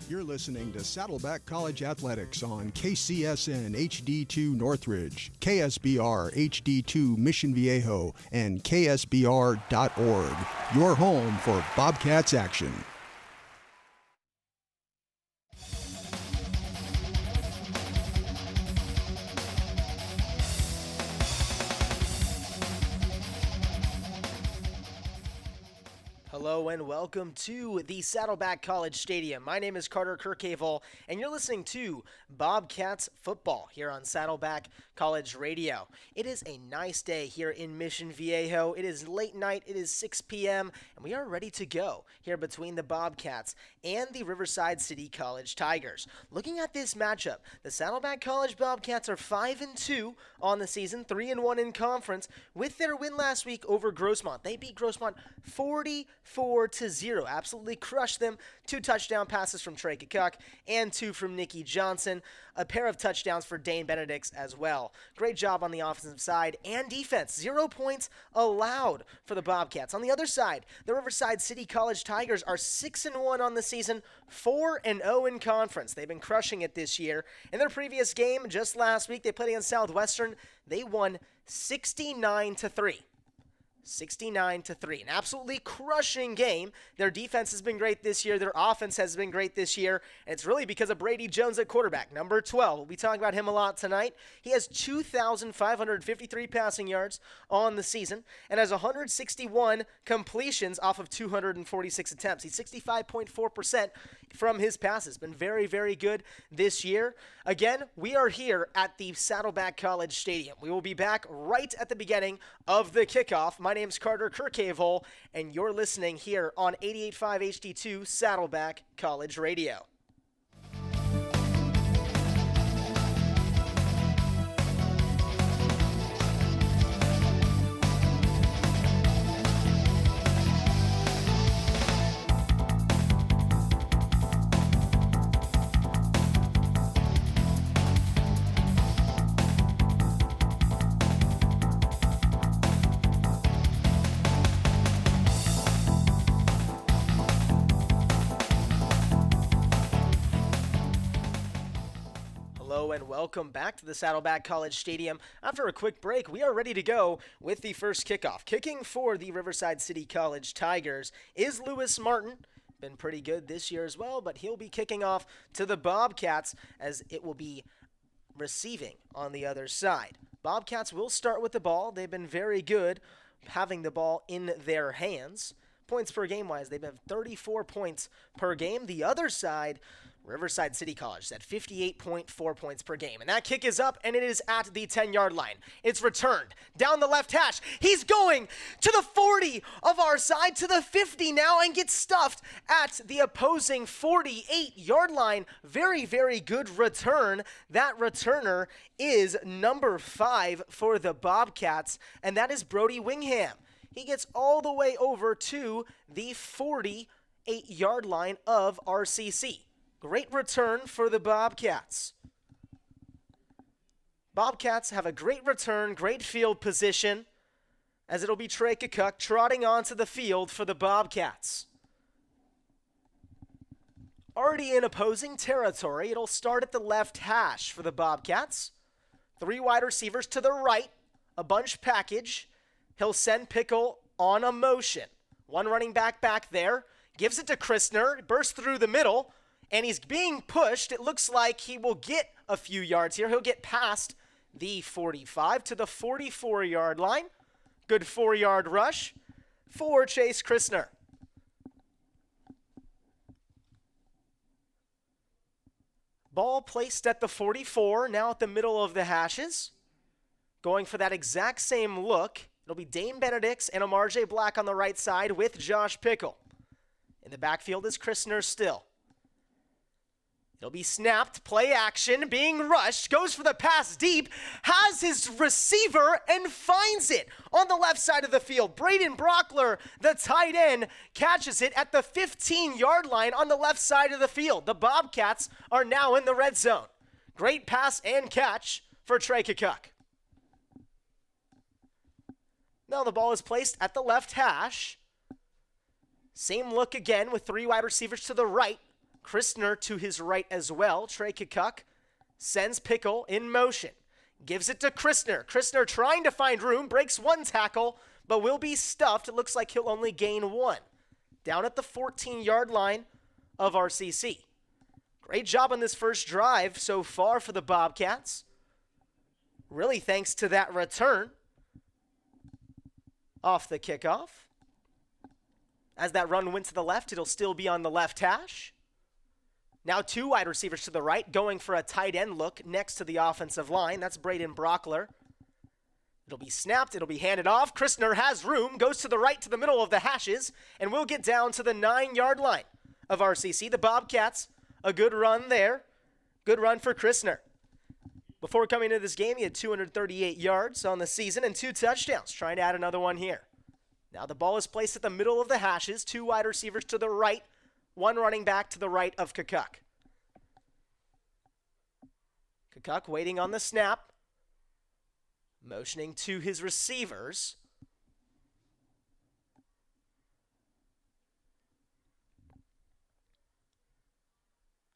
You're listening to Saddleback College Athletics on KCSN HD2 Northridge, KSBR HD2 Mission Viejo, and KSBR.org. Your home for Bobcats action. Hello and welcome to the Saddleback College Stadium. My name is Carter Kirchhevel, and you're listening to Bobcats Football here on Saddleback College Radio. It is a nice day here in Mission Viejo. It is late night. It is 6 p.m., and we are ready to go here between the Bobcats and the Riverside City College Tigers. Looking at this matchup, the Saddleback College Bobcats are 5-2 on the season, 3-1 in conference, with their win last week over Grossmont. They beat Grossmont 44-0. Absolutely crushed them. 2 touchdown passes from Trey Kukuk and 2 from Nikki Johnson. A pair of touchdowns for Dane Benedicts as well. Great job on the offensive side and defense. 0 points allowed for the Bobcats. On the other side, the Riverside City College Tigers are 6-1 on the season, 4-0 in conference. They've been crushing it this year. In their previous game, just last week, they played against Southwestern. They won 69-3. 69-3. An absolutely crushing game. Their defense has been great this year. Their offense has been great this year. And it's really because of Brady Jones at quarterback, number 12. We'll be talking about him a lot tonight. He has 2,553 passing yards on the season and has 161 completions off of 246 attempts. He's 65.4% from his passes. Been very, very good this year. Again, we are here at the Saddleback College Stadium. We will be back right at the beginning of the kickoff. My name's Carter Kirchhevel, and you're listening here on 88.5 HD2 Saddleback College Radio. And welcome back to the Saddleback College Stadium. After a quick break, we are ready to go with the first kickoff. Kicking for the Riverside City College Tigers is Lewis Martin. Been pretty good this year as well, but he'll be kicking off to the Bobcats as it will be receiving on the other side. Bobcats will start with the ball. They've been very good having the ball in their hands. Points per game wise, they've had 34 points per game. The other side, Riverside City College is at 58.4 points per game. And that kick is up, and it is at the 10-yard line. It's returned down the left hash. He's going to the 40 of our side, to the 50 now, and gets stuffed at the opposing 48-yard line. Very, very good return. That returner is number 5 for the Bobcats, and that is Brody Wingham. He gets all the way over to the 48-yard line of RCC. Great return for the Bobcats. Bobcats have a great return, great field position, as it'll be Trey Kukuk trotting onto the field for the Bobcats. Already in opposing territory, it'll start at the left hash for the Bobcats. 3 wide receivers to the right, a bunch package. He'll send Pickle on a motion. 1 running back there, gives it to Christner, bursts through the middle, and he's being pushed. It looks like he will get a few yards here. He'll get past the 45 to the 44-yard line. Good 4-yard rush for Chase Christner. Ball placed at the 44, now at the middle of the hashes. Going for that exact same look. It'll be Dane Benedicts and Amar J. Black on the right side with Josh Pickle. In the backfield is Christner still. It'll be snapped, play action, being rushed, goes for the pass deep, has his receiver, and finds it on the left side of the field. Braden Brockler, the tight end, catches it at the 15-yard line on the left side of the field. The Bobcats are now in the red zone. Great pass and catch for Trey Kukuk. Now the ball is placed at the left hash. Same look again with 3 wide receivers to the right. Christner to his right as well. Trey Kukuk sends Pickle in motion. Gives it to Christner. Christner trying to find room, breaks one tackle, but will be stuffed. It looks like he'll only gain one. Down at the 14-yard line of RCC. Great job on this first drive so far for the Bobcats. Really thanks to that return off the kickoff. As that run went to the left, it'll still be on the left hash. Now two wide receivers to the right, going for a tight end look next to the offensive line. That's Braden Brockler. It'll be snapped. It'll be handed off. Christner has room, goes to the right to the middle of the hashes, and we'll get down to the 9-yard line of RCC. The Bobcats, a good run there. Good run for Christner. Before coming into this game, he had 238 yards on the season and 2 touchdowns. Trying to add another one here. Now the ball is placed at the middle of the hashes. 2 wide receivers to the right. 1 running back to the right of Kukuk. Kukuk waiting on the snap. Motioning to his receivers.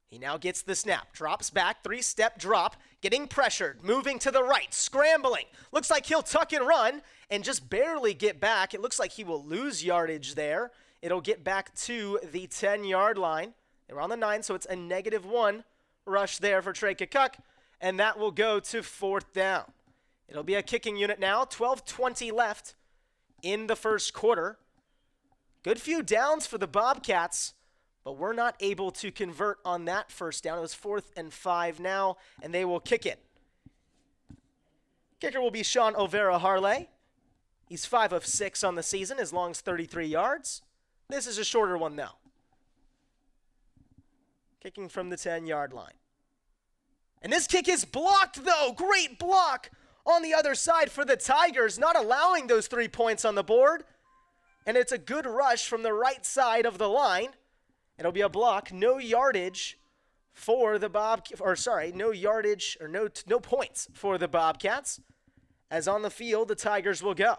He now gets the snap. Drops back. 3-step drop. Getting pressured. Moving to the right. Scrambling. Looks like he'll tuck and run and just barely get back. It looks like he will lose yardage there. It'll get back to the 10-yard line. They were on the 9, so it's a -1 rush there for Trey Kukuk, and that will go to 4th down. It'll be a kicking unit now. 12:20 left in the first quarter. Good few downs for the Bobcats, but we're not able to convert on that first down. It was 4th and 5 now, and they will kick it. Kicker will be Sean Overa-Harley. He's 5 of 6 on the season, as long as 33 yards. This is a shorter one, though. Kicking from the 10-yard line. And this kick is blocked, though. Great block on the other side for the Tigers, not allowing those 3 points on the board. And it's a good rush from the right side of the line. It'll be a block, no yardage for the no points for the Bobcats. As on the field, the Tigers will go.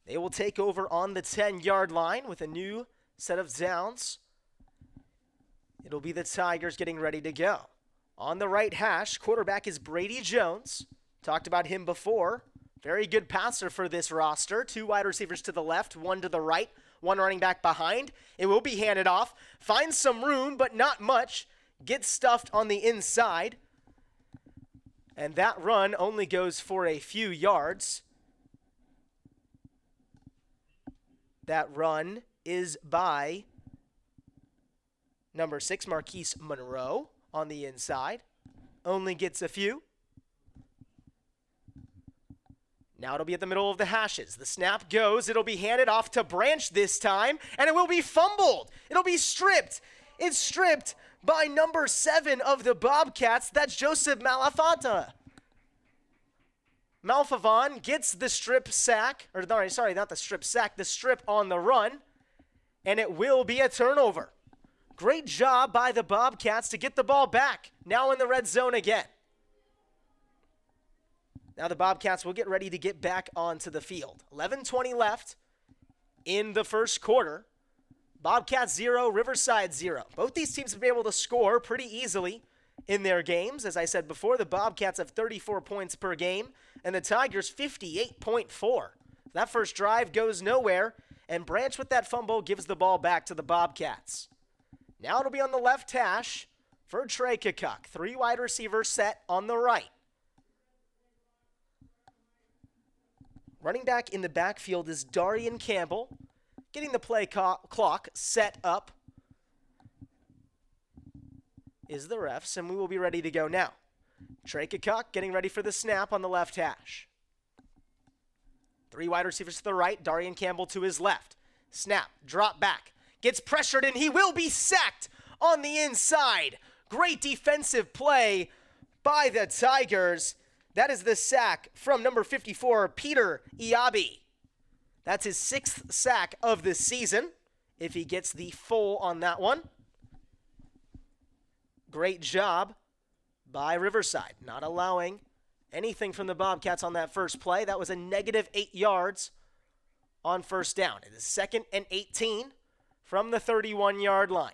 They will take over on the 10-yard line with a new set of downs. It'll be the Tigers getting ready to go. On the right hash, quarterback is Brady Jones. Talked about him before. Very good passer for this roster. 2 wide receivers to the left, 1 to the right, 1 running back behind. It will be handed off. Finds some room, but not much. Gets stuffed on the inside. And that run only goes for a few yards. That run is by number 6, Marquise Monroe, on the inside. Only gets a few. Now it'll be at the middle of the hashes. The snap goes. It'll be handed off to Branch this time, and it will be fumbled. It'll be stripped. It's stripped by number 7 of the Bobcats. That's Joseph Malafanta. Malfavon gets the strip sack, the strip on the run, and it will be a turnover. Great job by the Bobcats to get the ball back, now in the red zone again. Now the Bobcats will get ready to get back onto the field. 11:20 left in the first quarter. Bobcats 0, Riverside 0. Both these teams have been able to score pretty easily in their games. As I said before, the Bobcats have 34 points per game, and the Tigers 58.4. That first drive goes nowhere, and Branch with that fumble gives the ball back to the Bobcats. Now it'll be on the left hash for Trey Kukuk. 3 wide receivers set on the right. Running back in the backfield is Darian Campbell, getting the play clock set up is the refs, and we will be ready to go now. Trey Kukuk getting ready for the snap on the left hash. 3 wide receivers to the right, Darian Campbell to his left. Snap, drop back, gets pressured, and he will be sacked on the inside. Great defensive play by the Tigers. That is the sack from number 54, Peter Iabi. That's his 6th sack of the season, if he gets the full on that one. Great job by Riverside, not allowing anything from the Bobcats on that first play. That was a negative 8 yards on first down. It is 2nd and 18 from the 31-yard line.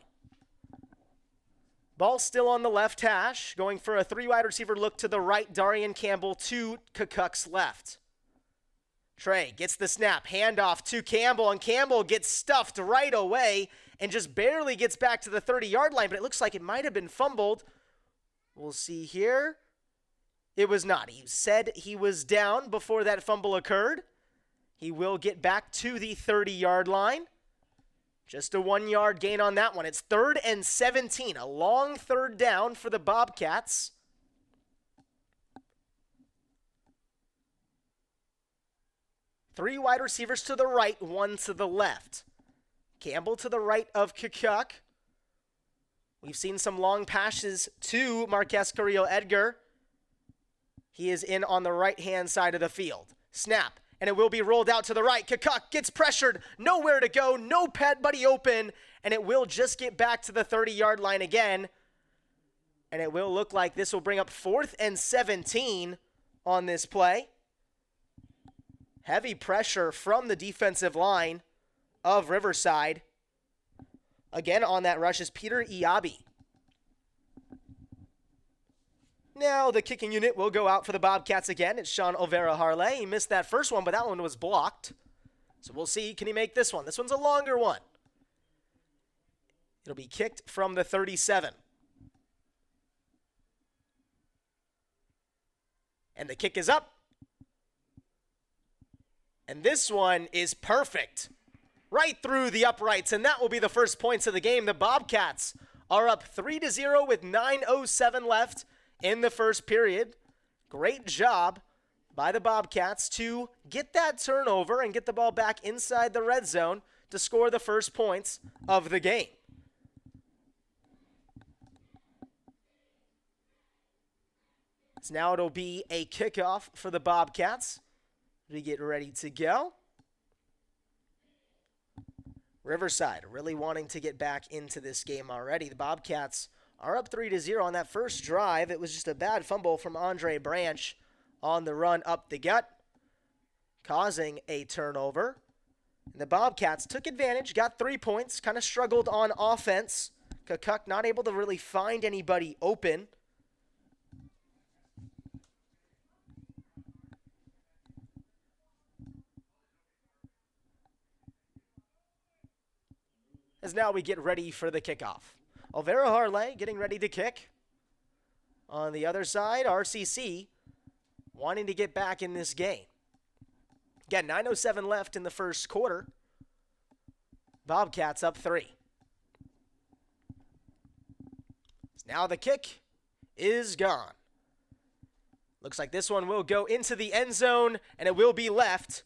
Ball still on the left hash, going for a 3-wide receiver look to the right. Darian Campbell to Kukuk's left. Trey gets the snap, handoff to Campbell, and Campbell gets stuffed right away and just barely gets back to the 30-yard line, but it looks like it might have been fumbled. We'll see here. It was not. He said he was down before that fumble occurred. He will get back to the 30-yard line. Just a 1-yard gain on that one. It's 3rd and 17, a long third down for the Bobcats. Three wide receivers to the right, one to the left. Campbell to the right of Kukuk. We've seen some long passes to Marquez Carrillo-Edgar. He is in on the right-hand side of the field. Snap. And it will be rolled out to the right. Kukuk gets pressured. Nowhere to go. No pet buddy open. And it will just get back to the 30-yard line again. And it will look like this will bring up 4th and 17 on this play. Heavy pressure from the defensive line of Riverside. Again on that rush is Peter Iabi. Now the kicking unit will go out for the Bobcats again. It's Sean Overnght. He missed that first one, but that one was blocked. So we'll see, can he make this one? This one's a longer one. It'll be kicked from the 37. And the kick is up. And this one is perfect. Right through the uprights, and that will be the first points of the game. The Bobcats are up 3-0 with 9:07 left in the first period. Great job by the Bobcats to get that turnover and get the ball back inside the red zone to score the first points of the game. So now it'll be a kickoff for the Bobcats. We get ready to go. Riverside really wanting to get back into this game already. The Bobcats are up 3-0 on that first drive. It was just a bad fumble from Andre Branch on the run up the gut, causing a turnover. And the Bobcats took advantage, got 3 points, kind of struggled on offense. Kukuk not able to really find anybody open. As now we get ready for the kickoff. Olvera Harley getting ready to kick. On the other side, RCC wanting to get back in this game. Again, 9:07 left in the first quarter. Bobcats up 3. So now the kick is gone. Looks like this one will go into the end zone, and it will be left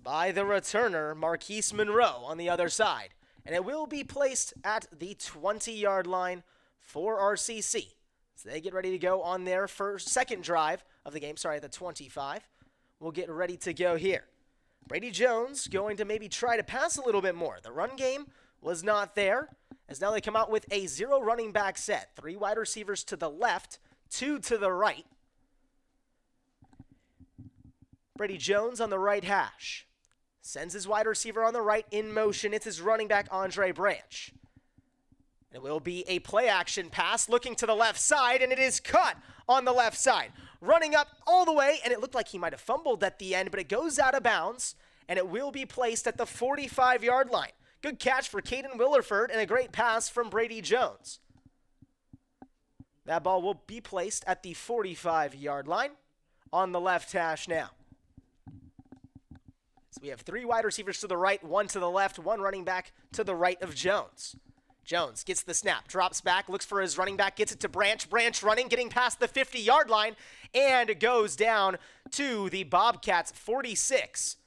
by the returner, Marquise Monroe, on the other side. And it will be placed at the 20-yard line for RCC. So they get ready to go on their second drive of the game. Sorry, the 25. We'll get ready to go here. Brady Jones going to maybe try to pass a little bit more. The run game was not there, as now they come out with a 0 running back set. 3 wide receivers to the left, 2 to the right. Brady Jones on the right hash. Sends his wide receiver on the right in motion. It's his running back, Andre Branch. It will be a play-action pass looking to the left side, and it is cut on the left side. Running up all the way, and it looked like he might have fumbled at the end, but it goes out of bounds, and it will be placed at the 45-yard line. Good catch for Caden Willerford, and a great pass from Brady Jones. That ball will be placed at the 45-yard line on the left hash now. So we have 3 wide receivers to the right, 1 to the left, 1 running back to the right of Jones. Jones gets the snap, drops back, looks for his running back, gets it to Branch. Branch running, getting past the 50-yard line, and goes down to the Bobcats 46.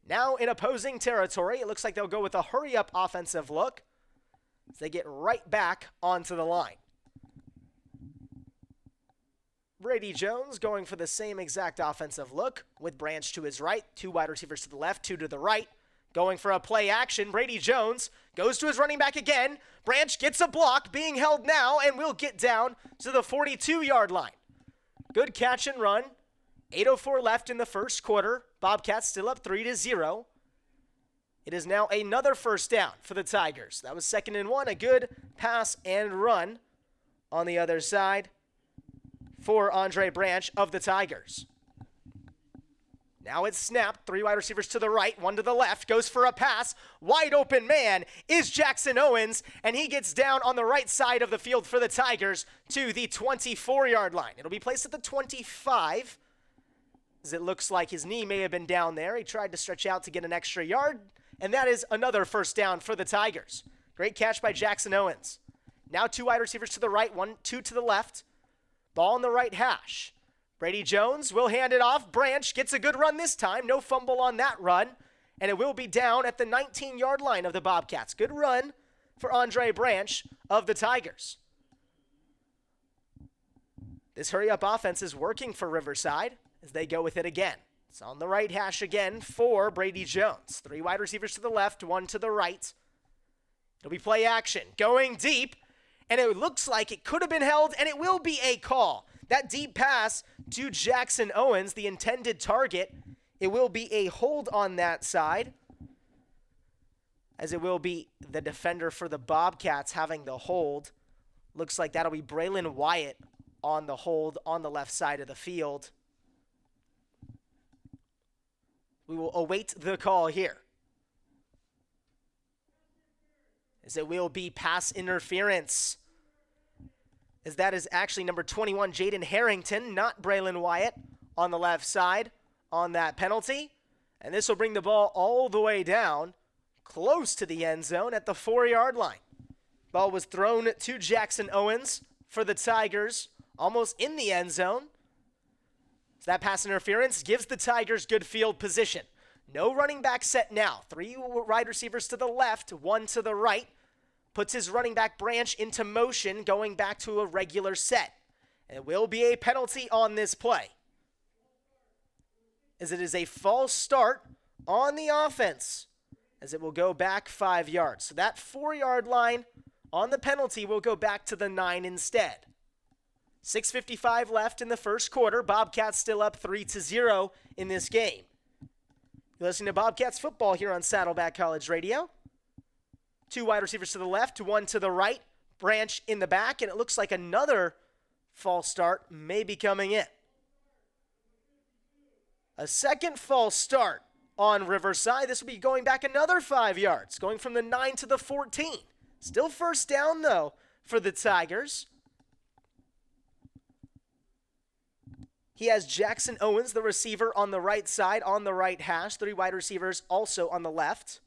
Now in opposing territory, it looks like they'll go with a hurry-up offensive look as they get right back onto the line. Brady Jones going for the same exact offensive look with Branch to his right, 2 wide receivers to the left, 2 to the right. Going for a play action, Brady Jones goes to his running back again. Branch gets a block, being held now, and will get down to the 42-yard line. Good catch and run 8:04 left in the first quarter. Bobcats still up 3-0. It is now another first down for the Tigers. That was 2nd and 1, a good pass and run on the other side for Andre Branch of the Tigers. Now it's snapped. 3 wide receivers to the right, 1 to the left. Goes for a pass. Wide open man is Jackson Owens, and he gets down on the right side of the field for the Tigers to the 24-yard line. It'll be placed at the 25, as it looks like his knee may have been down there. He tried to stretch out to get an extra yard, and that is another first down for the Tigers. Great catch by Jackson Owens. Now 2 wide receivers to the right, 2 to the left. Ball on the right hash. Brady Jones will hand it off. Branch gets a good run this time. No fumble on that run. And it will be down at the 19-yard line of the Bobcats. Good run for Andre Branch of the Tigers. This hurry-up offense is working for Riverside as they go with it again. It's on the right hash again for Brady Jones. 3 wide receivers to the left, 1 to the right. It'll be play action. Going deep. And it looks like it could have been held, and it will be a call. That deep pass to Jackson Owens, the intended target, it will be a hold on that side, as it will be the defender for the Bobcats having the hold. Looks like that'll be Braylon Wyatt on the hold on the left side of the field. We will await the call here, as it will be pass interference, as that is actually number 21, Jaden Harrington, not Braylon Wyatt, on the left side on that penalty. And this will bring the ball all the way down, close to the end zone at the 4-yard line. Ball was thrown to Jackson Owens for the Tigers, almost in the end zone. So that pass interference gives the Tigers good field position. No running back set now. 3 wide receivers to the left, 1 to the right. Puts his running back Branch into motion, going back to a regular set. And it will be a penalty on this play, as it is a false start on the offense, as it will go back 5 yards. So that 4-yard line on the penalty will go back to the 9 instead. 6:55 left in the first quarter. Bobcats still up 3-0 in this game. You're listening to Bobcats football here on Saddleback College Radio. 2 wide receivers to the left, 1 to the right. Branch in the back, and it looks like another false start may be coming in. A second false start on Riverside. This will be going back another 5 yards, going from the 9 to the 14. Still first down, though, for the Tigers. He has Jackson Owens, the receiver, on the right side, on the right hash. 3 wide receivers also on the left.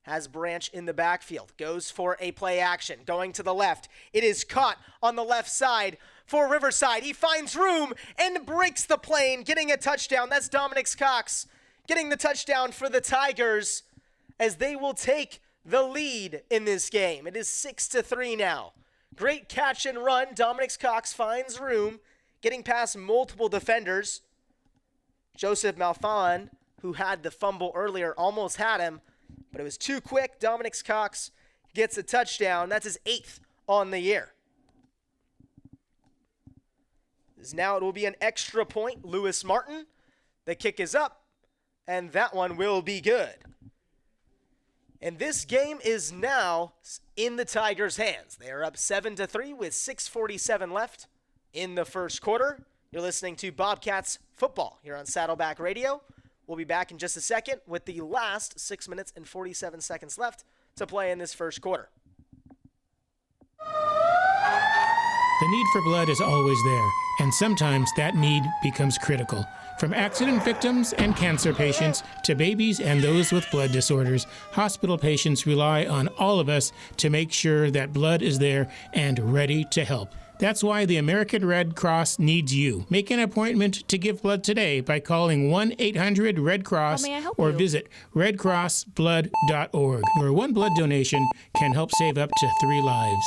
Has Branch in the backfield. Goes for a play action. Going to the left. It is caught on the left side for Riverside. He finds room and breaks the plane, getting a touchdown. That's Dominic Cox getting the touchdown for the Tigers, as they will take the lead in this game. It is 6-3 now. Great catch and run. Dominic Cox finds room, getting past multiple defenders. Joseph Malfon, who had the fumble earlier, almost had him, but it was too quick. Dominic Cox gets a touchdown. That's his 8th on the year. Now it will be an extra point. Lewis Martin. The kick is up, and that one will be good. And this game is now in the Tigers' hands. They are up 7-3 with 6:47 left in the first quarter. You're listening to Bobcats football here on Saddleback Radio. We'll be back in just a second with the last 6 minutes and 47 seconds left to play in this first quarter. The need for blood is always there, and sometimes that need becomes critical. From accident victims and cancer patients to babies and those with blood disorders, hospital patients rely on all of us to make sure that blood is there and ready to help. That's why the American Red Cross needs you. Make an appointment to give blood today by calling 1-800-RED-CROSS or visit redcrossblood.org, where one blood donation can help save up to 3 lives.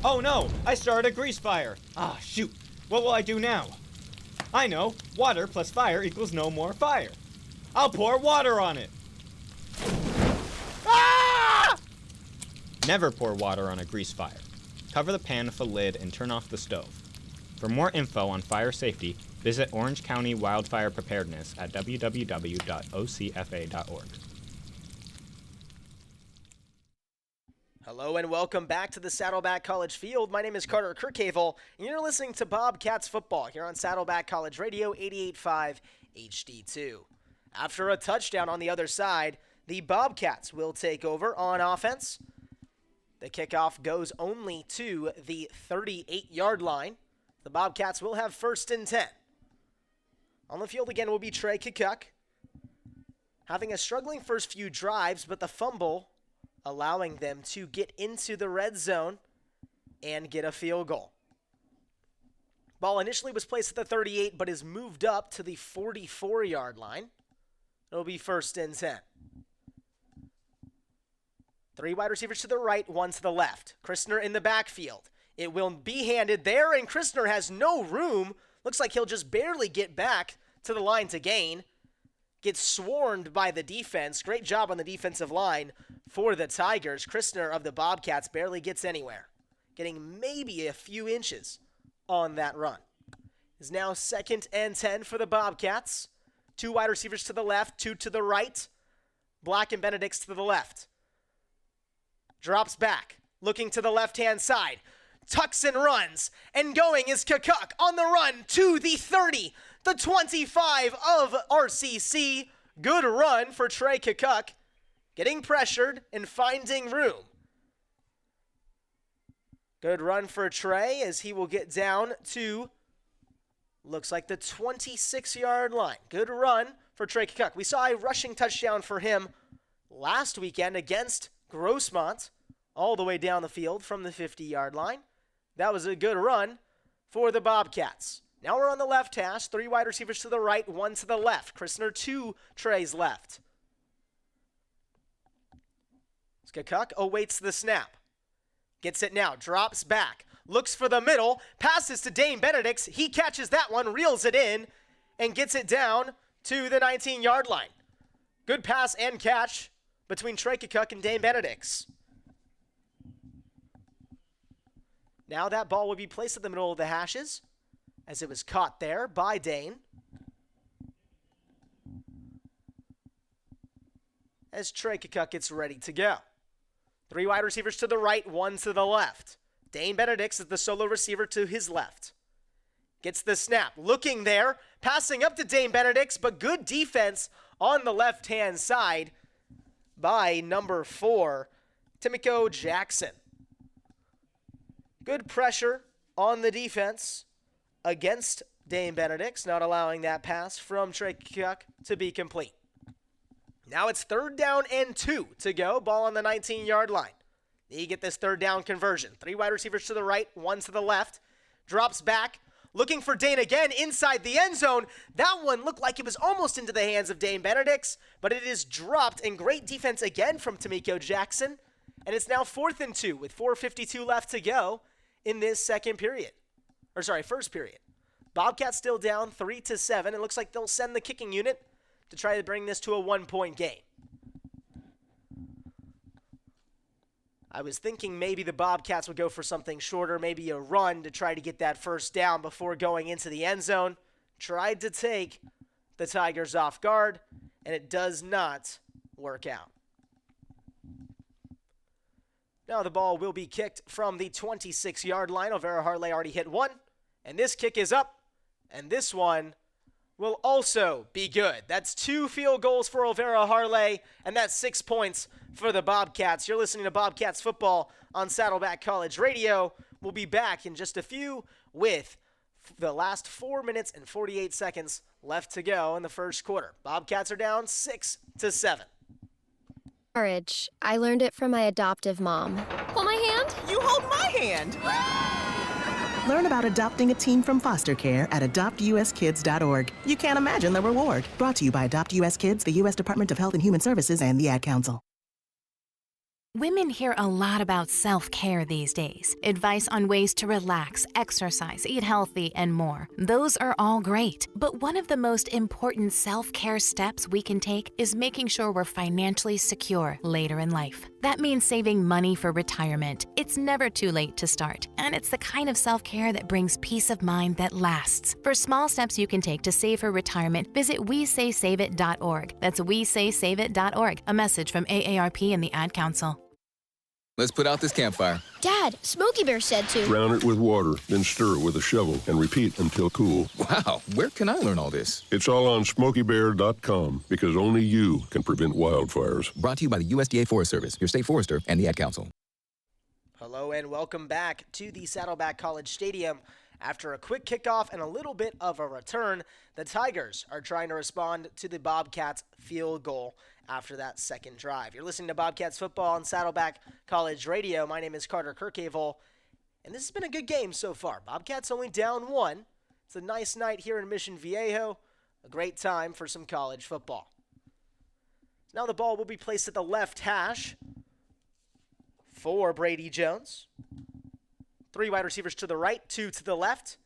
Oh no, I started a grease fire. Ah, shoot. What will I do now? I know, water plus fire equals no more fire. I'll pour water on it. Ah! Never pour water on a grease fire. Cover the pan with a lid and turn off the stove. For more info on fire safety, visit Orange County Wildfire Preparedness at www.ocfa.org. Hello and welcome back to the Saddleback College Field. My name is Carter Kirchhevel, and you're listening to Bobcats Football here on Saddleback College Radio 88.5 HD2. After a touchdown on the other side, the Bobcats will take over on offense. The kickoff goes only to the 38-yard line. The Bobcats will have 1st and 10. On the field again will be Trey Kukuk, having a struggling first few drives, but the fumble allowing them to get into the red zone and get a field goal. Ball initially was placed at the 38, but is moved up to the 44-yard line. It'll be 1st and 10. 3 wide receivers to the right, 1 to the left. Christner in the backfield. It will be handed there, and Christner has no room. Looks like he'll just barely get back to the line to gain. Gets swarmed by the defense. Great job on the defensive line for the Tigers. Christner of the Bobcats barely gets anywhere, getting maybe a few inches on that run. It's now 2nd and 10 for the Bobcats. 2 wide receivers to the left, 2 to the right. Black and Benedict's to the left. Drops back, looking to the left-hand side. Tucks and runs, and going is Kukuk on the run to the 30, the 25 of RCC. Good run for Trey Kukuk, getting pressured and finding room. Good run for Trey as he will get down to, looks like the 26-yard line. Good run for Trey Kukuk. We saw a rushing touchdown for him last weekend against Grossmont, all the way down the field from the 50-yard line. That was a good run for the Bobcats. Now we're on the left hash. 3 wide receivers to the right, 1 to the left. Christner to Trey's left. Kukuk awaits the snap. Gets it now, drops back, looks for the middle, passes to Dane Benedicts. He catches that one, reels it in, and gets it down to the 19-yard line. Good pass and catch between Trey Kukuk and Dane Benedicts. Now that ball will be placed in the middle of the hashes as it was caught there by Dane. As Trey Kukuk gets ready to go. 3 wide receivers to the right, 1 to the left. Dane Benedicts is the solo receiver to his left. Gets the snap, looking there, passing up to Dane Benedicts, but good defense on the left-hand side by number 4, Timiko Jackson. Good pressure on the defense against Dane Benedicts, not allowing that pass from Trey Kukuk to be complete. Now it's 3rd down and 2 to go. Ball on the 19-yard line. They get this 3rd down conversion. 3 wide receivers to the right, 1 to the left. Drops back, looking for Dane again inside the end zone. That one looked like it was almost into the hands of Dane Benedicts, but it is dropped, and great defense again from Timiko Jackson. And it's now 4th and 2 with 4:52 left to go in this first period. Bobcats still down 3-7. It looks like they'll send the kicking unit to try to bring this to a 1-point game. I was thinking maybe the Bobcats would go for something shorter, maybe a run to try to get that 1st down before going into the end zone. Tried to take the Tigers off guard, and it does not work out. Now the ball will be kicked from the 26-yard line. Overa Harley already hit one, and this kick is up, and this one will also be good. That's 2 field goals for Overa Harley, and that's 6 points for the Bobcats. You're listening to Bobcats Football on Saddleback College Radio. We'll be back in just a few with the last 4 minutes and 48 seconds left to go in the first quarter. Bobcats are down 6-7. Courage. I learned it from my adoptive mom. Hold my hand. You hold my hand. Learn about adopting a teen from foster care at adoptuskids.org. You can't imagine the reward. Brought to you by Adopt US Kids, the U.S. Department of Health and Human Services, and the Ad Council. Women hear a lot about self-care these days. Advice on ways to relax, exercise, eat healthy, and more. Those are all great. But one of the most important self-care steps we can take is making sure we're financially secure later in life. That means saving money for retirement. It's never too late to start, and it's the kind of self-care that brings peace of mind that lasts. For small steps you can take to save for retirement, visit WeSaySaveIt.org. That's WeSaySaveIt.org. A message from AARP and the Ad Council. Let's put out this campfire. Dad, Smokey Bear said to drown it with water, then stir it with a shovel and repeat until cool. Wow, where can I learn all this? It's all on SmokeyBear.com because only you can prevent wildfires. Brought to you by the USDA Forest Service, your state forester, and the Ad Council. Hello and welcome back to the Saddleback College Stadium. After a quick kickoff and a little bit of a return, the Tigers are trying to respond to the Bobcats' field goal after that second drive. You're listening to Bobcats football on Saddleback College Radio. My name is Carter Kirchhevel, and this has been a good game so far. Bobcats only down 1. It's a nice night here in Mission Viejo, a great time for some college football. Now the ball will be placed at the left hash for Brady Jones. 3 wide receivers to the right, 2 to the left.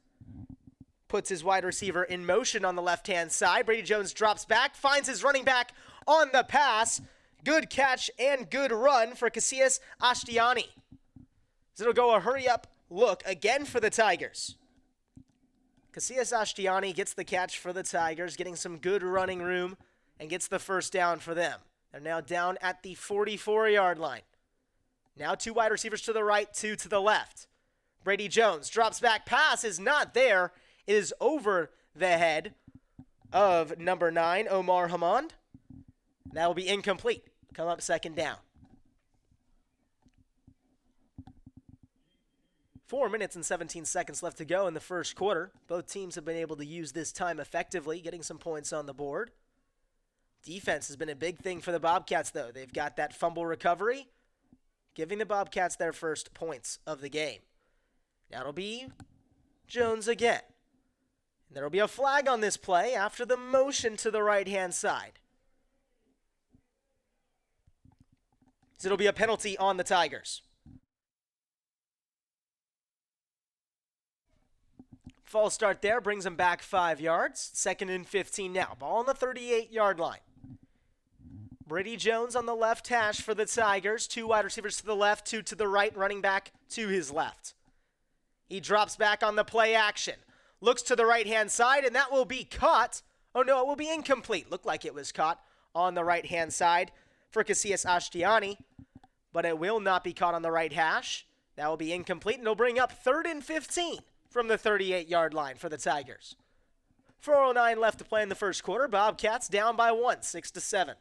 Puts his wide receiver in motion on the left-hand side. Brady Jones drops back, finds his running back on the pass. Good catch and good run for Casillas Ashtiani. It'll go a hurry-up look again for the Tigers. Casillas Ashtiani gets the catch for the Tigers, getting some good running room, and gets the first down for them. They're now down at the 44-yard line. Now 2 wide receivers to the right, 2 to the left. Brady Jones drops back, pass is not there. It is over the head of number 9, Omar Hamond. That will be incomplete. Come up second down. 4 minutes and 17 seconds left to go in the first quarter. Both teams have been able to use this time effectively, getting some points on the board. Defense has been a big thing for the Bobcats, though. They've got that fumble recovery, giving the Bobcats their first points of the game. Now it'll be Jones again. And there will be a flag on this play after the motion to the right-hand side. So it'll be a penalty on the Tigers. False start there brings them back 5 yards. 2nd and 15 now. Ball on the 38-yard line. Brady Jones on the left hash for the Tigers. 2 wide receivers to the left, 2 to the right, running back to his left. He drops back on the play action. Looks to the right-hand side, and that will be caught. Oh, no, it will be incomplete. Looked like it was caught on the right-hand side for Casillas Ashtiani, but it will not be caught on the right hash. That will be incomplete, and it'll bring up 3rd and 15 from the 38-yard line for the Tigers. 4:09 left to play in the first quarter. Bobcats down by 1, 6-7.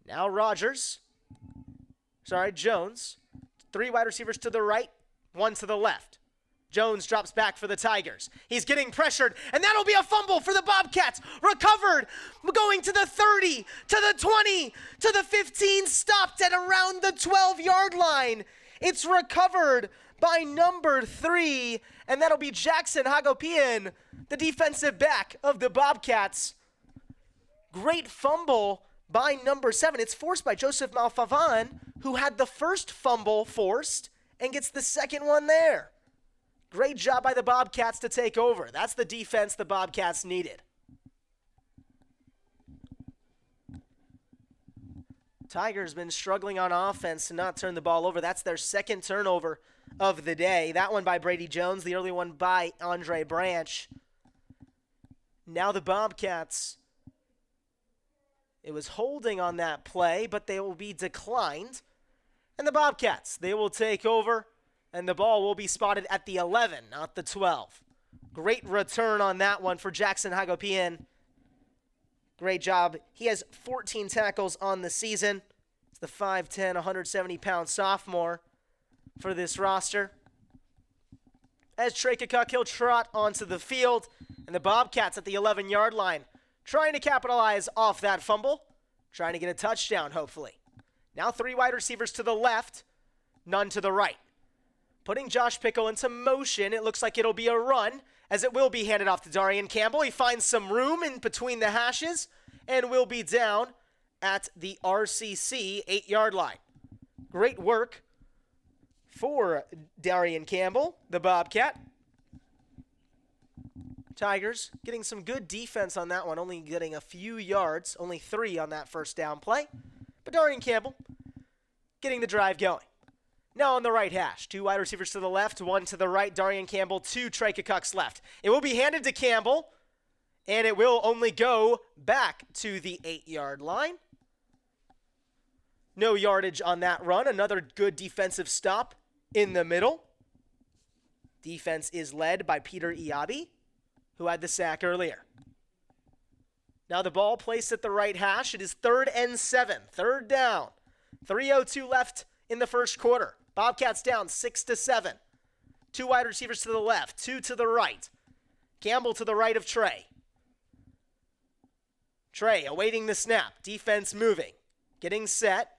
Now Jones. 3 wide receivers to the right, 1 to the left. Jones drops back for the Tigers. He's getting pressured, and that'll be a fumble for the Bobcats. Recovered, going to the 30, to the 20, to the 15, stopped at around the 12-yard line. It's recovered by number 3, and that'll be Jackson Hagopian, the defensive back of the Bobcats. Great fumble by number 7. It's forced by Joseph Malfavan, who had the first fumble forced and gets the second one there. Great job by the Bobcats to take over. That's the defense the Bobcats needed. Tigers been struggling on offense to not turn the ball over. That's their second turnover of the day. That one by Brady Jones, the early one by Andre Branch. Now the Bobcats, it was holding on that play, but they will be declined. And the Bobcats, they will take over, and the ball will be spotted at the 11, not the 12. Great return on that one for Jackson Hagopian. Great job. He has 14 tackles on the season. It's the 5'10", 170-pound sophomore for this roster. As Trey Kukuk, he'll trot onto the field, and the Bobcats at the 11-yard line trying to capitalize off that fumble, trying to get a touchdown, hopefully. Now 3 wide receivers to the left, none to the right. Putting Josh Pickle into motion, it looks like it'll be a run, as it will be handed off to Darian Campbell. He finds some room in between the hashes and will be down at the RCC 8-yard line. Great work for Darian Campbell, the Bobcat. Tigers getting some good defense on that one, only getting a few yards, only 3 on that first down play. But Darian Campbell getting the drive going. Now on the right hash, 2 wide receivers to the left, 1 to the right. Darian Campbell, 2 Trey Kukuk's left. It will be handed to Campbell, and it will only go back to the 8-yard line. No yardage on that run. Another good defensive stop in the middle. Defense is led by Peter Iabi, who had the sack earlier. Now the ball placed at the right hash. It is 3rd and 7. 3rd down. 3:02 left in the first quarter. Bobcats down 6-7. 2 wide receivers to the left, 2 to the right. Campbell to the right of Trey. Trey awaiting the snap. Defense moving. Getting set.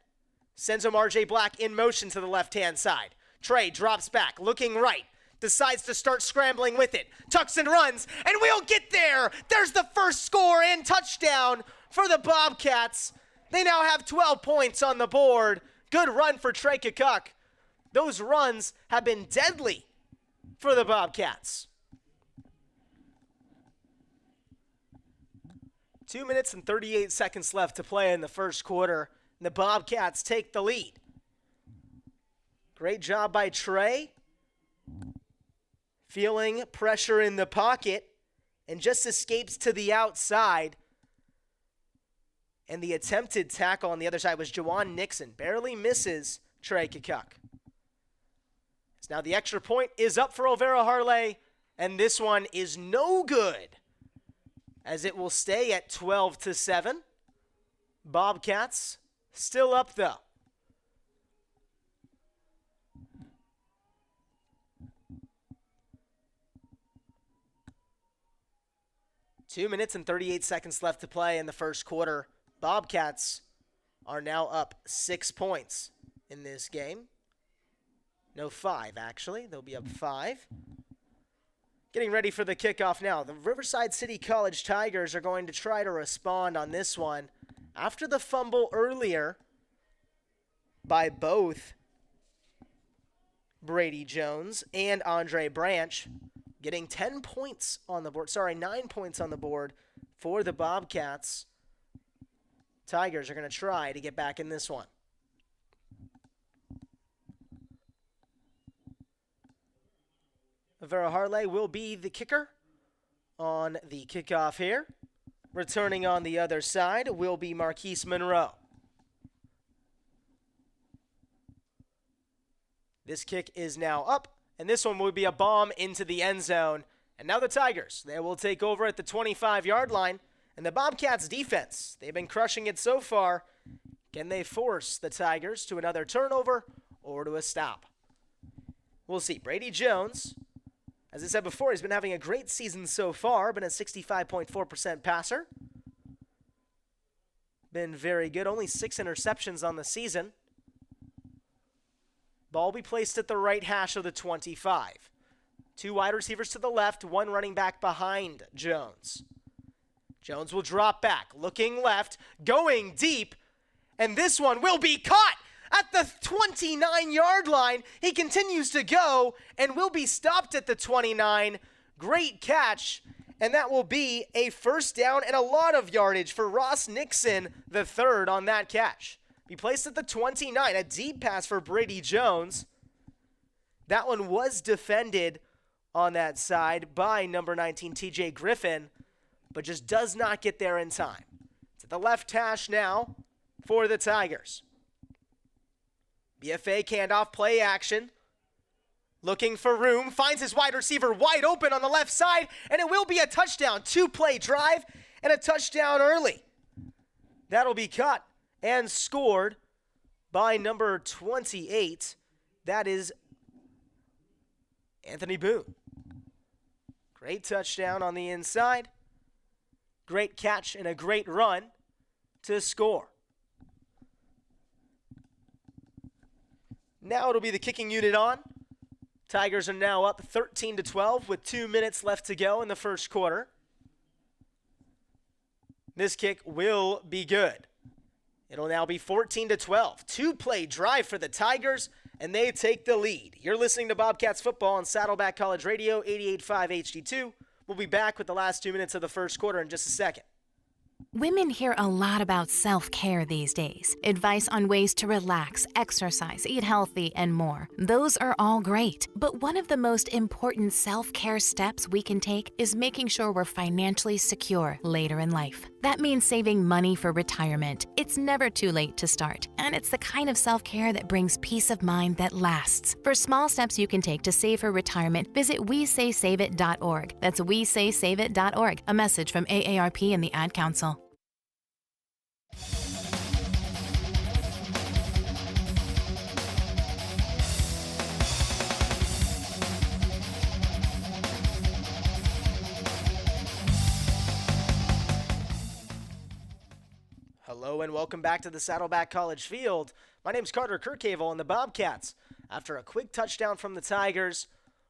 Sends Omar J. Black in motion to the left-hand side. Trey drops back, looking right. Decides to start scrambling with it. Tucks and runs, and we'll get there. There's the first score and touchdown for the Bobcats. They now have 12 points on the board. Good run for Trey Kukuk. Those runs have been deadly for the Bobcats. 2 minutes and 38 seconds left to play in the first quarter. And the Bobcats take the lead. Great job by Trey. Feeling pressure in the pocket and just escapes to the outside. And the attempted tackle on the other side was Jawan Nixon. Barely misses Trey Kukuk. So now the extra point is up for Overnght Harley, and this one is no good, as it will stay at 12-7. Bobcats still up though. Two minutes and 38 seconds left to play in the first quarter. Bobcats are now up 6 points in this game. No, 5 actually. They'll be up 5. Getting ready for the kickoff now. The Riverside City College Tigers are going to try to respond on this one after the fumble earlier by both Brady Jones and Andre Branch, getting 10 points on the board. 9 points on the board for the Bobcats. Tigers are going to try to get back in this one. Overnght Harley will be the kicker on the kickoff here. Returning on the other side will be Marquise Monroe. This kick is now up, and this one will be a bomb into the end zone. And now the Tigers, they will take over at the 25-yard line. And the Bobcats defense, they've been crushing it so far. Can they force the Tigers to another turnover or to a stop? We'll see. Brady Jones, as I said before, he's been having a great season so far, been a 65.4% passer. Been very good, only 6 interceptions on the season. Ball be placed at the right hash of the 25. 2 wide receivers to the left, 1 running back behind Jones. Jones will drop back, looking left, going deep, and this one will be caught at the 29-yard line. He continues to go and will be stopped at the 29. Great catch, and that will be a first down and a lot of yardage for Ross Nixon, the third on that catch. Be placed at the 29, a deep pass for Brady Jones. That one was defended on that side by number 19, TJ Griffin, but just does not get there in time. It's at the left hash now for the Tigers. BFA handoff, play action. Looking for room, finds his wide receiver wide open on the left side, and it will be a touchdown. 2-play drive and a touchdown early. That'll be caught and scored by number 28. That is Anthony Boone. Great touchdown on the inside. Great catch and a great run to score. Now it'll be the kicking unit on. Tigers are now up 13-12 with 2 minutes left to go in the first quarter. This kick will be good. It'll now be 14-12. 2-play drive for the Tigers, and they take the lead. You're listening to Bobcats football on Saddleback College Radio, 88.5 HD2. We'll be back with the last 2 minutes of the first quarter in just a second. Women hear a lot about self-care these days. Advice on ways to relax, exercise, eat healthy, and more. Those are all great. But one of the most important self-care steps we can take is making sure we're financially secure later in life. That means saving money for retirement. It's never too late to start, and it's the kind of self-care that brings peace of mind that lasts. For small steps you can take to save for retirement, visit WeSaySaveIt.org. That's WeSaySaveIt.org. A message from AARP and the Ad Council. Hello and welcome back to the Saddleback College field. My name's Carter Kirchhevel and the Bobcats. After a quick touchdown from the Tigers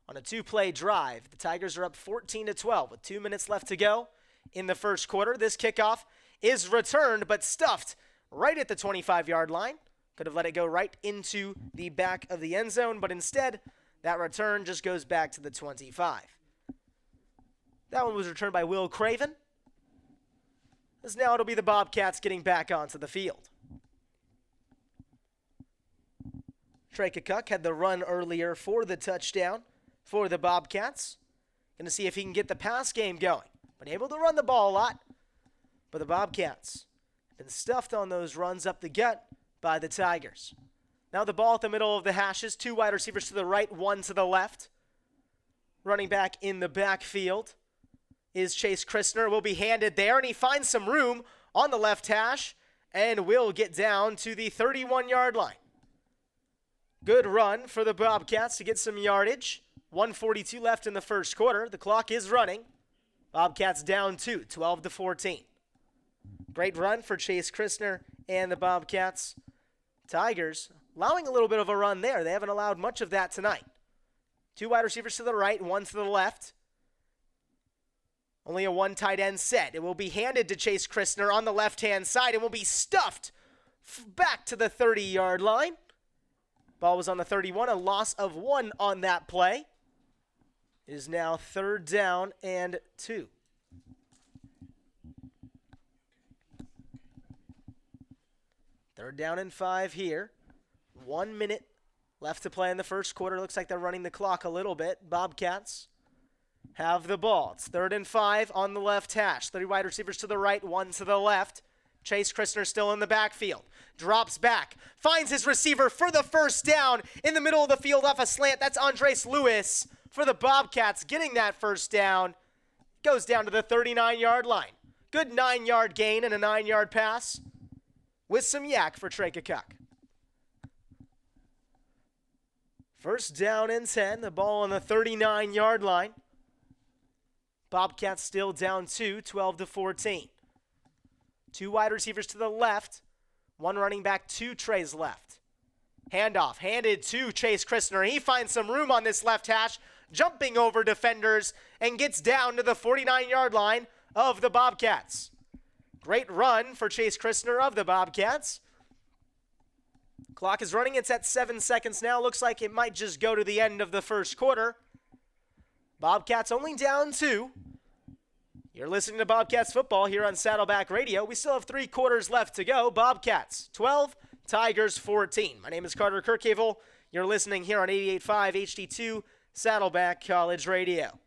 on a two-play drive, the Tigers are up 14-12 with 2 minutes left to go in the first quarter. This kickoff is returned but stuffed right at the 25-yard line. Could have let it go right into the back of the end zone, but instead that return just goes back to the 25. That one was returned by Will Craven. As now it'll be the Bobcats getting back onto the field. Trey Kukuk had the run earlier for the touchdown for the Bobcats. Going to see if he can get the pass game going. Been able to run the ball a lot, but the Bobcats have been stuffed on those runs up the gut by the Tigers. Now the ball at the middle of the hashes. Two wide receivers to the right, one to the left. Running back in the backfield is Chase Christner. Will be handed there, and he finds some room on the left hash and will get down to the 31-yard line. Good run for the Bobcats to get some yardage. 1:42 left in the first quarter. The clock is running. Bobcats down 2, 12-14. Great run for Chase Christner and the Bobcats. Tigers allowing a little bit of a run there. They haven't allowed much of that tonight. Two wide receivers to the right, one to the left. Only a one tight end set. It will be handed to Chase Christner on the left-hand side and will be stuffed back to the 30-yard line. Ball was on the 31, a loss of 1 on that play. It is now 3rd down and 2. Third down and 5 here. 1 minute left to play in the first quarter. Looks like they're running the clock a little bit. Bobcats have the ball. It's 3rd and 5 on the left hash. 3 wide receivers to the right, 1 to the left. Chase Christner still in the backfield. Drops back. Finds his receiver for the first down in the middle of the field off a slant. That's Andres Lewis for the Bobcats getting that first down. Goes down to the 39-yard line. Good 9-yard gain and a 9-yard pass with some yak for Trey Kukuk. First down and 10. The ball on the 39-yard line. Bobcats still down 2, 12-14. 2 wide receivers to the left. 1 running back, 2 Trey's left. Handoff handed to Chase Christner. He finds some room on this left hash, jumping over defenders and gets down to the 49-yard line of the Bobcats. Great run for Chase Christner of the Bobcats. Clock is running. It's at 7 seconds now. Looks like it might just go to the end of the first quarter. Bobcats only down 2. You're listening to Bobcats football here on Saddleback Radio. We still have 3 quarters left to go. Bobcats 12, Tigers 14. My name is Carter Kirchhevel. You're listening here on 88.5 HD2 Saddleback College Radio.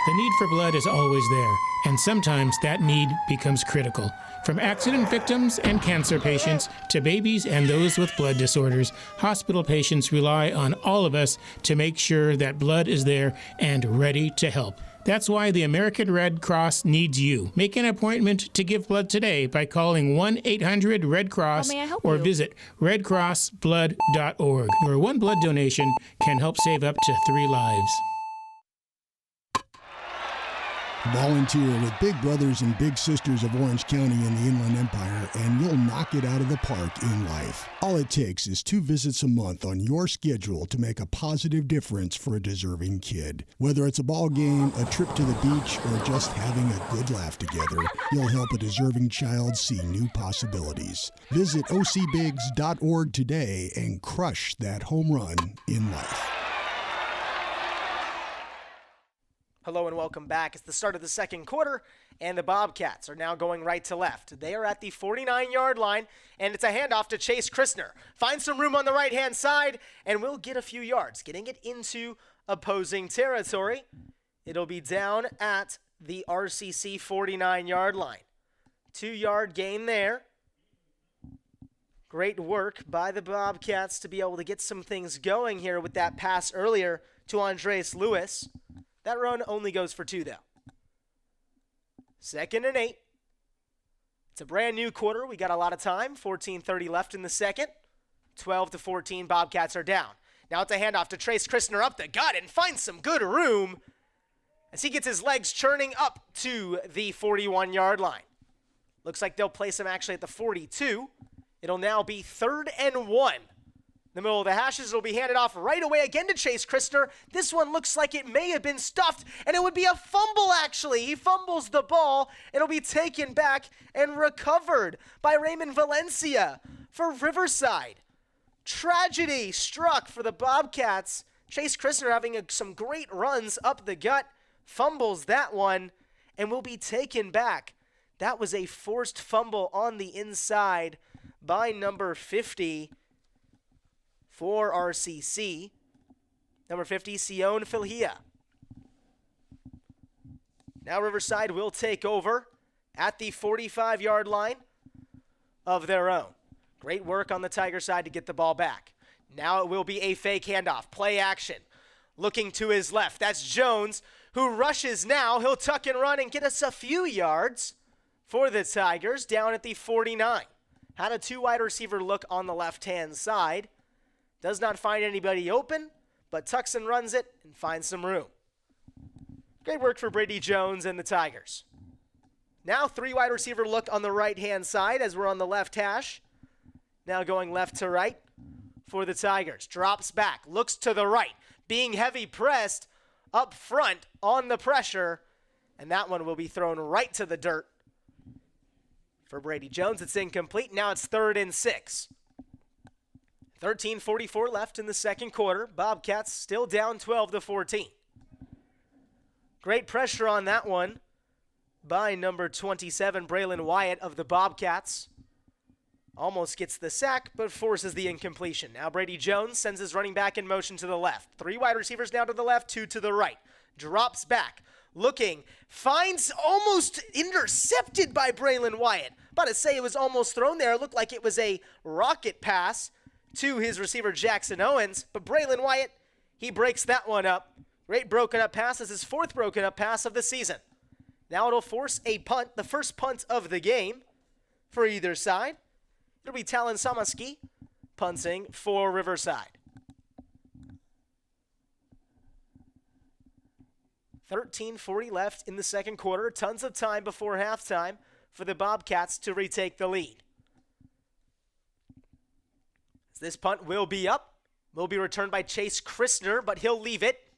The need for blood is always there, and sometimes that need becomes critical. From accident victims and cancer patients to babies and those with blood disorders, hospital patients rely on all of us to make sure that blood is there and ready to help. That's why the American Red Cross needs you. Make an appointment to give blood today by calling 1-800-RED-CROSS or visit redcrossblood.org, where one blood donation can help save up to 3 lives. Volunteer with Big Brothers and Big Sisters of Orange County in the Inland Empire, and you'll knock it out of the park in life. All it takes is 2 visits a month on your schedule to make a positive difference for a deserving kid. Whether it's a ball game, a trip to the beach, or just having a good laugh together, you'll help a deserving child see new possibilities. Visit ocbigs.org today and crush that home run in life. Hello and welcome back. It's the start of the second quarter, and the Bobcats are now going right to left. They are at the 49-yard line, and it's a handoff to Chase Christner. Finds some room on the right-hand side, and will get a few yards, getting it into opposing territory. It'll be down at the RCC 49-yard line. 2-yard gain there. Great work by the Bobcats to be able to get some things going here with that pass earlier to Andres Lewis. That run only goes for 2, though. 2nd and 8. It's a brand new quarter. We got a lot of time. 14:30 left in the second. 12-14, Bobcats are down. Now it's a handoff to Trace Christner up the gut and finds some good room as he gets his legs churning up to the 41-yard line. Looks like they'll place him actually at the 42. It'll now be 3rd and 1. In the middle of the hashes, it'll be handed off right away again to Chase Christner. This one looks like it may have been stuffed, and it would be a fumble, actually. He fumbles the ball. It'll be taken back and recovered by Raymond Valencia for Riverside. Tragedy struck for the Bobcats. Chase Christner having some great runs up the gut, fumbles that one, and will be taken back. That was a forced fumble on the inside by number 50. For RCC, number 50, Sion Filhia. Now Riverside will take over at the 45-yard line of their own. Great work on the Tiger side to get the ball back. Now it will be a fake handoff, play action. Looking to his left, that's Jones, who rushes now. He'll tuck and run and get us a few yards for the Tigers down at the 49. Had a 2-wide receiver look on the left-hand side. Does not find anybody open, but tucks and runs it and finds some room. Great work for Brady Jones and the Tigers. Now 3-wide receiver look on the right-hand side as we're on the left hash. Now going left to right for the Tigers. Drops back, looks to the right, being heavy pressed up front on the pressure, and that one will be thrown right to the dirt. For Brady Jones, it's incomplete. Now it's 3rd and 6. 13:44 left in the second quarter. Bobcats still down 12-14. Great pressure on that one by number 27, Braylon Wyatt of the Bobcats. Almost gets the sack, but forces the incompletion. Now Brady Jones sends his running back in motion to the left. 3 wide receivers now to the left, 2 to the right. Drops back, looking, finds, almost intercepted by Braylon Wyatt. About to say it was almost thrown there. It looked like it was a rocket pass to his receiver, Jackson Owens. But Braylon Wyatt, he breaks that one up. Great broken up pass. This is his 4th broken up pass of the season. Now it'll force a punt, the first punt of the game for either side. It'll be Talon Samaski punting for Riverside. 13:40 left in the second quarter. Tons of time before halftime for the Bobcats to retake the lead. This punt will be up. Will be returned by Chase Christner, but he'll leave it.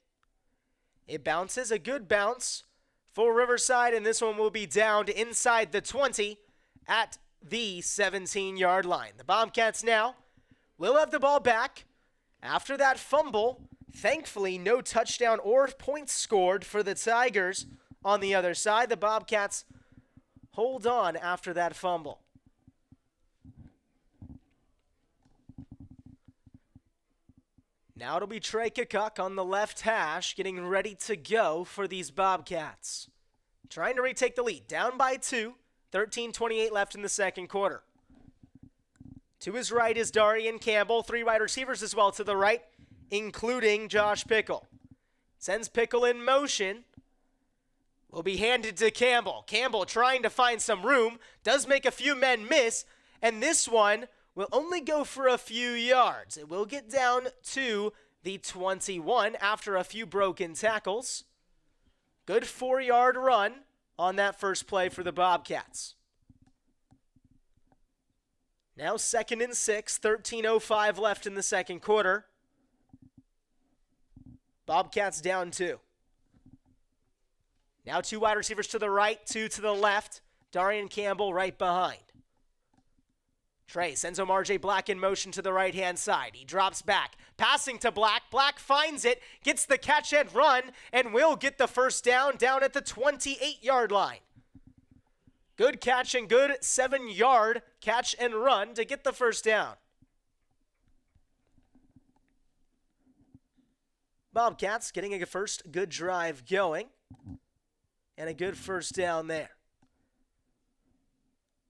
It bounces, a good bounce for Riverside, and this one will be down to inside the 20 at the 17-yard line. The Bobcats now will have the ball back after that fumble. Thankfully, no touchdown or points scored for the Tigers on the other side. The Bobcats hold on after that fumble. Now it'll be Trey Kukuk on the left hash, getting ready to go for these Bobcats. Trying to retake the lead, down by 2, 13:28 left in the second quarter. To his right is Darian Campbell, 3 wide receivers as well to the right, including Josh Pickle. Sends Pickle in motion. Will be handed to Campbell. Campbell trying to find some room, does make a few men miss, and this one will only go for a few yards. It will get down to the 21 after a few broken tackles. Good 4-yard run on that first play for the Bobcats. Now 2nd and 6, 13:05 left in the second quarter. Bobcats down 2. Now 2 wide receivers to the right, 2 to the left. Darian Campbell right behind. Trey sends Omar J. Black in motion to the right-hand side. He drops back, passing to Black. Black finds it, gets the catch and run, and will get the first down at the 28-yard line. Good catch and good 7-yard catch and run to get the first down. Bobcats getting a first good drive going, and a good first down there.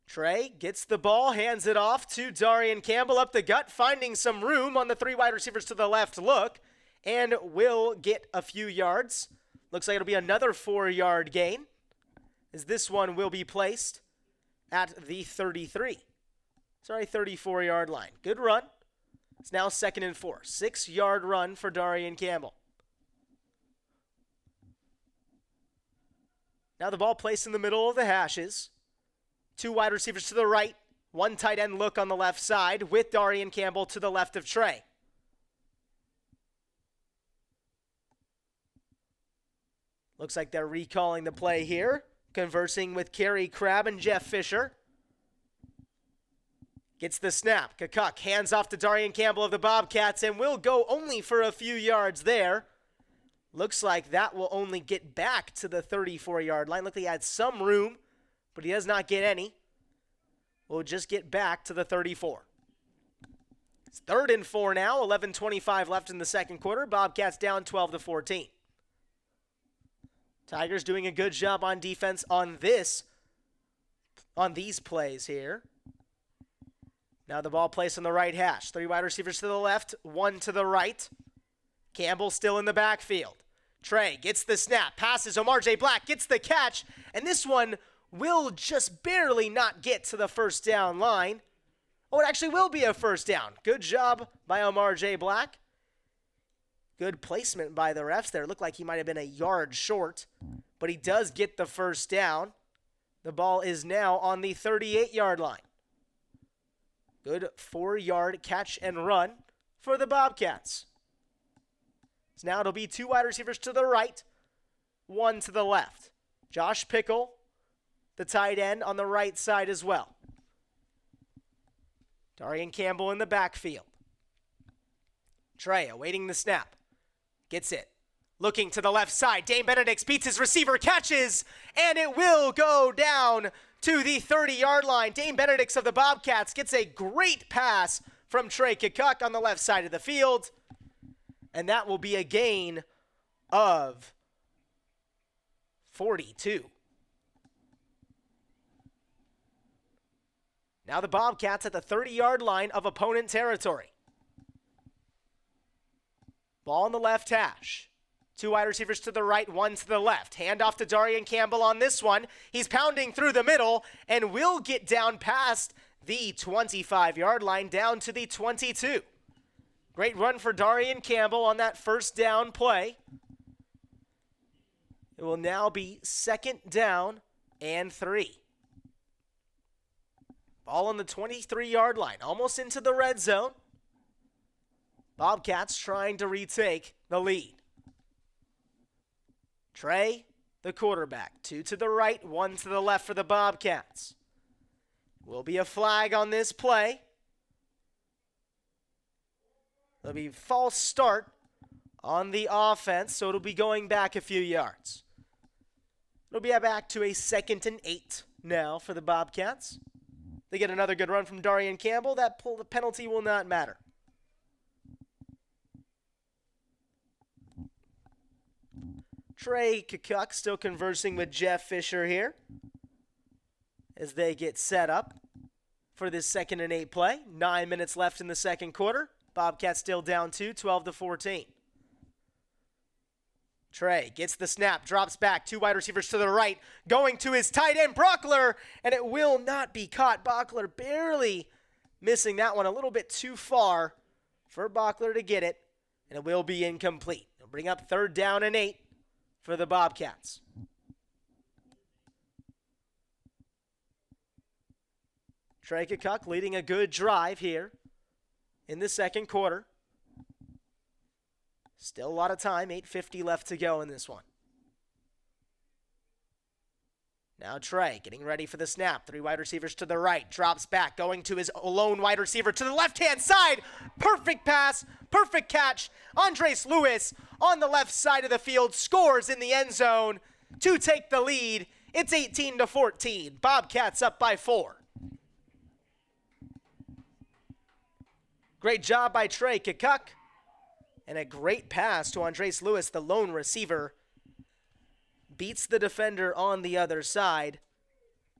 Trey gets the ball, hands it off to Darian Campbell up the gut, finding some room on the 3 wide receivers to the left look, and will get a few yards. Looks like it'll be another 4-yard gain, as this one will be placed at the 34-yard line. Good run. It's now 2nd and 4. 6-yard run for Darian Campbell. Now the ball placed in the middle of the hashes. 2 wide receivers to the right, 1 tight end look on the left side with Darian Campbell to the left of Trey. Looks like they're recalling the play here, conversing with Kerry Crabb and Jeff Fisher. Gets the snap. Kakuk hands off to Darian Campbell of the Bobcats and will go only for a few yards there. Looks like that will only get back to the 34-yard line. Look, he had some room, but he does not get any. We'll just get back to the 34. It's 3rd and 4 now, 11:25 left in the second quarter. Bobcats down 12-14. Tigers doing a good job on defense on these plays here. Now the ball placed on the right hash. 3 wide receivers to the left, 1 to the right. Campbell still in the backfield. Trey gets the snap, passes. Omar J. Black gets the catch, and this one will just barely not get to the first down line. Oh, it actually will be a first down. Good job by Omar J. Black. Good placement by the refs there. Looked like he might have been a yard short, but he does get the first down. The ball is now on the 38-yard line. Good 4-yard catch and run for the Bobcats. So now it'll be 2 wide receivers to the right, 1 to the left. Josh Pickle, the tight end, on the right side as well. Darian Campbell in the backfield. Trey awaiting the snap. Gets it. Looking to the left side. Dane Benedicts beats his receiver, catches, and it will go down to the 30-yard line. Dane Benedicts of the Bobcats gets a great pass from Trey Kakuk on the left side of the field, and that will be a gain of 42. Now the Bobcats at the 30-yard line of opponent territory. Ball on the left hash. 2 wide receivers to the right, 1 to the left. Hand off to Darian Campbell on this one. He's pounding through the middle and will get down past the 25-yard line, down to the 22. Great run for Darian Campbell on that first down play. It will now be 2nd down and 3. Ball on the 23-yard line, almost into the red zone. Bobcats trying to retake the lead. Trey, the quarterback. 2 to the right, 1 to the left for the Bobcats. Will be a flag on this play. There'll be a false start on the offense, so it'll be going back a few yards. It'll be back to a 2nd and 8 now for the Bobcats. They get another good run from Darian Campbell. That penalty will not matter. Trey Kakuk still conversing with Jeff Fisher here as they get set up for this 2nd and 8 play. 9 minutes left in the second quarter. Bobcats still down 2, 12-14. Trey gets the snap, drops back, 2 wide receivers to the right, going to his tight end, Brockler, and it will not be caught. Brockler barely missing that one, a little bit too far for Brockler to get it, and it will be incomplete. It'll bring up 3rd down and 8 for the Bobcats. Trey Kakuk leading a good drive here in the second quarter. Still a lot of time, 8:50 left to go in this one. Now Trey getting ready for the snap. 3 wide receivers to the right. Drops back, going to his lone wide receiver to the left-hand side. Perfect pass, perfect catch. Andres Lewis on the left side of the field scores in the end zone to take the lead. It's 18-14. Bobcats up by 4. Great job by Trey Kirchhevel. And a great pass to Andres Lewis, the lone receiver. Beats the defender on the other side.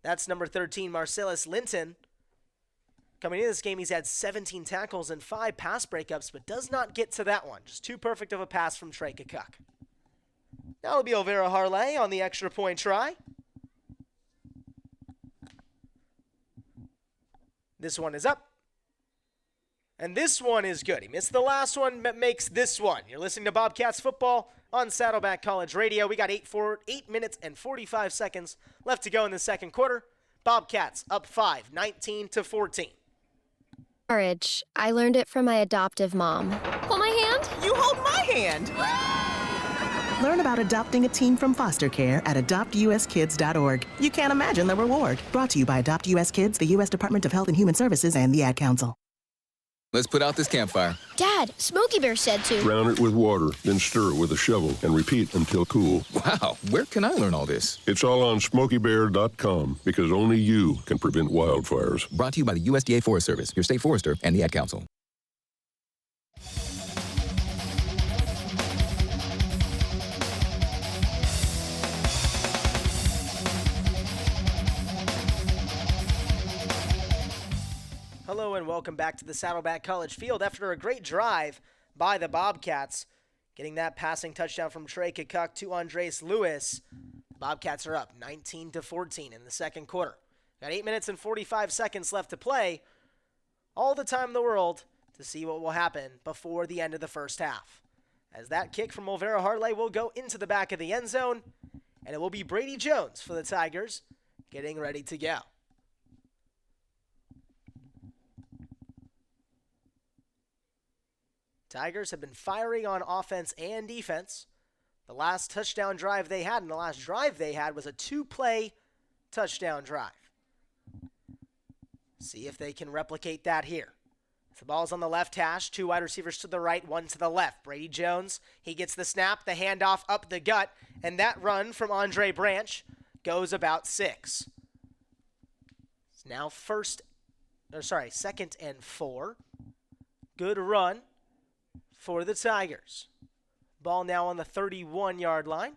That's number 13, Marcellus Linton. Coming into this game, he's had 17 tackles and 5 pass breakups, but does not get to that one. Just too perfect of a pass from Trey Kirchhevel. Now it'll be Overnght Harley on the extra point try. This one is up. And this one is good. He missed the last one, but makes this one. You're listening to Bobcats football on Saddleback College Radio. We got 8 minutes and 45 seconds left to go in the second quarter. Bobcats up 5, 19-14. Courage. I learned it from my adoptive mom. Hold my hand. You hold my hand. Learn about adopting a teen from foster care at adoptuskids.org. You can't imagine the reward. Brought to you by Adopt US Kids, the U.S. Department of Health and Human Services, and the Ad Council. Let's put out this campfire. Dad, Smokey Bear said to. Drown it with water, then stir it with a shovel and repeat until cool. Wow, where can I learn all this? It's all on SmokeyBear.com because only you can prevent wildfires. Brought to you by the USDA Forest Service, your state forester, and the Ad Council. Hello and welcome back to the Saddleback College field after a great drive by the Bobcats. Getting that passing touchdown from Trey Kirchhevel to Andres Lewis. Bobcats are up 19-14 in the second quarter. Got 8 minutes and 45 seconds left to play. All the time in the world to see what will happen before the end of the first half. As that kick from Overnght Harley will go into the back of the end zone, and it will be Brady Jones for the Tigers getting ready to go. Tigers have been firing on offense and defense. The last touchdown drive they had, and the last drive they had was a 2-play touchdown drive. See if they can replicate that here. The ball's on the left hash, 2 wide receivers to the right, 1 to the left. Brady Jones, he gets the snap, the handoff up the gut, and that run from Andre Branch goes about 6. It's now second and 4. Good run for the Tigers. Ball now on the 31-yard line.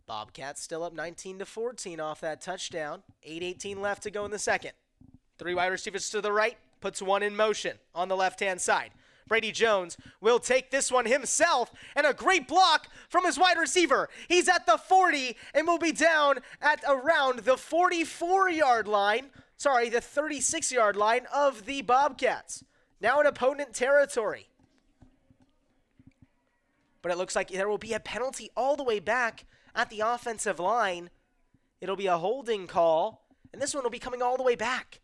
Bobcats still up 19-14 off that touchdown. 8:18 left to go in the second. 3 wide receivers to the right, puts 1 in motion on the left-hand side. Brady Jones will take this one himself, and a great block from his wide receiver. He's at the 40 and will be down at around the 44-yard line. The 36-yard line of the Bobcats. Now in opponent territory. But it looks like there will be a penalty all the way back at the offensive line. It'll be a holding call, and this one will be coming all the way back.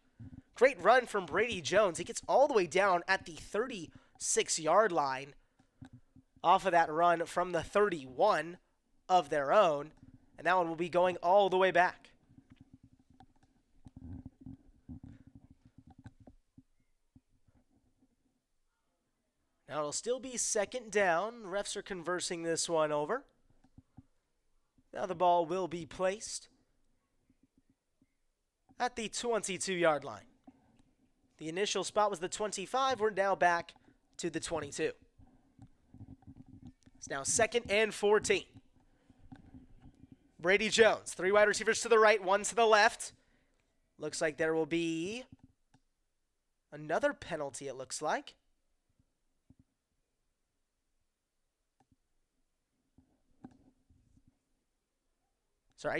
Great run from Brady Jones. He gets all the way down at the 36-yard line off of that run from the 31 of their own, and that one will be going all the way back. Now it'll still be second down. Refs are conversing this one over. Now the ball will be placed at the 22-yard line. The initial spot was the 25. We're now back to the 22. It's now 2nd and 14. Brady Jones, 3 wide receivers to the right, 1 to the left. Looks like there will be another penalty, it looks like.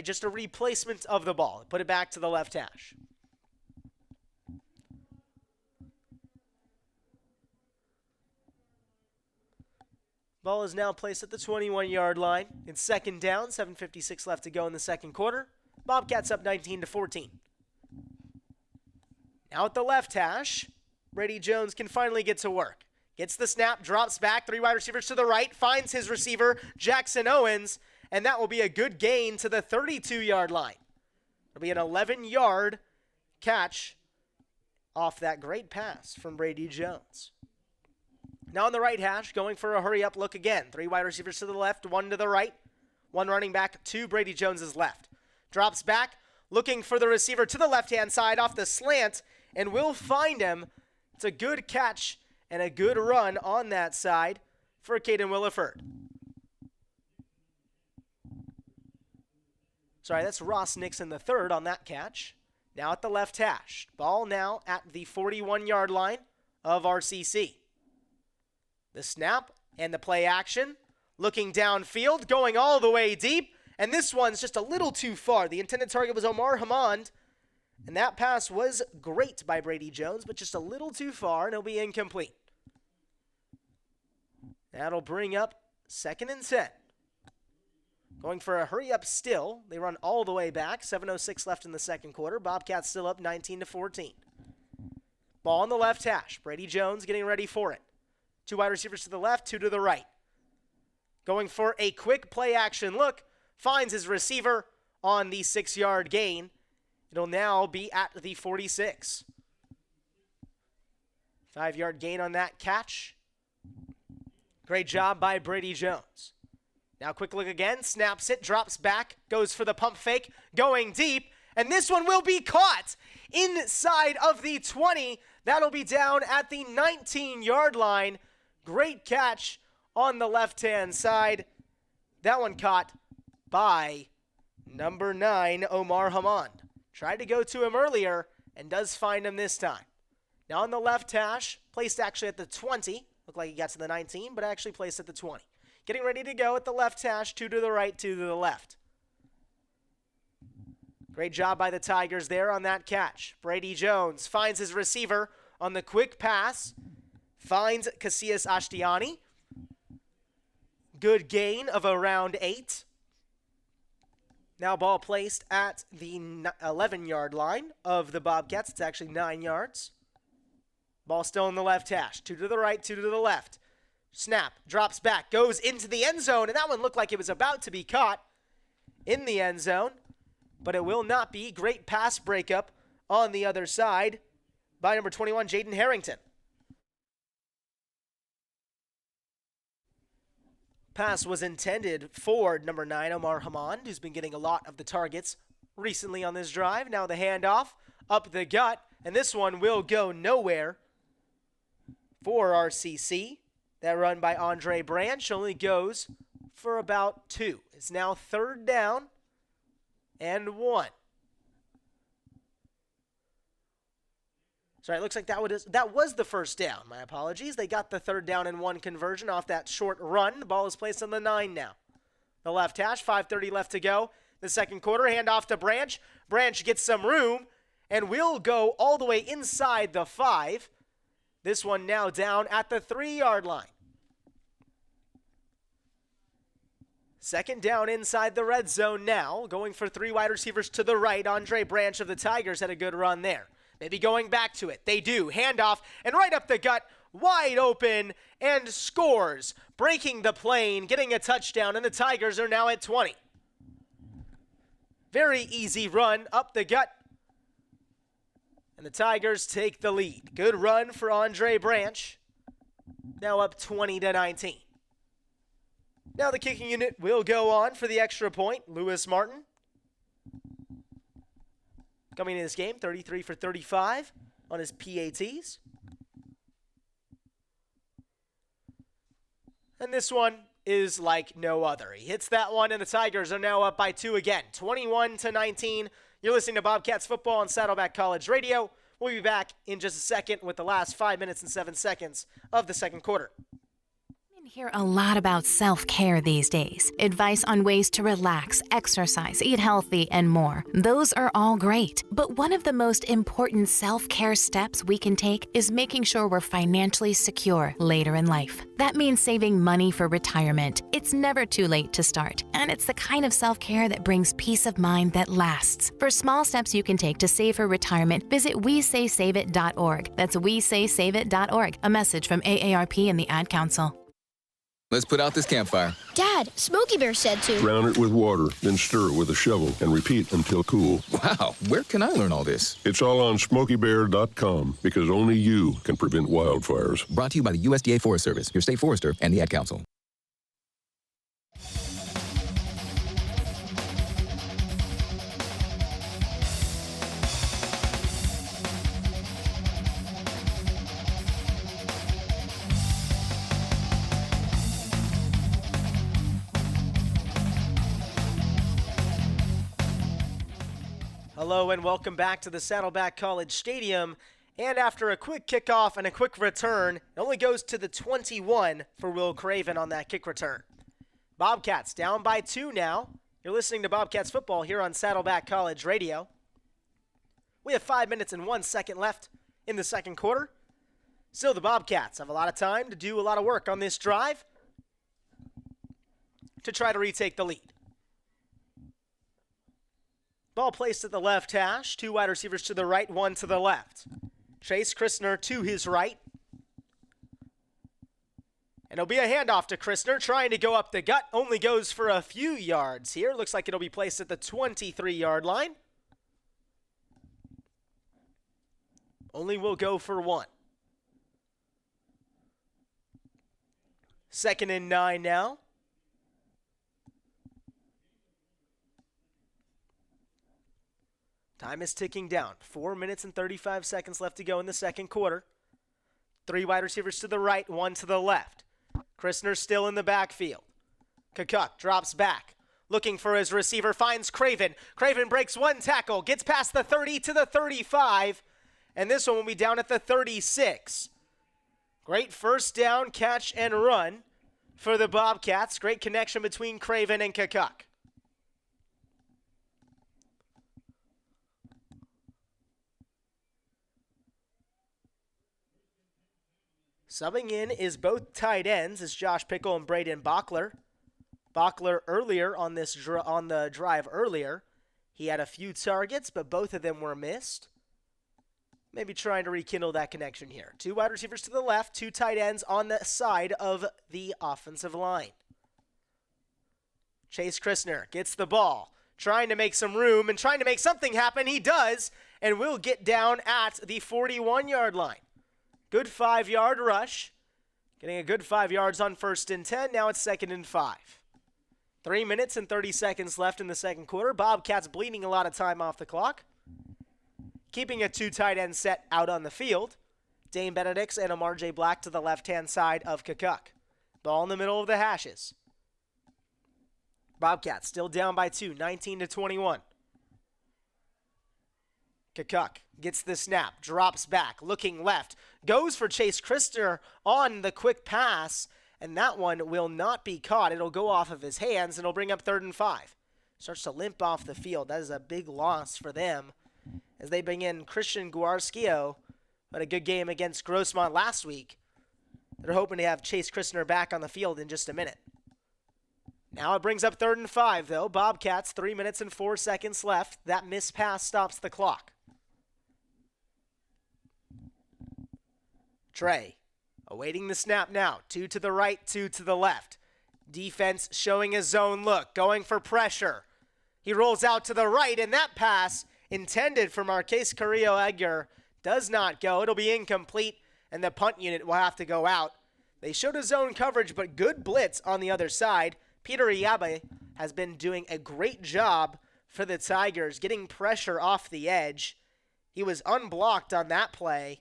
Just a replacement of the ball. Put it back to the left hash. Ball is now placed at the 21-yard line. It's second down, 7:56 left to go in the second quarter. Bobcats up 19-14. Now at the left hash, Brady Jones can finally get to work. Gets the snap, drops back, 3 wide receivers to the right, finds his receiver, Jackson Owens, and that will be a good gain to the 32-yard line. It'll be an 11-yard catch off that great pass from Brady Jones. Now on the right hash, going for a hurry-up look again. 3 wide receivers to the left, 1 to the right, 1 running back to Brady Jones's left. Drops back, looking for the receiver to the left-hand side off the slant, and will find him. It's a good catch and a good run on that side for Caden Williford. Sorry, that's Ross Nixon the third on that catch. Now at the left hash. Ball now at the 41-yard line of RCC. The snap and the play action. Looking downfield, going all the way deep. And this one's just a little too far. The intended target was Omar Hammond. And that pass was great by Brady Jones, but just a little too far, and it'll be incomplete. That'll bring up 2nd and 10. Going for a hurry-up still. They run all the way back. 7:06 left in the second quarter. Bobcats still up 19-14. Ball on the left hash. Brady Jones getting ready for it. 2 wide receivers to the left, 2 to the right. Going for a quick play-action look. Finds his receiver on the 6-yard gain. It'll now be at the 46. 5-yard gain on that catch. Great job by Brady Jones. Now quick look again, snaps it, drops back, goes for the pump fake, going deep, and this one will be caught inside of the 20. That'll be down at the 19-yard line. Great catch on the left-hand side. That one caught by number 9, Omar Hammond. Tried to go to him earlier and does find him this time. Now on the left hash, placed actually at the 20. Looked like he got to the 19, but actually placed at the 20. Getting ready to go at the left hash, 2 to the right, 2 to the left. Great job by the Tigers there on that catch. Brady Jones finds his receiver on the quick pass. Finds Casillas Ashtiani. Good gain of around 8. Now ball placed at the 11-yard line of the Bobcats. It's actually 9 yards. Ball still in the left hash. 2 to the right, 2 to the left. Snap, drops back, goes into the end zone, and that one looked like it was about to be caught in the end zone, but it will not be. Great pass breakup on the other side by number 21, Jaden Harrington. Pass was intended for number 9, Omar Hammond, who's been getting a lot of the targets recently on this drive. Now the handoff up the gut, and this one will go nowhere for RCC. That run by Andre Branch only goes for about 2. It's now 3rd down and 1. Sorry, it looks like that was the first down. My apologies. They got the 3rd down and 1 conversion off that short run. The ball is placed on the 9 now. The left hash, 5:30 left to go. The second quarter, handoff to Branch. Branch gets some room and will go all the way inside the 5. This one now down at the 3-yard line. 2nd down inside the red zone now. Going for 3 wide receivers to the right. Andre Branch of the Tigers had a good run there. Maybe going back to it. They do. Handoff and right up the gut. Wide open and scores. Breaking the plane. Getting a touchdown. And the Tigers are now at 20. Very easy run up the gut. And the Tigers take the lead. Good run for Andre Branch. Now up 20-19. Now the kicking unit will go on for the extra point. Lewis Martin coming into this game, 33 for 35 on his PATs. And this one is like no other. He hits that one, and the Tigers are now up by 2 again, 21-19. You're listening to Bobcats Football on Saddleback College Radio. We'll be back in just a second with the last 5 minutes and 7 seconds of the second quarter. Hear a lot about self-care these days. Advice on ways to relax, exercise, eat healthy, and more. Those are all great. But one of the most important self-care steps we can take is making sure we're financially secure later in life. That means saving money for retirement. It's never too late to start, and it's the kind of self-care that brings peace of mind that lasts. For small steps you can take to save for retirement, visit wesaysaveit.org. That's wesaysaveit.org. A message from AARP and the Ad Council. Let's put out this campfire. Dad, Smokey Bear said to Drown it with water, then stir it with a shovel and repeat until cool. Wow, where can I learn all this? It's all on SmokeyBear.com because only you can prevent wildfires. Brought to you by the USDA Forest Service, your state forester, and the Ad Council. Hello and welcome back to the Saddleback College Stadium. And after a quick kickoff and a quick return, it only goes to the 21 for Will Craven on that kick return. Bobcats down by 2 now. You're listening to Bobcats football here on Saddleback College Radio. We have 5 minutes and 1 second left in the second quarter. Still, the Bobcats have a lot of time to do a lot of work on this drive to try to retake the lead. Ball placed at the left hash. 2 wide receivers to the right, 1 to the left. Chase Christner to his right. And it'll be a handoff to Christner, trying to go up the gut. Only goes for a few yards here. Looks like it'll be placed at the 23-yard line. Only will go for 1. 2nd and 9 now. Time is ticking down. 4 minutes and 35 seconds left to go in the second quarter. 3 wide receivers to the right, 1 to the left. Christner still in the backfield. Kakuk drops back. Looking for his receiver, finds Craven. Craven breaks 1 tackle, gets past the 30 to the 35. And this one will be down at the 36. Great first down, catch, and run for the Bobcats. Great connection between Craven and Kakuk. Subbing in is both tight ends, is Josh Pickle and Braden Bachler. Bachler earlier on the drive earlier, he had a few targets, but both of them were missed. Maybe trying to rekindle that connection here. 2 wide receivers to the left, 2 tight ends on the side of the offensive line. Chase Christner gets the ball, trying to make some room and trying to make something happen. He does, and will get down at the 41-yard line. Good 5-yard rush. Getting a good 5 yards on 1st and 10. Now it's 2nd and 5. 3 minutes and 30 seconds left in the second quarter. Bobcats bleeding a lot of time off the clock. Keeping a 2 tight end set out on the field. Dane Benedicts and Amar J. Black to the left-hand side of Kakuk. Ball in the middle of the hashes. Bobcats still down by 2, 19-21. Kakuk gets the snap, drops back, looking left, goes for Chase Christner on the quick pass, and that one will not be caught. It'll go off of his hands, and it'll bring up 3rd and 5. Starts to limp off the field. That is a big loss for them as they bring in Christian Guarskio, but a good game against Grossmont last week. They're hoping to have Chase Christner back on the field in just a minute. Now it brings up 3rd and 5, though. Bobcats, 3 minutes and 4 seconds left. That missed pass stops the clock. Trey, awaiting the snap now. 2 to the right, 2 to the left. Defense showing a zone look, going for pressure. He rolls out to the right, and that pass intended for Marquez Carrillo-Edgar does not go. It'll be incomplete, and the punt unit will have to go out. They showed a zone coverage, but good blitz on the other side. Peter Iabe has been doing a great job for the Tigers, getting pressure off the edge. He was unblocked on that play,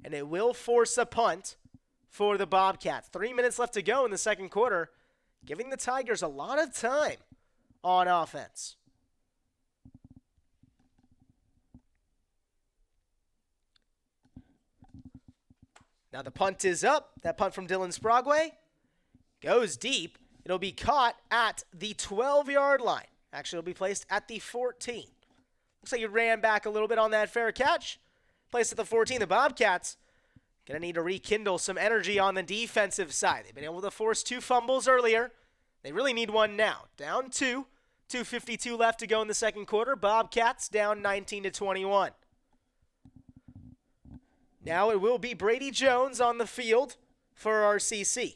and it will force a punt for the Bobcats. 3 minutes left to go in the second quarter, giving the Tigers a lot of time on offense. Now the punt is up. That punt from Dylan Sprague Goes deep. It'll be caught at the 12-yard line. Actually, it'll be placed at the 14. Looks like he ran back a little bit on that fair catch. Placed at the 14. The Bobcats going to need to rekindle some energy on the defensive side. They've been able to force 2 fumbles earlier. They really need one now. Down 2. 2:52 left to go in the second quarter. Bobcats down 19-21. Now it will be Brady Jones on the field for RCC.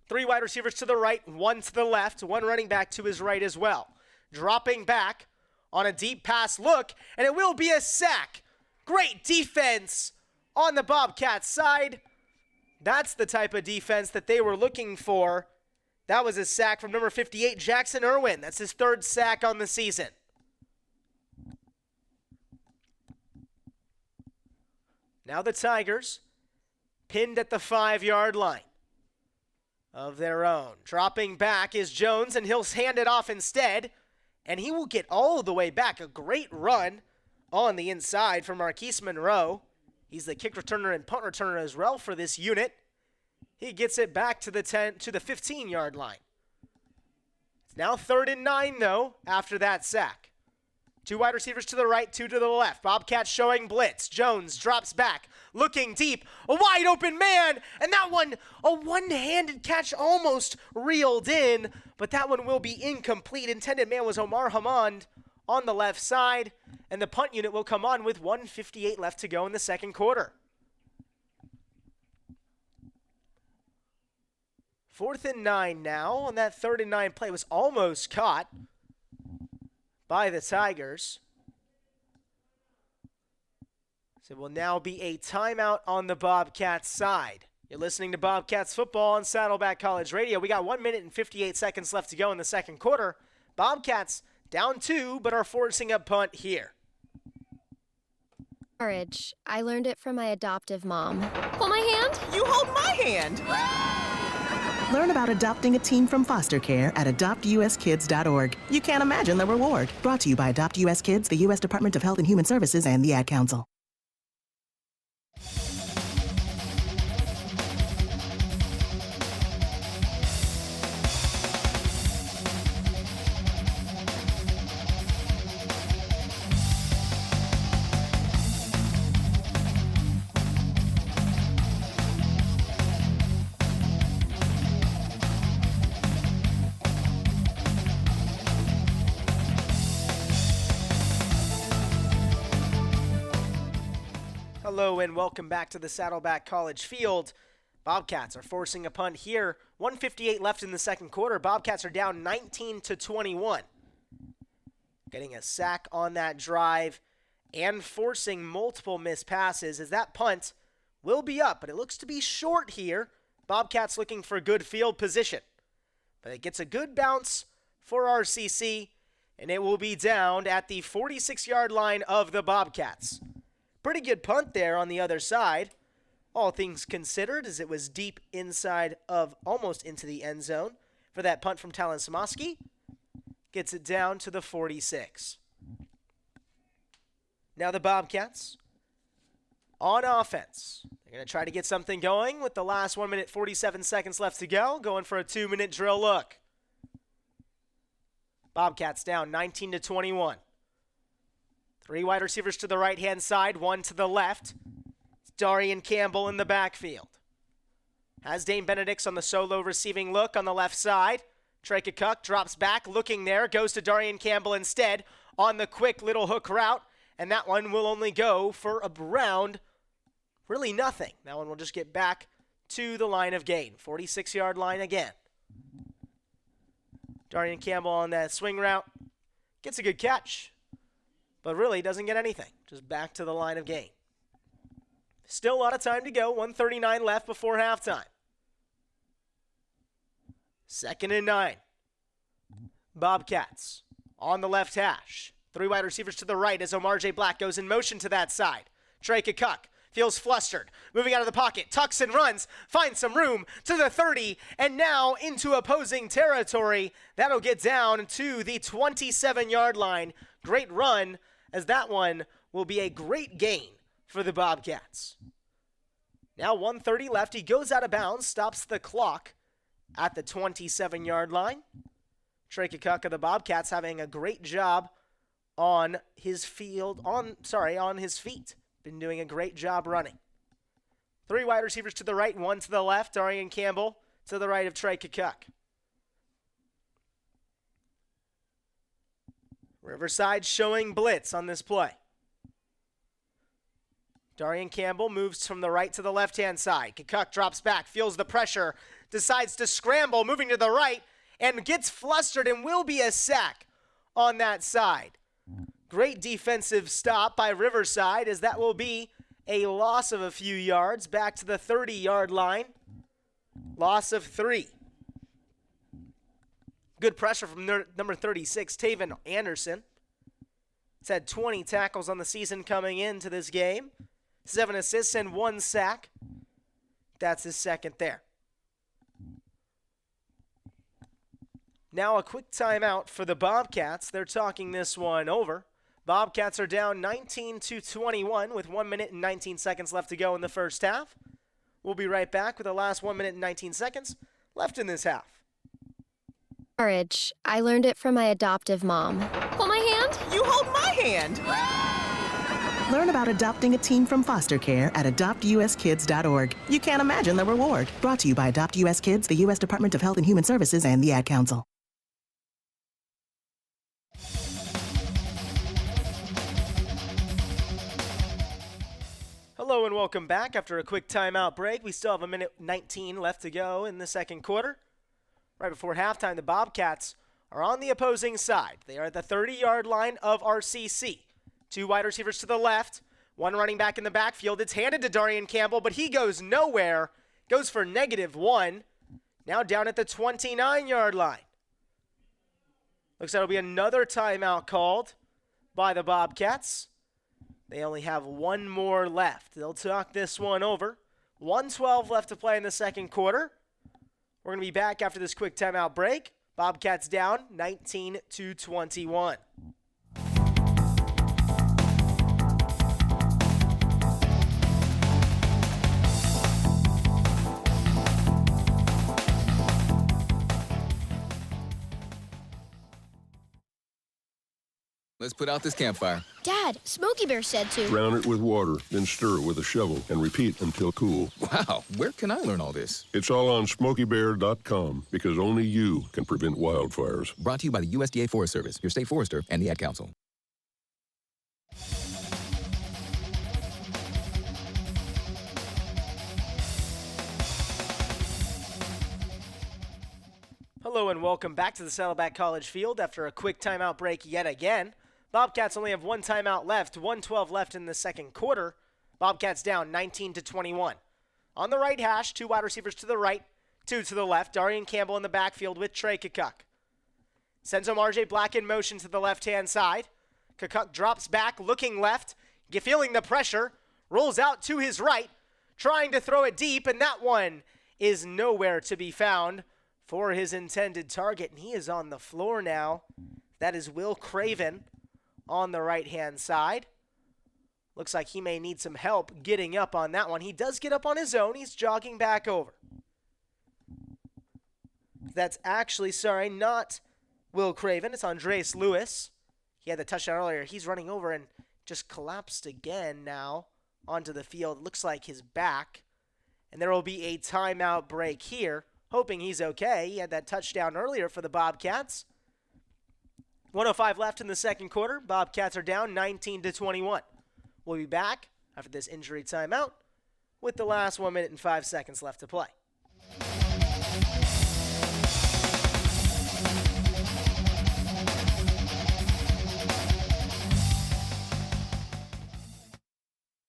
3 wide receivers to the right, 1 to the left, 1 running back to his right as well. Dropping back on a deep pass look, and it will be a sack. Great defense on the Bobcats side. That's the type of defense that they were looking for. That was a sack from number 58, Jackson Irwin. That's his 3rd sack on the season. Now the Tigers pinned at the 5-yard line of their own. Dropping back is Jones, and he'll hand it off instead, and he will get all the way back. A great run on the inside from Marquise Monroe. He's the kick returner and punt returner as well for this unit. He gets it back to the 15-yard line. It's now 3rd and 9, though, after that sack. 2 wide receivers to the right, 2 to the left. Bobcats showing blitz. Jones drops back, looking deep. A wide open man, and that one, a one-handed catch almost reeled in, but that one will be incomplete. Intended man was Omar Hamand on the left side, and the punt unit will come on with 1:58 left to go in the second quarter. 4th and 9 now, and that 3rd and 9 play was almost caught by the Tigers. So it will now be a timeout on the Bobcats side. You're listening to Bobcats football on Saddleback College Radio. We got 1 minute and 58 seconds left to go in the second quarter. Bobcats down 2, but are forcing a punt here. Courage. I learned it from my adoptive mom. Hold my hand. You hold my hand. Learn about adopting a teen from foster care at adoptuskids.org. You can't imagine the reward. Brought to you by Adopt US Kids, the U.S. Department of Health and Human Services, and the Ad Council. Hello and welcome back to the Saddleback College field. Bobcats are forcing a punt here. 1:58 left in the second quarter. Bobcats are down 19-21. Getting a sack on that drive and forcing multiple missed passes as that punt will be up, but it looks to be short here. Bobcats looking for good field position. But it gets a good bounce for RCC, and it will be down at the 46-yard line of the Bobcats. Pretty good punt there on the other side, all things considered, as it was deep inside of almost into the end zone for that punt from Talon Samoski. Gets it down to the 46. Now the Bobcats on offense. They're going to try to get something going with the last 1 minute 47 seconds left to go, going for a 2-minute drill look. Bobcats down 19-21. 3 wide receivers to the right-hand side, 1 to the left. It's Darian Campbell in the backfield. Has Dane Benedict's on the solo receiving look on the left side. Trey Cook drops back, looking there, goes to Darian Campbell instead on the quick little hook route, and that one will only go for around really nothing. That one will just get back to the line of gain, 46-yard line again. Darian Campbell on that swing route gets a good catch, but really doesn't get anything. Just back to the line of gain. Still a lot of time to go. 1:39 left before halftime. 2nd and 9. Bobcats on the left hash. 3 wide receivers to the right as Omar J. Black goes in motion to that side. Trey Cook feels flustered. Moving out of the pocket. Tucks and runs. Finds some room to the 30. And now into opposing territory. That'll get down to the 27-yard line. Great run, as that one will be a great gain for the Bobcats. Now 1:30 left. He goes out of bounds, stops the clock at the 27-yard line. Trey Kakuk of the Bobcats having a great job on his feet. Been doing a great job running. 3 wide receivers to the right, 1 to the left. Darian Campbell to the right of Trey Kakuk. Riverside showing blitz on this play. Darian Campbell moves from the right to the left-hand side. Kakuk drops back, feels the pressure, decides to scramble, moving to the right, and gets flustered and will be a sack on that side. Great defensive stop by Riverside, as that will be a loss of a few yards back to the 30-yard line. Loss of 3. Good pressure from number 36, Taven Anderson. He's had 20 tackles on the season coming into this game. 7 assists and 1 sack. That's his second there. Now a quick timeout for the Bobcats. They're talking this one over. Bobcats are down 19-21 with 1 minute and 19 seconds left to go in the first half. We'll be right back with the last 1 minute and 19 seconds left in this half. Courage. I learned it from my adoptive mom. Hold my hand. You hold my hand. Learn about adopting a teen from foster care at adoptuskids.org. You can't imagine the reward. Brought to you by Adopt US Kids, the U.S. Department of Health and Human Services, and the Ad Council. Hello and welcome back. After a quick timeout break, we still have 1 minute 19 left to go in the second quarter. Right before halftime, the Bobcats are on the opposing side. They are at the 30-yard line of RCC. 2 wide receivers to the left, 1 running back in the backfield. It's handed to Darian Campbell, but he goes nowhere. Goes for -1. Now down at the 29-yard line. Looks like it'll be another timeout called by the Bobcats. They only have 1 more left. They'll talk this one over. 1:12 left to play in the second quarter. We're going to be back after this quick timeout break. Bobcats down 19-21. Let's put out this campfire. Dad, Smokey Bear said to. Drown it with water, then stir it with a shovel and repeat until cool. Wow, where can I learn all this? It's all on SmokeyBear.com because only you can prevent wildfires. Brought to you by the USDA Forest Service, your state forester, and the Ad Council. Hello and welcome back to the Saddleback College field after a quick timeout break yet again. Bobcats only have 1 timeout left, 1:12 left in the second quarter. Bobcats down 19-21. On the right hash, 2 wide receivers to the right, 2 to the left. Darian Campbell in the backfield with Trey Kakuk. Sends him RJ Black in motion to the left-hand side. Kakuk drops back, looking left, feeling the pressure, rolls out to his right, trying to throw it deep, and that one is nowhere to be found for his intended target, and he is on the floor now. That is Will Craven on the right-hand side. Looks like he may need some help getting up on that one. He does get up on his own. He's jogging back over. That's actually, not Will Craven. It's Andreas Lewis. He had the touchdown earlier. He's running over and just collapsed again now onto the field. It looks like his back. And there will be a timeout break here. Hoping he's okay. He had that touchdown earlier for the Bobcats. 1:05 left in the second quarter. Bobcats are down 19-21. We'll be back after this injury timeout with the last 1 minute and 5 seconds left to play.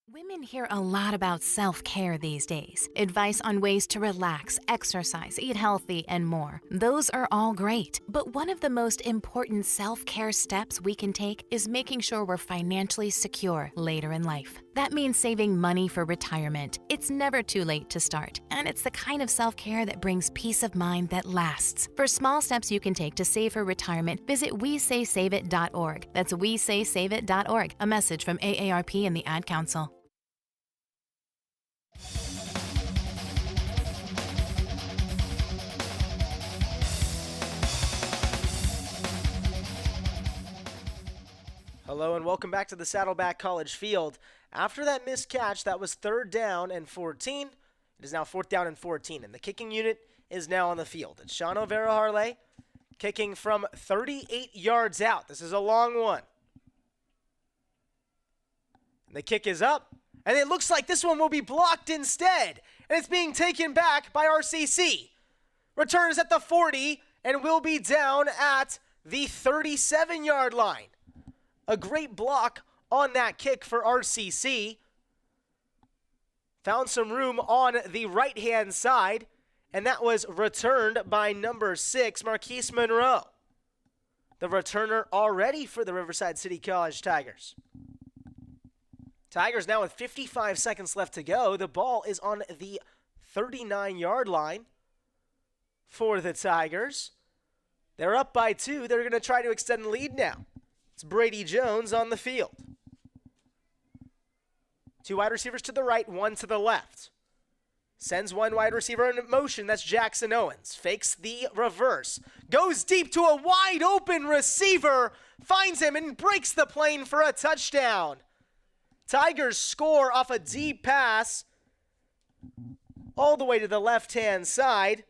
Women hear a lot about self-care these days. Advice on ways to relax, exercise, eat healthy, and more. Those are all great. But one of the most important self-care steps we can take is making sure we're financially secure later in life. That means saving money for retirement. It's never too late to start. And it's the kind of self-care that brings peace of mind that lasts. For small steps you can take to save for retirement, visit WeSaySaveIt.org. That's WeSaySaveIt.org. A message from AARP and the Ad Council. Hello and welcome back to the Saddleback College field. After that missed catch, that was 3rd down and 14. It is now 4th down and 14, and the kicking unit is now on the field. It's Sean O'Vara-Harley kicking from 38 yards out. This is a long one. And the kick is up, and it looks like this one will be blocked instead, and it's being taken back by RCC. Return is at the 40 and will be down at the 37-yard line. A great block on that kick for RCC. Found some room on the right-hand side, and that was returned by number 6, Marquise Monroe. The returner already for the Riverside City College Tigers. Tigers now with 55 seconds left to go. The ball is on the 39-yard line for the Tigers. They're up by 2. They're going to try to extend the lead now. It's Brady Jones on the field. 2 wide receivers to the right, 1 to the left. Sends 1 wide receiver in motion. That's Jackson Owens. Fakes the reverse. Goes deep to a wide open receiver. Finds him and breaks the plane for a touchdown. Tigers score off a deep pass all the way to the left-hand side.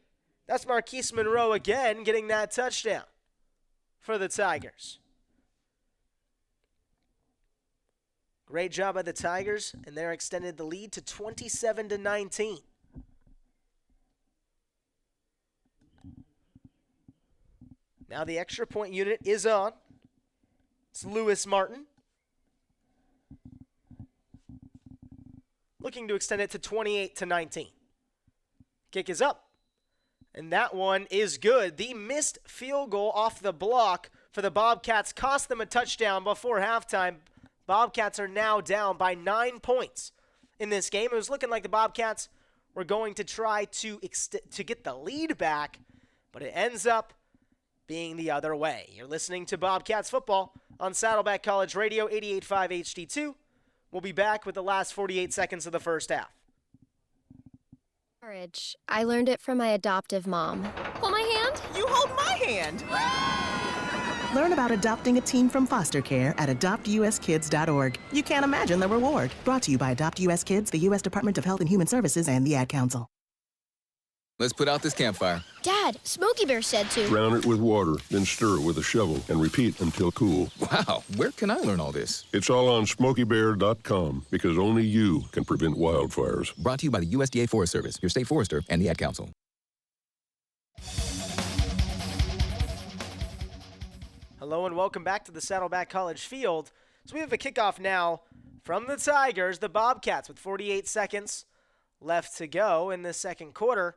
That's Marquise Monroe again getting that touchdown for the Tigers. Great job by the Tigers, and they're extended the lead to 27-19. Now the extra point unit is on. It's Lewis Martin. Looking to extend it to 28-19. Kick is up, and that one is good. The missed field goal off the block for the Bobcats cost them a touchdown before halftime. Bobcats are now down by 9 points in this game. It was looking like the Bobcats were going to try to get the lead back, but it ends up being the other way. You're listening to Bobcats football on Saddleback College Radio, 88.5 HD2. We'll be back with the last 48 seconds of the first half. Courage. I learned it from my adoptive mom. Hold my hand. You hold my hand. Learn about adopting a teen from foster care at adoptuskids.org. You can't imagine the reward. Brought to you by Adopt US Kids, the U.S. Department of Health and Human Services, and the Ad Council. Let's put out this campfire. Dad, Smokey Bear said to. Drown it with water, then stir it with a shovel and repeat until cool. Wow, where can I learn all this? It's all on SmokeyBear.com because only you can prevent wildfires. Brought to you by the USDA Forest Service, your state forester, and the Ad Council. Hello and welcome back to the Saddleback College field. So we have a kickoff now from the Tigers, the Bobcats, with 48 seconds left to go in the second quarter.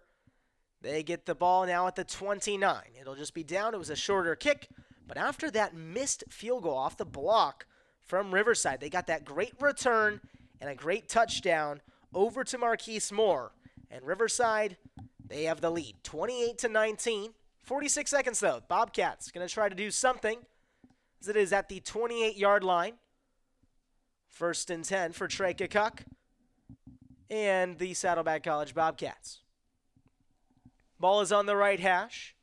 They get the ball now at the 29. It'll just be down. It was a shorter kick, but after that missed field goal off the block from Riverside, they got that great return and a great touchdown over to Marquise Moore. And Riverside, they have the lead, 28-19. 46 seconds, though. Bobcats going to try to do something, as it is at the 28-yard line. 1st and 10 for Trey Kukuk and the Saddleback College Bobcats. Ball is on the right hash.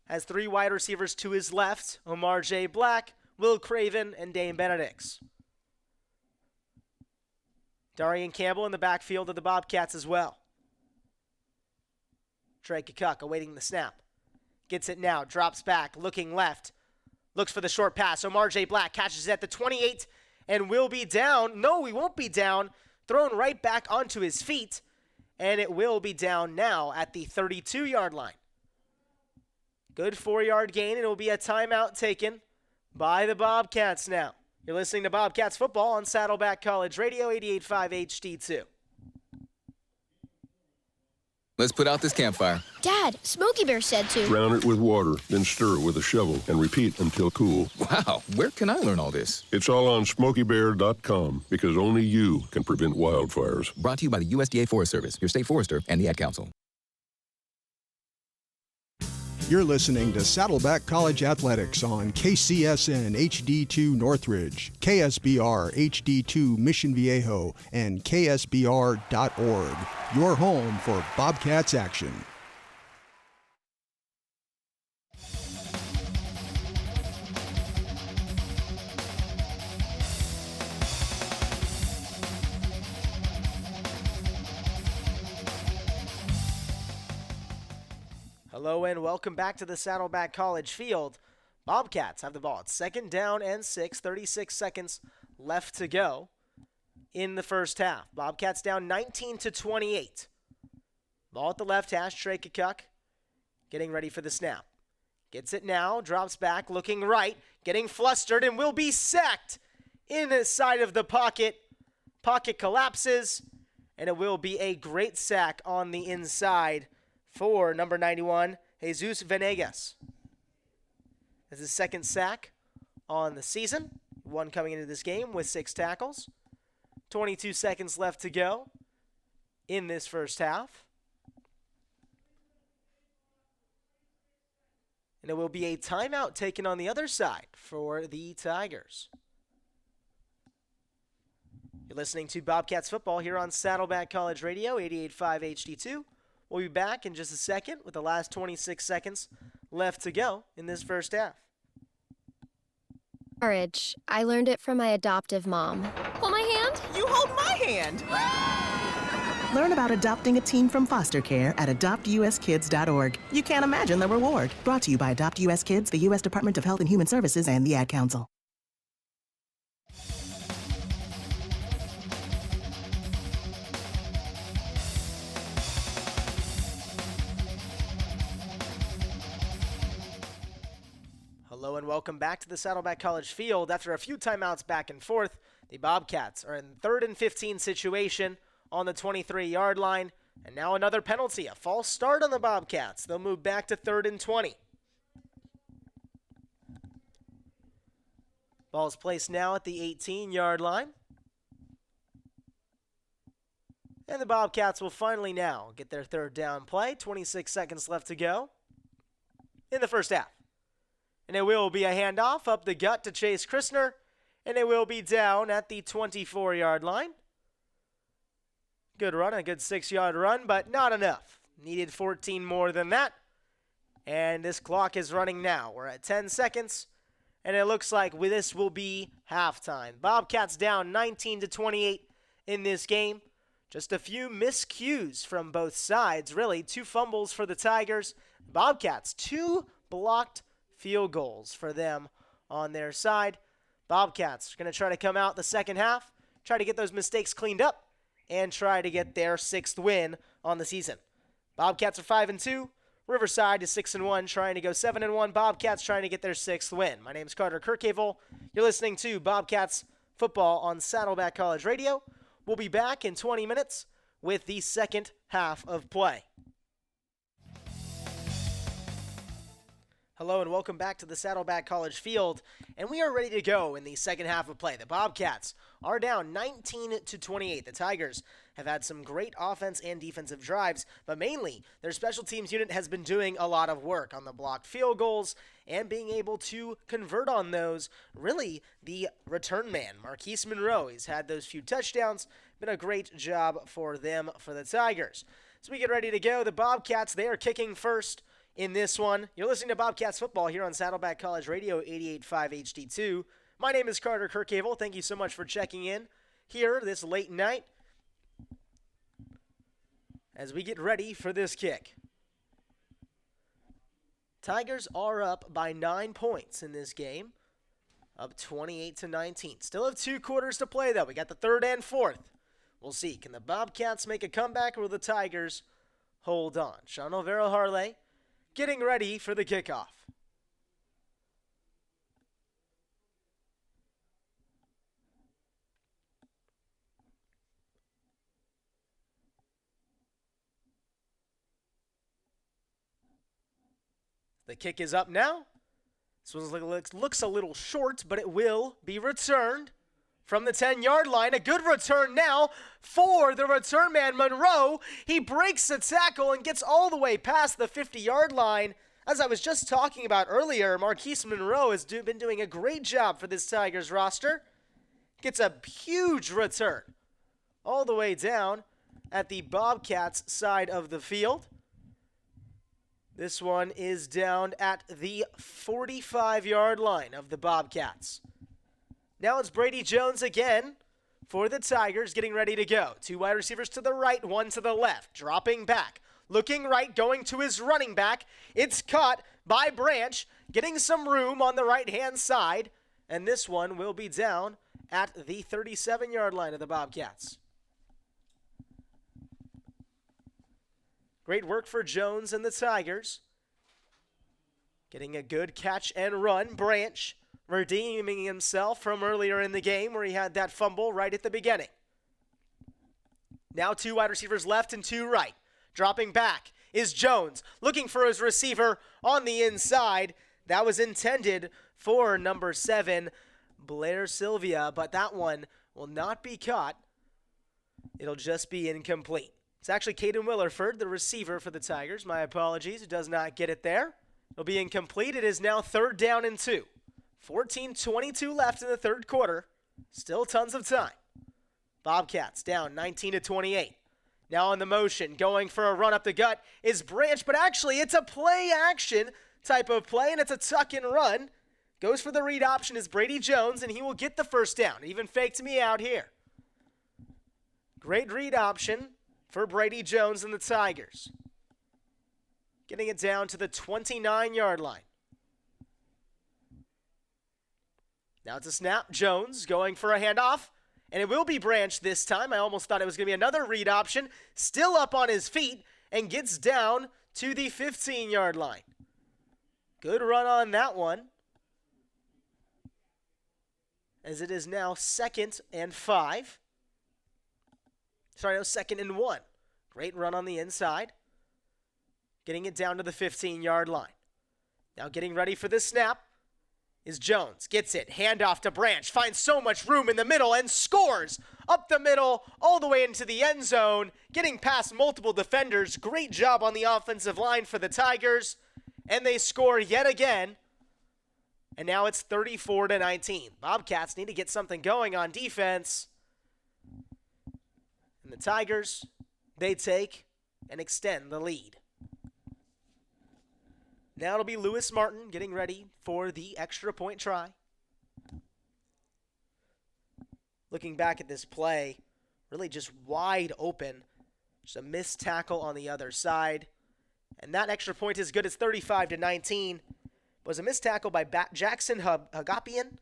Has 3 wide receivers to his left. Omar J. Black, Will Craven, and Dane Benedicts. Darian Campbell in the backfield of the Bobcats as well. Trey Kukuk awaiting the snap. Gets it now, drops back, looking left. Looks for the short pass. Omar J. Black catches it at the 28 and will be down. No, he won't be down. Thrown right back onto his feet. And it will be down now at the 32-yard line. Good 4-yard gain. It will be a timeout taken by the Bobcats now. You're listening to Bobcats football on Saddleback College Radio, 88.5 HD2. Let's put out this campfire. Dad, Smokey Bear said to. Drown it with water, then stir it with a shovel and repeat until cool. Wow, where can I learn all this? It's all on SmokeyBear.com because only you can prevent wildfires. Brought to you by the USDA Forest Service, your state forester, and the Ad Council. You're listening to Saddleback College Athletics on KCSN HD2 Northridge, KSBR HD2 Mission Viejo, and KSBR.org. Your home for Bobcats action. Hello and welcome back to the Saddleback College field. Bobcats have the ball. It's 2nd down and 6, 36 seconds left to go in the first half. Bobcats down 19-28. Ball at the left hash, Trey Kukuk getting ready for the snap. Gets it now, drops back, looking right, getting flustered, and will be sacked inside of the pocket. Pocket collapses, and it will be a great sack on the inside for number 91, Jesus Venegas. This is his 2nd sack on the season. One coming into this game with 6 tackles. 22 seconds left to go in this first half. And it will be a timeout taken on the other side for the Tigers. You're listening to Bobcats Football here on Saddleback College Radio, 88.5 HD2. We'll be back in just a second with the last 26 seconds left to go in this first half. Courage. I learned it from my adoptive mom. Hold my hand. You hold my hand. Learn about adopting a teen from foster care at adoptuskids.org. You can't imagine the reward. Brought to you by Adopt US Kids, the U.S. Department of Health and Human Services, and the Ad Council. Hello and welcome back to the Saddleback College field. After a few timeouts back and forth, the Bobcats are in 3rd and 15 situation on the 23-yard line. And now another penalty, a false start on the Bobcats. They'll move back to 3rd and 20. Ball is placed now at the 18-yard line. And the Bobcats will finally now get their 3rd down play. 26 seconds left to go in the first half. And it will be a handoff up the gut to Chase Christner. And it will be down at the 24-yard line. Good run, a good 6-yard run, but not enough. Needed 14 more than that. And this clock is running now. We're at 10 seconds. And it looks like this will be halftime. Bobcats down 19-28 in this game. Just a few miscues from both sides, really. 2 fumbles for the Tigers. Bobcats, 2 blocked field goals for them on their side. Bobcats are going to try to come out the second half, try to get those mistakes cleaned up, and try to get their 6th win on the season. Bobcats are 5-2. Riverside is 6-1, trying to go 7-1. Bobcats trying to get their 6th win. My name is Carter Kirchhevel. You're listening to Bobcats Football on Saddleback College Radio. We'll be back in 20 minutes with the second half of play. Hello and welcome back to the Saddleback College field, and we are ready to go in the second half of play. The Bobcats are down 19-28. The Tigers have had some great offense and defensive drives, but mainly their special teams unit has been doing a lot of work on the blocked field goals and being able to convert on those. Really, the return man, Marquise Monroe, he's had those few touchdowns. Been a great job for them, for the Tigers. So we get ready to go. The Bobcats, they are kicking first in this one. You're listening to Bobcats Football here on Saddleback College Radio, 88.5 HD2. My name is Carter Kirchhevel. Thank you so much for checking in here this late night as we get ready for this kick. Tigers are up by 9 points in this game, up 28-19. Still have 2 quarters to play, though. We got the 3rd and 4th. We'll see. Can the Bobcats make a comeback, or will the Tigers hold on? Sean Olvera-Harley getting ready for the kickoff. The kick is up now. This one looks a little short, but it will be returned from the 10-yard line. A good return now for the return man, Monroe. He breaks the tackle and gets all the way past the 50-yard line. As I was just talking about earlier, Marquise Monroe has been doing a great job for this Tigers roster. Gets a huge return all the way down at the Bobcats side of the field. This one is down at the 45-yard line of the Bobcats. Now it's Brady Jones again for the Tigers, getting ready to go. 2 wide receivers to the right, 1 to the left. Dropping back, looking right, going to his running back. It's caught by Branch, getting some room on the right-hand side, and this one will be down at the 37-yard line of the Bobcats. Great work for Jones and the Tigers. Getting a good catch and run. Branch redeeming himself from earlier in the game where he had that fumble right at the beginning. Now 2 wide receivers left and 2 right. Dropping back is Jones, looking for his receiver on the inside. That was intended for number 7, Blair Sylvia, but that one will not be caught. It'll just be incomplete. It's actually Caden Willerford, the receiver for the Tigers. My apologies, he does not get it there. It'll be incomplete. It is now 3rd down and 2. 14:22 left in the third quarter. Still tons of time. Bobcats down 19-28. Now on the motion, going for a run up the gut is Branch, but actually it's a play action type of play, and it's a tuck and run. Goes for the read option is Brady Jones, and he will get the first down. Even faked me out here. Great read option for Brady Jones and the Tigers. Getting it down to the 29-yard line. Now it's a snap. Jones going for a handoff. And it will be Branch this time. I almost thought it was going to be another read option. Still up on his feet and gets down to the 15-yard line. Good run on that one. As it is now 2nd and 5. Sorry, no, 2nd and 1. Great run on the inside. Getting it down to the 15-yard line. Now getting ready for the snap is Jones. Gets it. Handoff to Branch. Finds so much room in the middle and scores up the middle all the way into the end zone. Getting past multiple defenders. Great job on the offensive line for the Tigers. And they score yet again. And now it's 34-19. Bobcats need to get something going on defense. And the Tigers, they take and extend the lead. Now it'll be Lewis Martin getting ready for the extra point try. Looking back at this play, really just wide open. Just a missed tackle on the other side. And that extra point is good. It's 35-19. It was a missed tackle by Jackson Hagopian.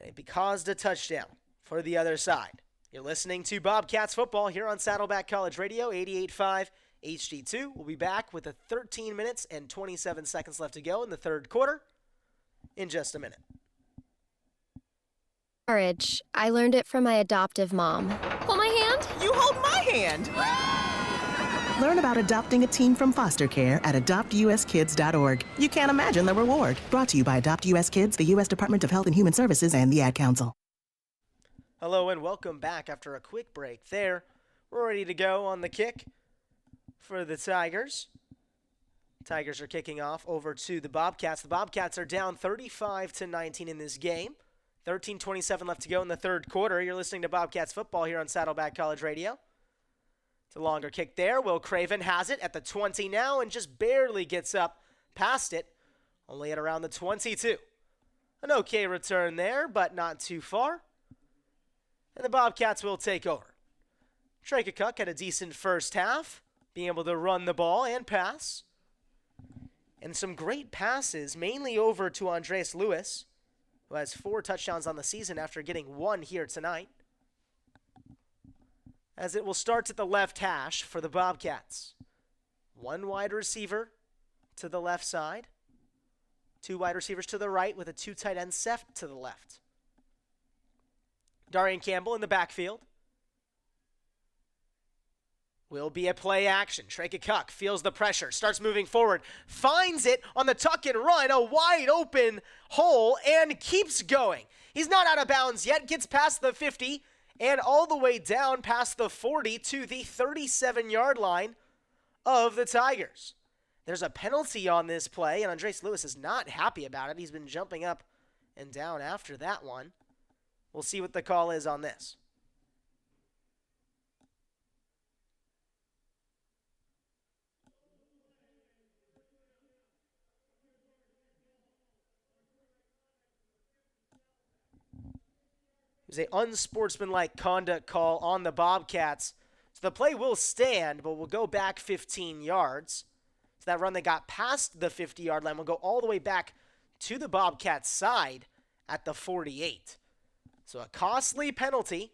And it caused a touchdown for the other side. You're listening to Bobcats football here on Saddleback College Radio, 88.5 HD2. We'll be back with 13 minutes and 27 seconds left to go in the third quarter in just a minute. Courage. I learned it from my adoptive mom. Hold my hand. You hold my hand. Learn about adopting a teen from foster care at adoptuskids.org. You can't imagine the reward. Brought to you by Adopt US Kids, the U.S. Department of Health and Human Services, and the Ad Council. Hello and welcome back after a quick break there. We're ready to go on the kick for the Tigers. Tigers are kicking off over to the Bobcats. The Bobcats are down 35-19 in this game. 13:27 left to go in the third quarter. You're listening to Bobcats football here on Saddleback College Radio. It's a longer kick there. Will Craven has it at the 20 now and just barely gets up past it, only at around the 22. An okay return there, but not too far. And the Bobcats will take over. Trey Cook had a decent first half, being able to run the ball and pass. And some great passes, mainly over to Andres Lewis, who has 4 touchdowns on the season after getting 1 here tonight. As it will start at the left hash for the Bobcats. 1 wide receiver to the left side. 2 wide receivers to the right with a 2 tight end set to the left. Darian Campbell in the backfield. Will be a play action. Trey Cook feels the pressure, starts moving forward, finds it on the tuck and run, a wide open hole, and keeps going. He's not out of bounds yet, gets past the 50 and all the way down past the 40 to the 37-yard line of the Tigers. There's a penalty on this play, and Andres Lewis is not happy about it. He's been jumping up and down after that one. We'll see what the call is on this. It was an unsportsmanlike conduct call on the Bobcats. So the play will stand, but will go back 15 yards. So that run that got past the 50-yard line will go all the way back to the Bobcats' side at the 48. So a costly penalty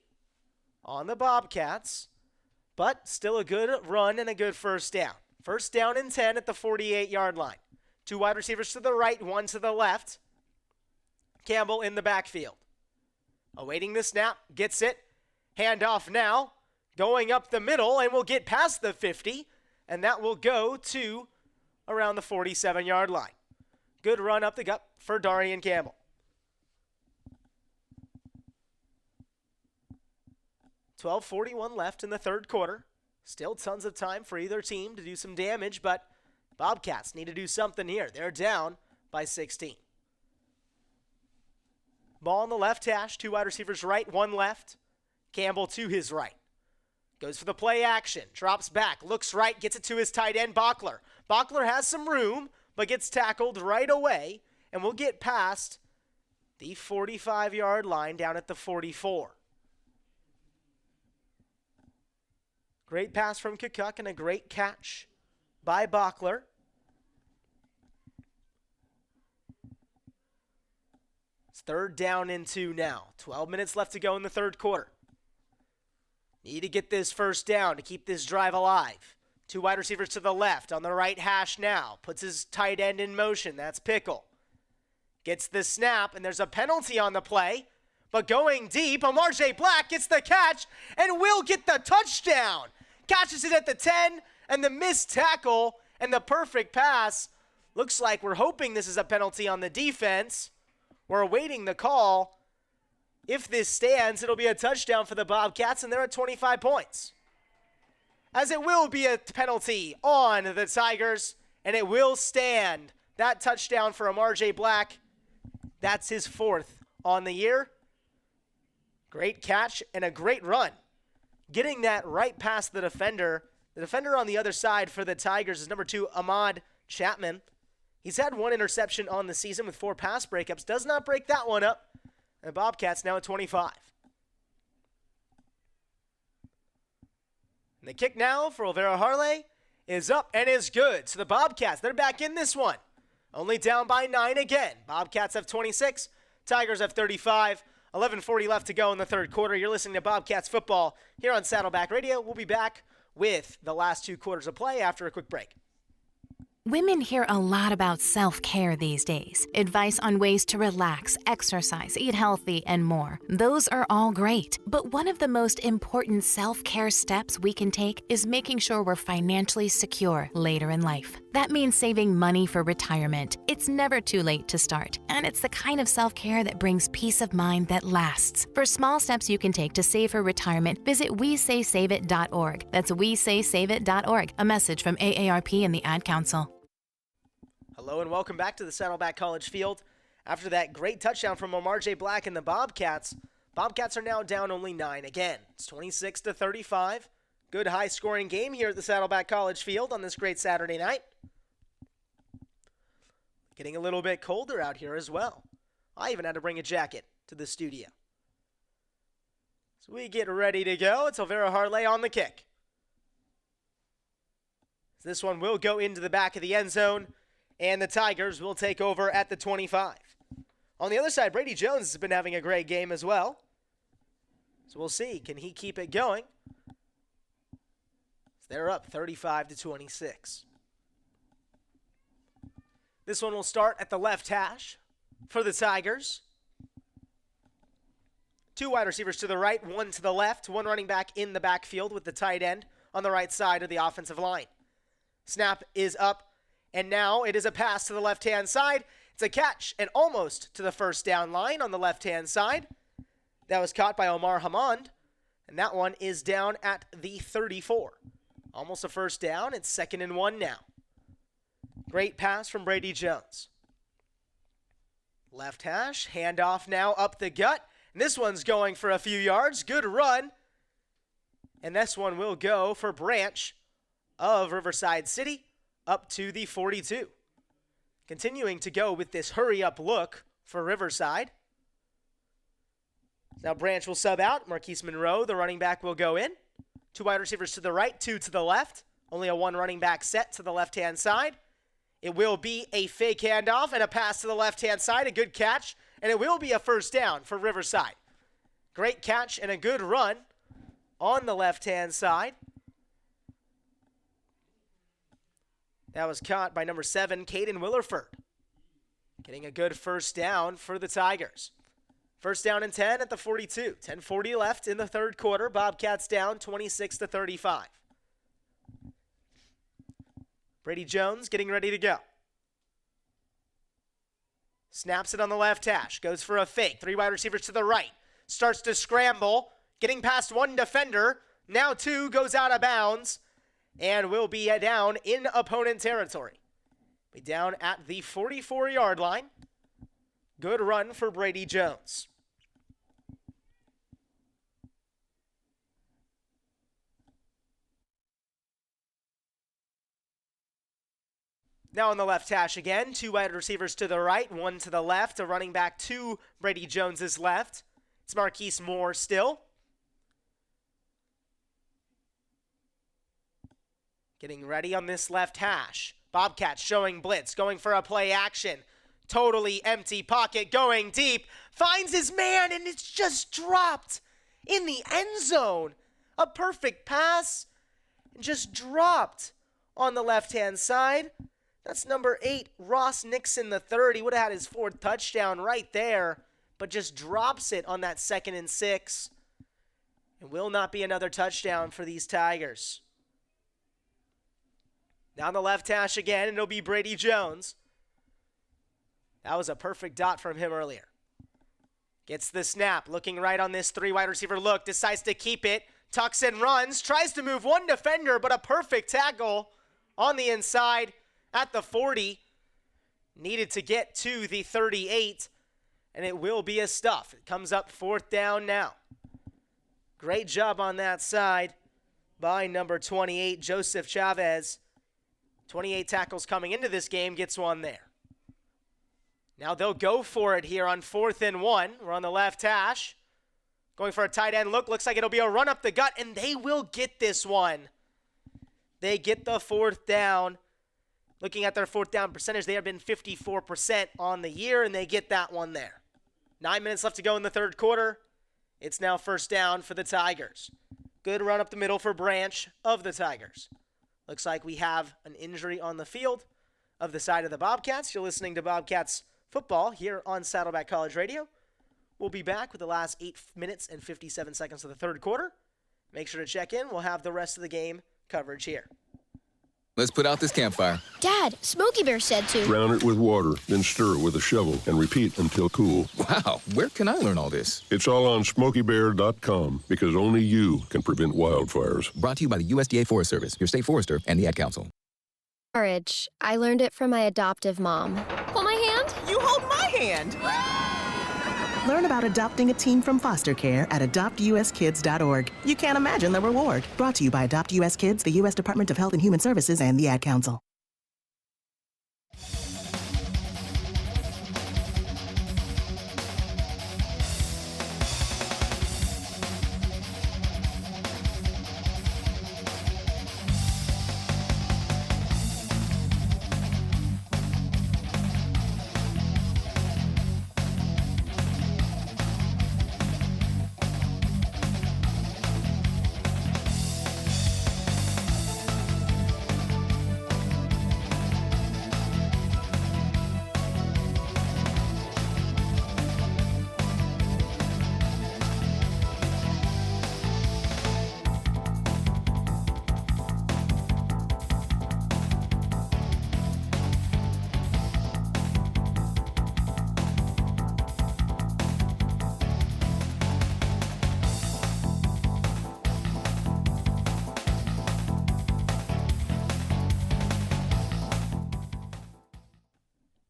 on the Bobcats, but still a good run and a good first down. First down and 10 at the 48-yard line. 2 wide receivers to the right, 1 to the left. Campbell in the backfield. Awaiting the snap, gets it. Handoff now, going up the middle, and will get past the 50, and that will go to around the 47-yard line. Good run up the gut for Darian Campbell. 12:41 left in the third quarter. Still tons of time for either team to do some damage, but Bobcats need to do something here. They're down by 16. Ball on the left hash, 2 wide receivers right, 1 left. Campbell to his right. Goes for the play action, drops back, looks right, gets it to his tight end, Bachler. Bachler has some room, but gets tackled right away, and will get past the 45-yard line down at the 44. Great pass from Kukuk and a great catch by Bachler. It's third down and 2 now. 12 minutes left to go in the third quarter. Need to get this first down to keep this drive alive. 2 wide receivers to the left on the right hash now. Puts his tight end in motion. That's Pickle. Gets the snap, and there's a penalty on the play. But going deep, Omar J. Black gets the catch and will get the touchdown. Catches it at the 10, and the missed tackle and the perfect pass. Looks like we're hoping this is a penalty on the defense. We're awaiting the call. If this stands, it'll be a touchdown for the Bobcats, and they're at 25 points. As it will be a penalty on the Tigers, and it will stand. That touchdown for Omar J. Black, that's his 4th on the year. Great catch and a great run. Getting that right past the defender. The defender on the other side for the Tigers is number 2, Ahmad Chapman. He's had 1 interception on the season with 4 pass breakups. Does not break that one up. And the Bobcats now at 25. And the kick now for Olvera Harley is up and is good. So the Bobcats, they're back in this one. Only down by 9 again. Bobcats have 26. Tigers have 35. 11:40 left to go in the third quarter. You're listening to Bobcats football here on Saddleback Radio. We'll be back with the last 2 quarters of play after a quick break. Women hear a lot about self-care these days. Advice on ways to relax, exercise, eat healthy, and more. Those are all great. But one of the most important self-care steps we can take is making sure we're financially secure later in life. That means saving money for retirement. It's never too late to start. And it's the kind of self-care that brings peace of mind that lasts. For small steps you can take to save for retirement, visit WeSaySaveIt.org. That's WeSaySaveIt.org. A message from AARP and the Ad Council. Hello and welcome back to the Saddleback College field. After that great touchdown from Omar J. Black and the Bobcats are now down only 9 again. It's 26-35. Good high-scoring game here at the Saddleback College field on this great Saturday night. Getting a little bit colder out here as well. I even had to bring a jacket to the studio. So we get ready to go. It's Olvera Harley on the kick. This one will go into the back of the end zone. And the Tigers will take over at the 25. On the other side, Brady Jones has been having a great game as well. So we'll see. Can he keep it going? They're up 35-26. This one will start at the left hash for the Tigers. 2 wide receivers to the right, 1 to the left. 1 running back in the backfield with the tight end on the right side of the offensive line. Snap is up. And now it is a pass to the left-hand side. It's a catch and almost to the first down line on the left-hand side. That was caught by Omar Hamand. And that one is down at the 34. Almost a first down. It's 2nd and 1 now. Great pass from Brady Jones. Left hash. Handoff now up the gut. And this one's going for a few yards. Good run. And this one will go for Branch of Riverside City. Up to the 42. Continuing to go with this hurry-up look for Riverside. Now Branch will sub out. Marquise Monroe, the running back, will go in. 2 wide receivers to the right, 2 to the left. Only a 1 running back set to the left-hand side. It will be a fake handoff and a pass to the left-hand side, a good catch, and it will be a first down for Riverside. Great catch and a good run on the left-hand side. That was caught by number 7, Caden Willerford. Getting a good first down for the Tigers. First down and 10 at the 42. 10:40 left in the third quarter. Bobcats down 26-35. Brady Jones getting ready to go. Snaps it on the left hash. Goes for a fake. 3 wide receivers to the right. Starts to scramble. Getting past 1 defender. Now 2 goes out of bounds. And will be down in opponent territory. Be down at the 44-yard line. Good run for Brady Jones. Now on the left hash again, 2 wide receivers to the right, 1 to the left, a running back to Brady Jones's left. It's Marquise Moore still. Getting ready on this left hash. Bobcats showing blitz, going for a play action. Totally empty pocket, going deep. Finds his man, and it's just dropped in the end zone. A perfect pass, and just dropped on the left-hand side. That's number 8, Ross Nixon III. He would have had his 4th touchdown right there, but just drops it on that 2nd and 6. It will not be another touchdown for these Tigers. Now on the left hash again, and it'll be Brady Jones. That was a perfect dot from him earlier. Gets the snap, looking right on this 3 wide receiver look, decides to keep it, tucks and runs, tries to move 1 defender, but a perfect tackle on the inside at the 40. Needed to get to the 38, and it will be a stuff. It comes up 4th down now. Great job on that side by number 28, Joseph Chavez. 28 tackles coming into this game, gets 1 there. Now they'll go for it here on 4th and 1. We're on the left hash. Going for a tight end look. Looks like it'll be a run up the gut, and they will get this one. They get the 4th down. Looking at their 4th down percentage, they have been 54% on the year, and they get that one there. 9 minutes left to go in the third quarter. It's now first down for the Tigers. Good run up the middle for Branch of the Tigers. Looks like we have an injury on the field of the side of the Bobcats. You're listening to Bobcats football here on Saddleback College Radio. We'll be back with the last 8 minutes and 57 seconds of the third quarter. Make sure to check in. We'll have the rest of the game coverage here. Let's put out this campfire. Dad, Smokey Bear said to. Drown it with water, then stir it with a shovel and repeat until cool. Wow, where can I learn all this? It's all on SmokeyBear.com because only you can prevent wildfires. Brought to you by the USDA Forest Service, your state forester, and the Ad Council. Courage. I learned it from my adoptive mom. Hold my hand. You hold my hand. Learn about adopting a teen from foster care at adoptuskids.org. You can't imagine the reward. Brought to you by Adopt US Kids, the U.S. Department of Health and Human Services, and the Ad Council.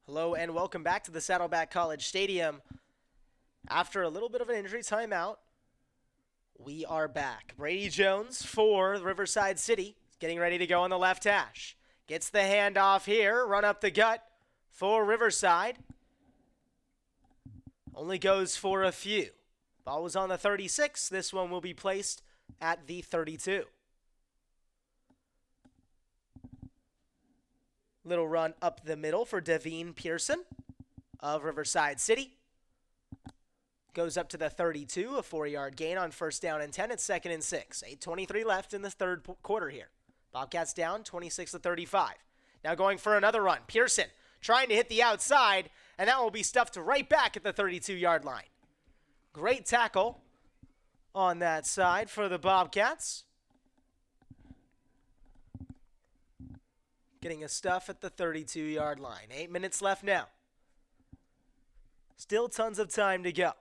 Hello and welcome back to the Saddleback College Stadium. After a little bit of an injury timeout, we are back. Brady Jones for Riverside City, getting ready to go on the left hash. Gets the handoff here, run up the gut for Riverside. Only goes for a few. Ball was on the 36. This one will be placed at the 32. Little run up the middle for Devine Pearson of Riverside City. Goes up to the 32, a 4-yard gain on first down and 10. It's 2nd and 6. 8:23 left in the third quarter here. Bobcats down 26-35. Now going for another run. Pearson trying to hit the outside, and that will be stuffed right back at the 32-yard line. Great tackle on that side for the Bobcats. Getting a stuff at the 32-yard line. 8 minutes left now. Still tons of time to go.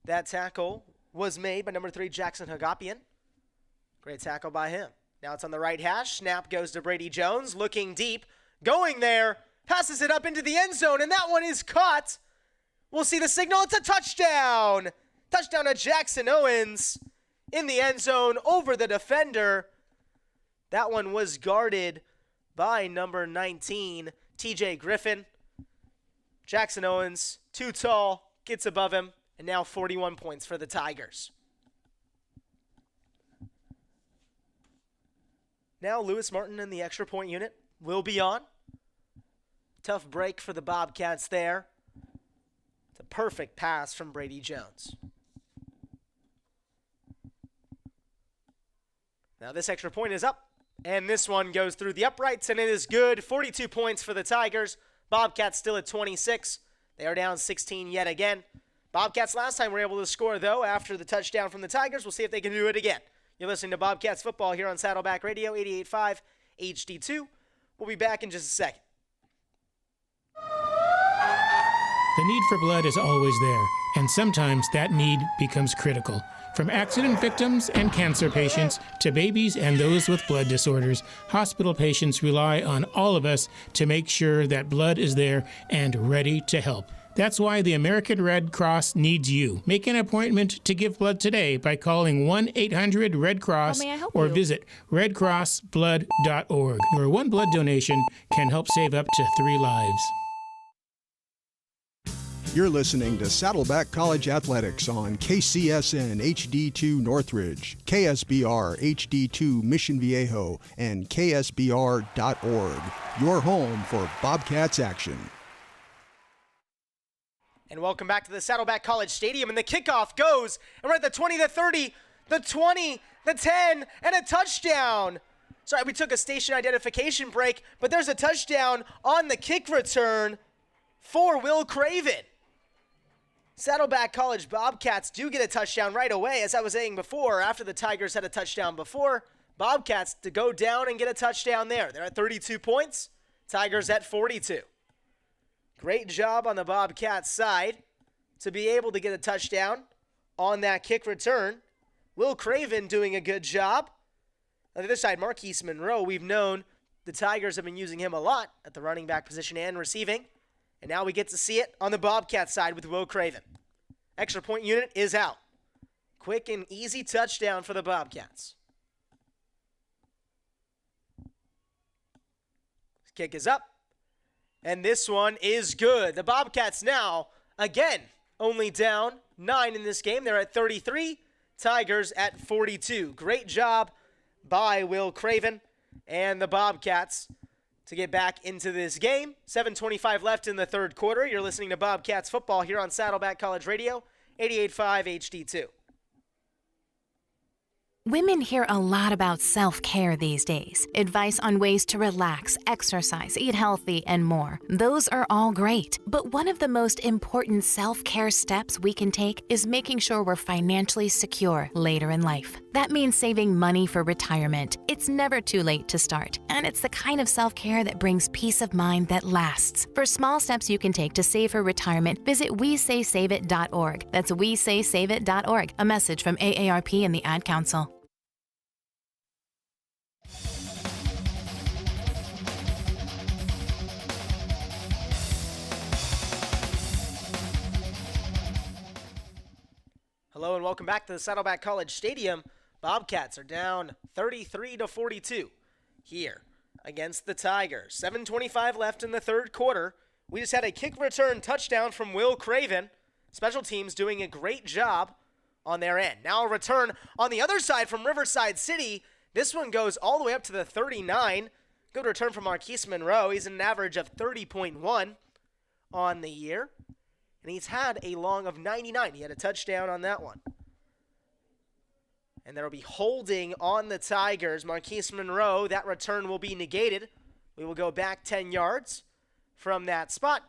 That tackle was made by number 3, Jackson Hagapian. Great tackle by him. Now it's on the right hash. Snap goes to Brady Jones, looking deep, going there, passes it up into the end zone, and that one is caught. We'll see the signal. It's a touchdown. Touchdown to Jackson Owens in the end zone over the defender. That one was guarded by number 19, TJ Griffin. Jackson Owens, too tall, gets above him, and now 41 points for the Tigers. Now Lewis Martin in the extra point unit will be on. Tough break for the Bobcats there. It's a perfect pass from Brady Jones. Now this extra point is up, and this one goes through the uprights, and it is good. 42 points for the Tigers. Bobcats still at 26. They are down 16 yet again. Bobcats last time were able to score, though, after the touchdown from the Tigers. We'll see if they can do it again. You're listening to Bobcats Football here on Saddleback Radio, 88.5 HD2. We'll be back in just a second. The need for blood is always there, and sometimes that need becomes critical. From accident victims and cancer patients to babies and those with blood disorders, hospital patients rely on all of us to make sure that blood is there and ready to help. That's why the American Red Cross needs you. Make an appointment to give blood today by calling 1-800-RED-CROSS or visit redcrossblood.org, where one blood donation can help save up to 3 lives. You're listening to Saddleback College Athletics on KCSN HD2 Northridge, KSBR HD2 Mission Viejo, and KSBR.org. Your home for Bobcats action. And welcome back to the Saddleback College Stadium. And the kickoff goes, and we're at the 20, the 30, the 20, the 10, and a touchdown. Sorry, we took a station identification break, but there's a touchdown on the kick return for Will Craven. Saddleback College Bobcats do get a touchdown right away. As I was saying before, after the Tigers had a touchdown before, Bobcats to go down and get a touchdown there. They're at 32 points, Tigers at 42. Great job on the Bobcats side to be able to get a touchdown on that kick return. Will Craven doing a good job. On the other side, Marquise Monroe, we've known the Tigers have been using him a lot at the running back position and receiving. And now we get to see it on the Bobcat side with Will Craven. Extra point unit is out. Quick and easy touchdown for the Bobcats. Kick is up. And this one is good. The Bobcats now, again, only down 9 in this game. They're at 33. Tigers at 42. Great job by Will Craven and the Bobcats to get back into this game. 7:25 left in the third quarter. You're listening to Bobcats Football here on Saddleback College Radio, 88.5 HD2. Women hear a lot about self-care these days. Advice on ways to relax, exercise, eat healthy, and more. Those are all great. But one of the most important self-care steps we can take is making sure we're financially secure later in life. That means saving money for retirement. It's never too late to start. And it's the kind of self-care that brings peace of mind that lasts. For small steps you can take to save for retirement, visit WeSaySaveIt.org. That's WeSaySaveIt.org. A message from AARP and the Ad Council. Hello and welcome back to the Saddleback College Stadium. Bobcats are down 33-42 here against the Tigers. 7:25 left in the third quarter. We just had a kick return touchdown from Will Craven. Special teams doing a great job on their end. Now a return on the other side from Riverside City. This one goes all the way up to the 39. Good return from Marquise Monroe. He's an average of 30.1 on the year. And he's had a long of 99. He had a touchdown on that one. And there will be holding on the Tigers. Marquise Monroe, that return will be negated. We will go back 10 yards from that spot.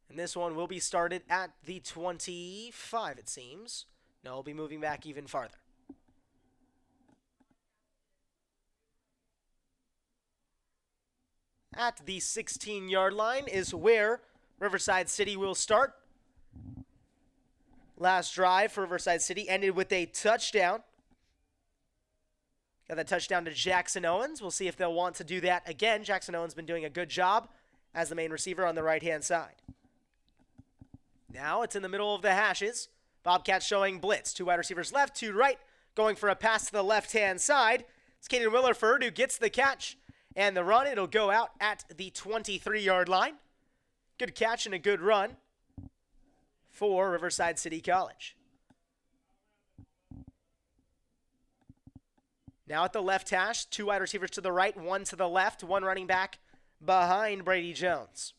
And this one will be started at the 25, it seems. No, we'll be moving back even farther. At the 16-yard line is where Riverside City will start. Last drive for Riverside City ended with a touchdown. Got that touchdown to Jackson Owens. We'll see if they'll want to do that again. Jackson Owens has been doing a good job as the main receiver on the right-hand side. Now it's in the middle of the hashes. Bobcats showing blitz. 2 wide receivers left, 2 right. Going for a pass to the left-hand side. It's Caden Willerford who gets the catch and the run. It'll go out at the 23-yard line. Good catch and a good run for Riverside City College. Now at the left hash, 2 wide receivers to the right, 1 to the left, 1 running back behind Brady Jones.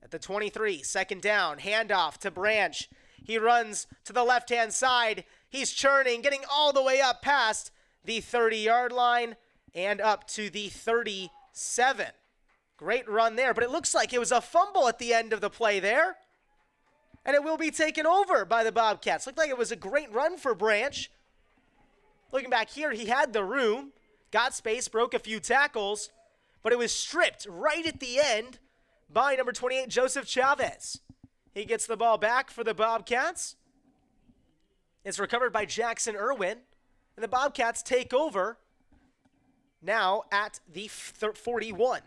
At the 23, second down, handoff to Branch. He runs to the left-hand side. He's churning, getting all the way up past the 30-yard line and up to the 37. Great run there, but it looks like it was a fumble at the end of the play there. And it will be taken over by the Bobcats. Looked like it was a great run for Branch. Looking back here, he had the room, got space, broke a few tackles, but it was stripped right at the end by number 28, Joseph Chavez. He gets the ball back for the Bobcats. It's recovered by Jackson Irwin, and the Bobcats take over now at the 41,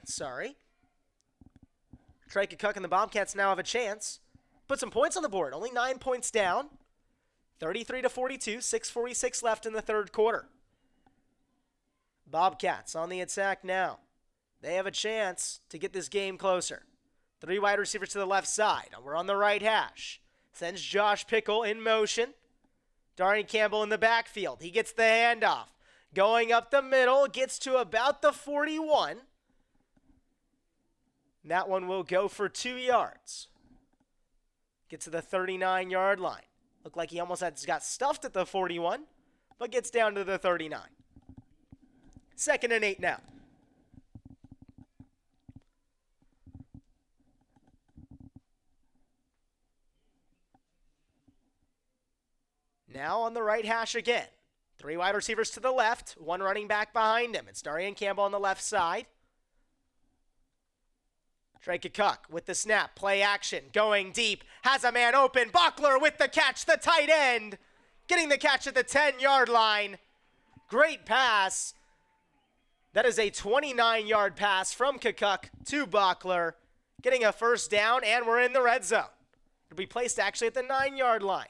Trey Cook and the Bobcats now have a chance. Put some points on the board, only 9 points down. 33-42, 6:46 left in the third quarter. Bobcats on the attack now. They have a chance to get this game closer. 3 wide receivers to the left side. We're on the right hash. Sends Josh Pickle in motion. Darian Campbell in the backfield. He gets the handoff. Going up the middle, gets to about the 41. And that one will go for 2 yards. Gets to the 39-yard line. Looked like he almost got stuffed at the 41, but gets down to the 39. 2nd and 8 now. Now on the right hash again. 3 wide receivers to the left, 1 running back behind him. It's Darian Campbell on the left side. Trey Cook with the snap, play action, going deep, has a man open. Bachler with the catch, the tight end, getting the catch at the 10-yard line. Great pass. That is a 29-yard pass from Cook to Bachler, getting a first down, and we're in the red zone. It'll be placed actually at the 9-yard line.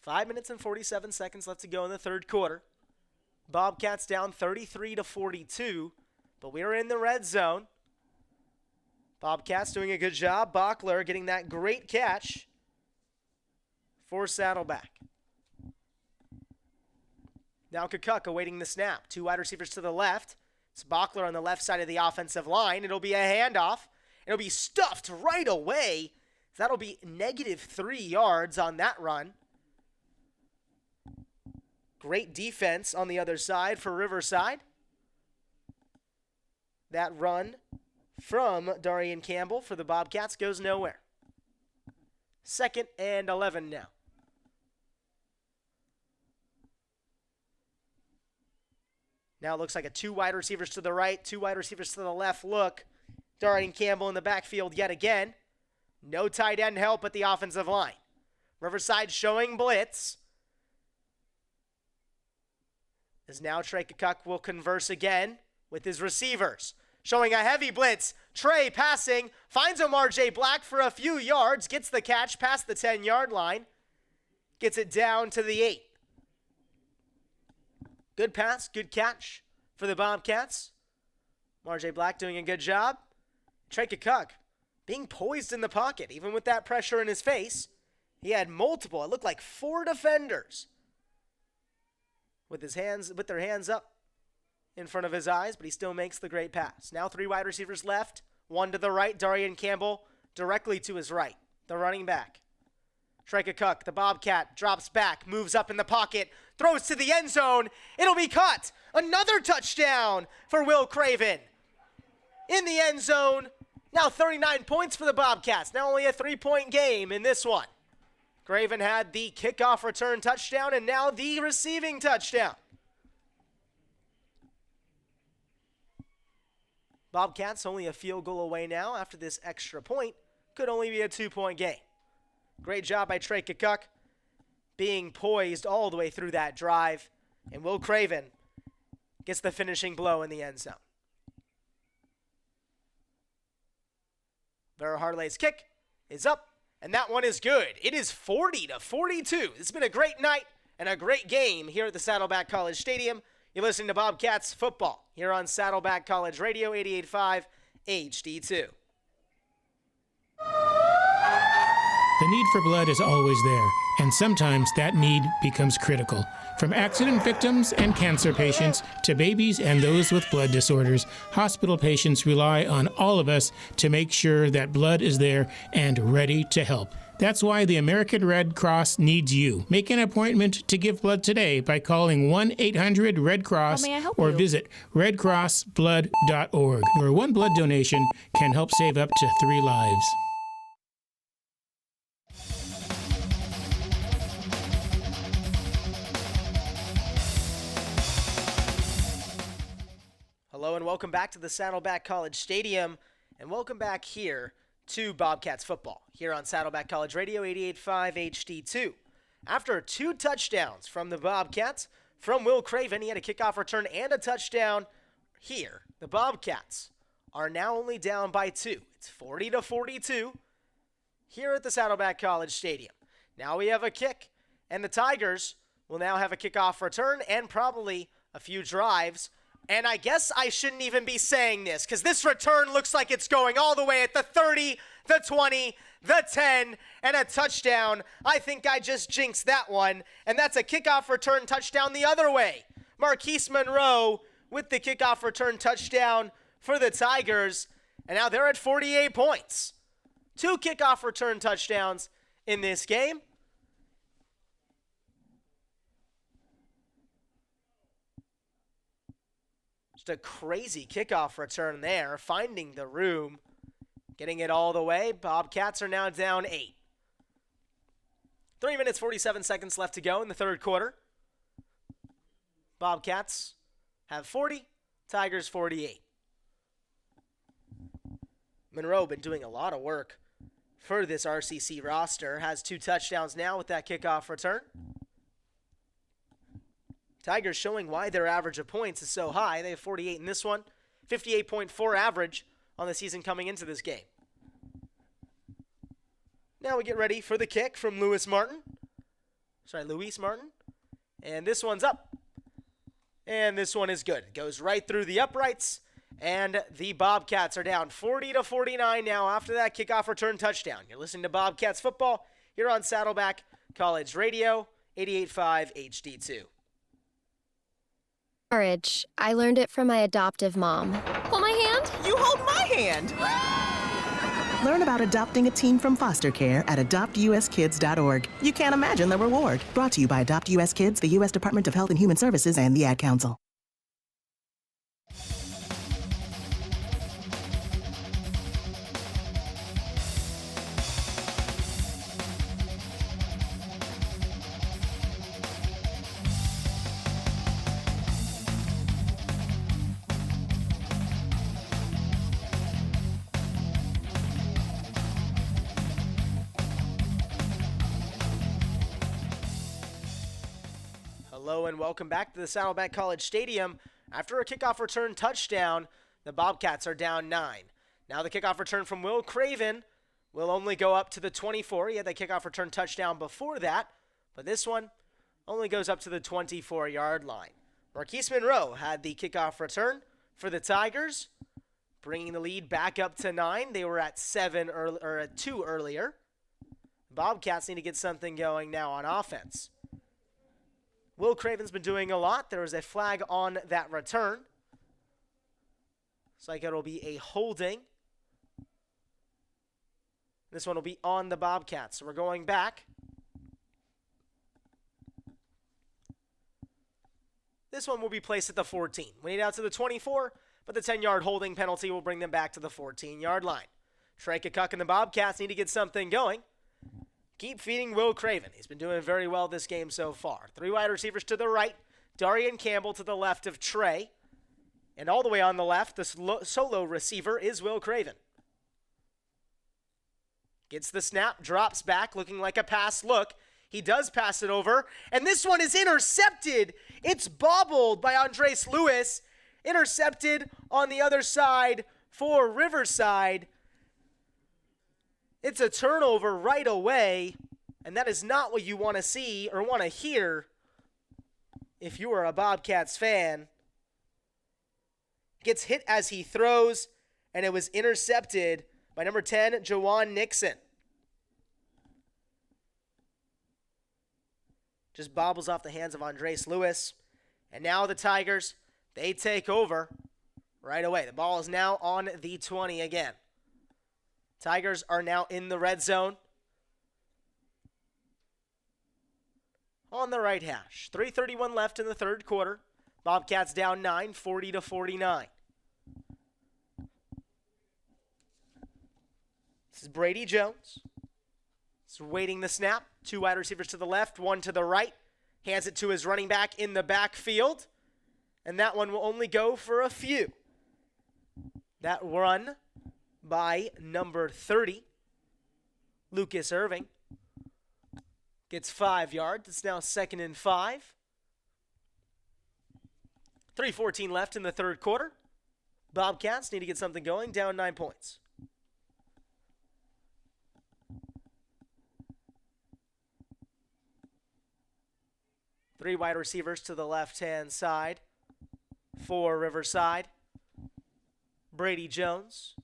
Five minutes and 47 seconds left to go in the third quarter. Bobcats down 33-42, but we're in the red zone. Bobcats doing a good job. Bachler getting that great catch for Saddleback. Now Cook awaiting the snap. 2 wide receivers to the left. It's Bachler on the left side of the offensive line. It'll be a handoff. It'll be stuffed right away. That'll be -3 yards on that run. Great defense on the other side for Riverside. That run from Darian Campbell for the Bobcats goes nowhere. 2nd and 11 now. Now it looks like a 2 wide receivers to the right, 2 wide receivers to the left look. Darian Campbell in the backfield yet again. No tight end help at the offensive line. Riverside showing blitz. As now Trey Cook will converse again with his receivers. Showing a heavy blitz. Trey passing. Finds Omar J. Black for a few yards. Gets the catch past the 10-yard line. Gets it down to the 8. Good pass. Good catch for the Bobcats. Marjay Black doing a good job. Trey Kukuk being poised in the pocket, even with that pressure in his face. He had multiple, it looked like 4 defenders with their hands up in front of his eyes, but he still makes the great pass. Now 3 wide receivers left, 1 to the right, Darian Campbell directly to his right, the running back. Trey Kukuk, the Bobcat, drops back, moves up in the pocket, throws to the end zone. It'll be caught. Another touchdown for Will Craven. In the end zone. Now 39 points for the Bobcats. Now only a 3-point game in this one. Craven had the kickoff return touchdown and now the receiving touchdown. Bobcats only a field goal away now after this extra point. Could only be a 2-point game. Great job by Trey Kukuk being poised all the way through that drive. And Will Craven gets the finishing blow in the end zone. Vera Harley's kick is up, and that one is good. It is 40-42. It's been a great night and a great game here at the Saddleback College Stadium. You're listening to Bobcats football here on Saddleback College Radio 88.5 HD2. The need for blood is always there, and sometimes that need becomes critical. From accident victims and cancer patients to babies and those with blood disorders, hospital patients rely on all of us to make sure that blood is there and ready to help. That's why the American Red Cross needs you. Make an appointment to give blood today by calling 1-800-RED-CROSS or visit redcrossblood.org, where one blood donation can help save up to 3 lives. Hello and welcome back to the Saddleback College Stadium, and welcome back here to Bobcats football here on Saddleback College Radio 88.5 HD2. After 2 touchdowns from the Bobcats, from Will Craven, he had a kickoff return and a touchdown here. The Bobcats are now only down by 2. It's 40-42 here at the Saddleback College Stadium. Now we have a kick, and the Tigers will now have a kickoff return and probably a few drives. And I guess I shouldn't even be saying this because this return looks like it's going all the way at the 30, the 20, the 10, and a touchdown. I think I just jinxed that one, and that's a kickoff return touchdown the other way. Marquise Monroe with the kickoff return touchdown for the Tigers, and now they're at 48 points. 2 kickoff return touchdowns in this game. Just a crazy kickoff return there, finding the room, getting it all the way. Bobcats are now down 8. 3 minutes, 47 seconds left to go in the third quarter. Bobcats have 40, Tigers 48. Monroe been doing a lot of work for this RCC roster, has 2 touchdowns now with that kickoff return. Tigers showing why their average of points is so high. They have 48 in this one, 58.4 average on the season coming into this game. Now we get ready for the kick from Luis Martin. And this one's up. And this one is good. It goes right through the uprights. And the Bobcats are down 40-49 now after that kickoff return touchdown. You're listening to Bobcats football here on Saddleback College Radio 88.5 HD2. Courage. I learned it from my adoptive mom. Hold my hand. You hold my hand. Learn about adopting a teen from foster care at adoptuskids.org. You can't imagine the reward. Brought to you by Adopt US Kids, the U.S. Department of Health and Human Services, and the Ad Council. Hello and welcome back to the Saddleback College Stadium. After a kickoff return touchdown, the Bobcats are down 9. Now the kickoff return from Will Craven will only go up to the 24. He had that kickoff return touchdown before that, but this one only goes up to the 24-yard line. Marquise Monroe had the kickoff return for the Tigers, bringing the lead back up to 9. They were at 2 earlier. Bobcats need to get something going now on offense. Will Craven's been doing a lot. There was a flag on that return. Looks like it'll be a holding. This one will be on the Bobcats. So we're going back. This one will be placed at the 14. We need out to the 24, but the 10-yard holding penalty will bring them back to the 14-yard line. Trey Kukuk and the Bobcats need to get something going. Keep feeding Will Craven. He's been doing very well this game so far. 3 wide receivers to the right. Darian Campbell to the left of Trey. And all the way on the left, the solo receiver is Will Craven. Gets the snap, drops back, looking like a pass look. He does pass it over, and this one is intercepted. It's bobbled by Andres Lewis. Intercepted on the other side for Riverside. It's a turnover right away, and that is not what you want to see or want to hear if you are a Bobcats fan. Gets hit as he throws, and it was intercepted by number 10, Jawan Nixon. Just bobbles off the hands of Andres Lewis. And now the Tigers, they take over right away. The ball is now on the 20 again. Tigers are now in the red zone. On the right hash. 3:31 left in the third quarter. Bobcats down 9, 40-49. This is Brady Jones. He's waiting the snap. 2 wide receivers to the left, 1 to the right. Hands it to his running back in the backfield. And that one will only go for a few. That run by number 30, Lucas Irving, gets 5 yards. It's now 2nd and 5. 3:14 left in the third quarter. Bobcats need to get something going, down 9 points. Three wide receivers to the left-hand side for Riverside. Brady Jones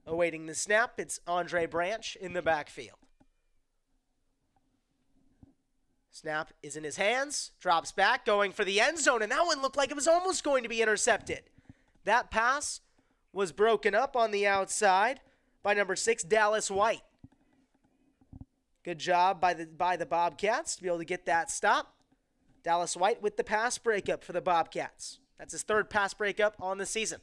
awaiting the snap. It's Andre Branch in the backfield. Snap is in his hands. Drops back, going for the end zone, and that one looked like it was almost going to be intercepted. That pass was broken up on the outside by number 6, Dallas White. Good job by the Bobcats to be able to get that stop. Dallas White with the pass breakup for the Bobcats. That's his 3rd pass breakup on the season.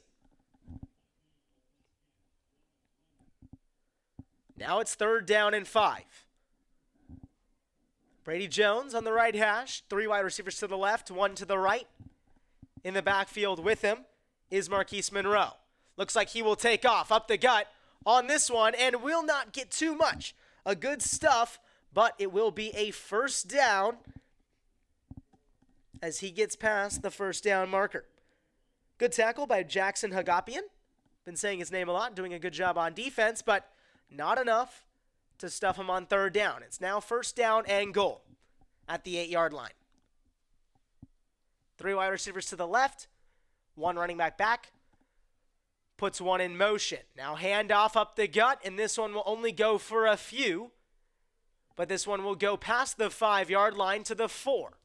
Now it's 3rd down and 5. Brady Jones on the right hash. 3 wide receivers to the left, 1 to the right. In the backfield with him is Marquise Monroe. Looks like he will take off up the gut on this one and will not get too much. A good stuff, but it will be a first down as he gets past the first down marker. Good tackle by Jackson Hagapian. Been saying his name a lot, doing a good job on defense, but not enough to stuff him on 3rd down. It's now 1st down and goal at the 8-yard line. 3 wide receivers to the left, 1 running back. Puts 1 in motion. Now handoff up the gut, and this one will only go for a few. But this one will go past the 5-yard line to the 4.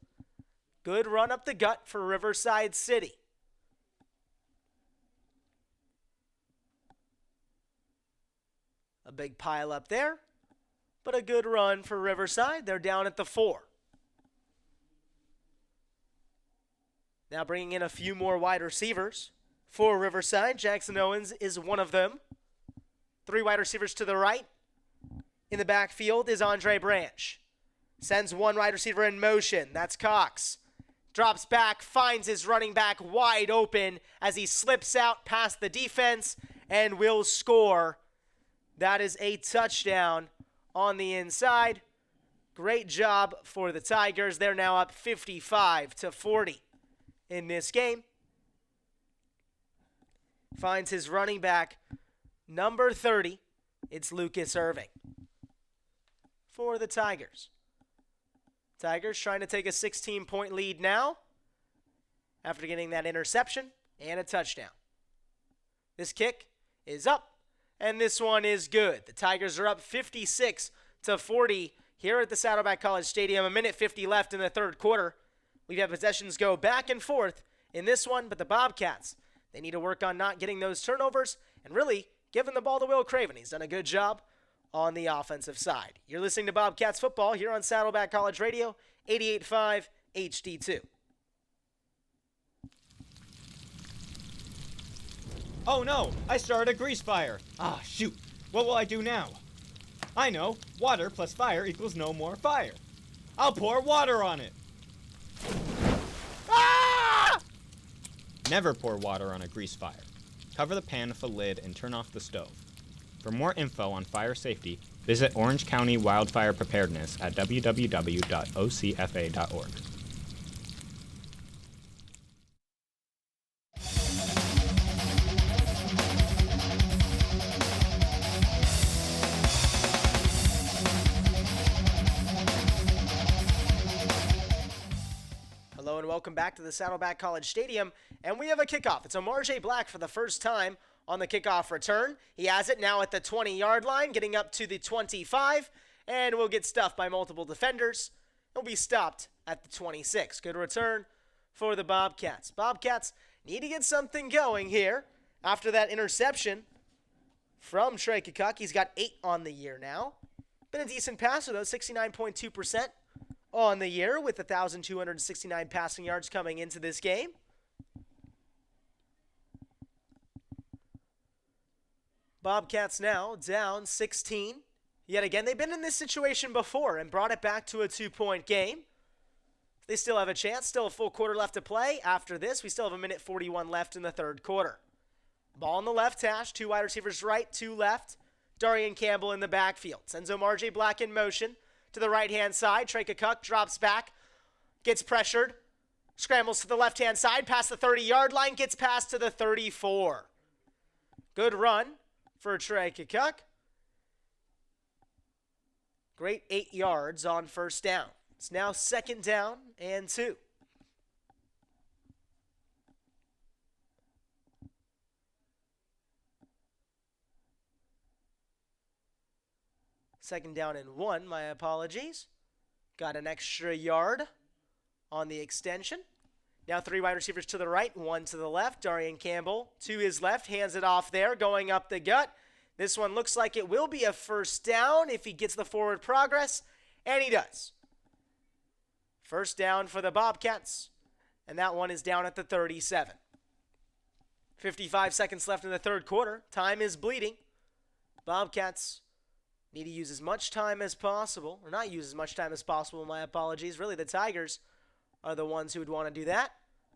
Good run up the gut for Riverside City. A big pile up there, but a good run for Riverside. They're down at the 4. Now bringing in a few more wide receivers. For Riverside, Jackson Owens is one of them. 3 wide receivers to the right. In the backfield is Andre Branch. Sends 1 wide receiver in motion. That's Cox. Drops back, finds his running back wide open as he slips out past the defense and will score. That is a touchdown on the inside. Great job for the Tigers. They're now up 55-40 in this game. Finds his running back, number 30. It's Lucas Irving for the Tigers. Tigers trying to take a 16-point lead now. after getting that interception and a touchdown. This kick is up, and this one is good. The Tigers are up 56-40 here at the Saddleback College Stadium. 1:50 left in the third quarter. We've had possessions go back and forth in this one, but the Bobcats, they need to work on not getting those turnovers and really giving the ball to Will Craven. He's done a good job on the offensive side. You're listening to Bobcats Football here on Saddleback College Radio, 88.5 HD2. Oh no, I started a grease fire. Ah, shoot. What will I do now? I know. Water plus fire equals no more fire. I'll pour water on it. Ah! Never pour water on a grease fire. Cover the pan with a lid and turn off the stove. For more info on fire safety, visit Orange County Wildfire Preparedness at www.ocfa.org. Hello and welcome back to the Saddleback College Stadium, and we have a kickoff. It's Omar J. Black for the first time on the kickoff return. He has it now at the 20-yard line, getting up to the 25, and will get stuffed by multiple defenders. He'll be stopped at the 26. Good return for the Bobcats. Bobcats need to get something going here after that interception from Trey Kukuk. He's got 8 on the year now. Been a decent passer, though, 69.2% on the year with 1,269 passing yards coming into this game. Bobcats now down 16. Yet again, they've been in this situation before and brought it back to a 2-point game. They still have a chance, still a full quarter left to play. After this, we still have 1:41 left in the third quarter. Ball on the left hash, 2 wide receivers right, 2 left. Darian Campbell in the backfield. Sends Omar J. Black in motion to the right-hand side. Trey Kukuk drops back, gets pressured, scrambles to the left-hand side, past the 30-yard line, gets past to the 34. Good run for Trey Kukuk. Great 8 yards on first down. It's now 2nd down and 2. Second down and 1, my apologies. Got an extra yard on the extension. Now 3 wide receivers to the right, 1 to the left. Darian Campbell to his left, hands it off there, going up the gut. This one looks like it will be a first down if he gets the forward progress, and he does. First down for the Bobcats, and that one is down at the 37. 55 seconds left in the third quarter. Time is bleeding. Bobcats need to use as much time as possible, or not use as much time as possible, my apologies. Really, the Tigers are the ones who would want to do that.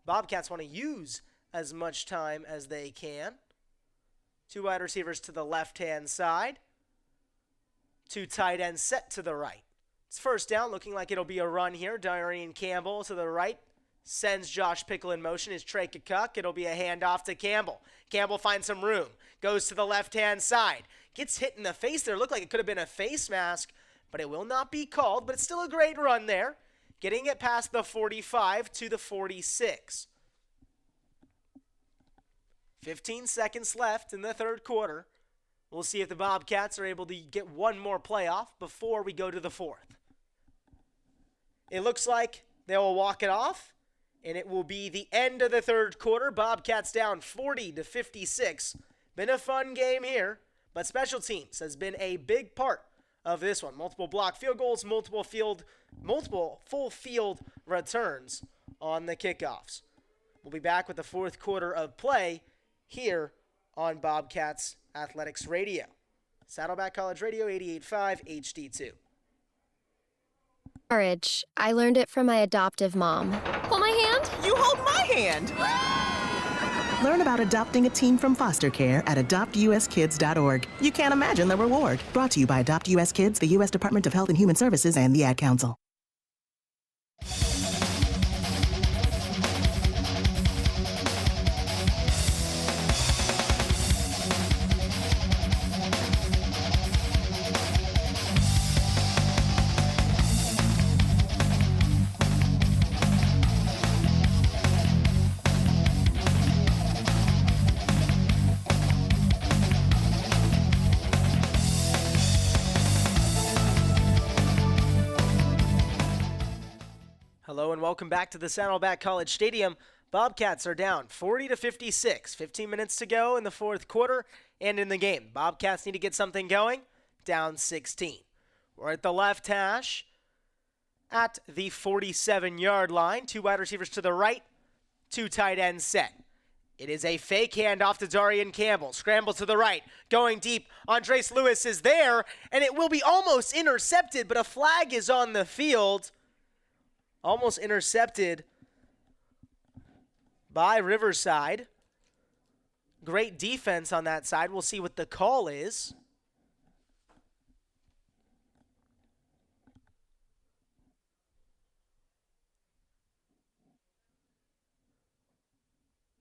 Bobcats want to use as much time as they can. 2 wide receivers to the left-hand side. 2 tight ends set to the right. It's first down, looking like it'll be a run here. Darian Campbell to the right. Sends Josh Pickle in motion. Is Trey Kukuk. It'll be a handoff to Campbell. Campbell finds some room. Goes to the left-hand side. Gets hit in the face there. Looked like it could have been a face mask, but it will not be called. But it's still a great run there. Getting it past the 45 to the 46. 15 seconds left in the third quarter. We'll see if the Bobcats are able to get one more playoff before we go to the fourth. It looks like they will walk it off, and it will be the end of the third quarter. Bobcats down 40-56. Been a fun game here, but special teams has been a big part of this one. Multiple block field goals, multiple full field returns on the kickoffs. We'll be back with the fourth quarter of play here on Bobcats Athletics Radio. Saddleback College Radio, 88.5 HD2. Courage. I learned it from my adoptive mom. Hold my hand. You hold my hand. Learn about adopting a teen from foster care at adoptuskids.org. You can't imagine the reward. Brought to you by Adopt US Kids, the U.S. Department of Health and Human Services, and the Ad Council. Hello and welcome back to the Saddleback College Stadium. Bobcats are down 40-56. 15 minutes to go in the fourth quarter and in the game. Bobcats need to get something going. Down 16. We're at the left hash at the 47-yard line. 2 wide receivers to the right, 2 tight ends set. It is a fake handoff to Darian Campbell. Scramble to the right. Going deep. Andres Lewis is there, and it will be almost intercepted, but a flag is on the field. Almost intercepted by Riverside. Great defense on that side. We'll see what the call is.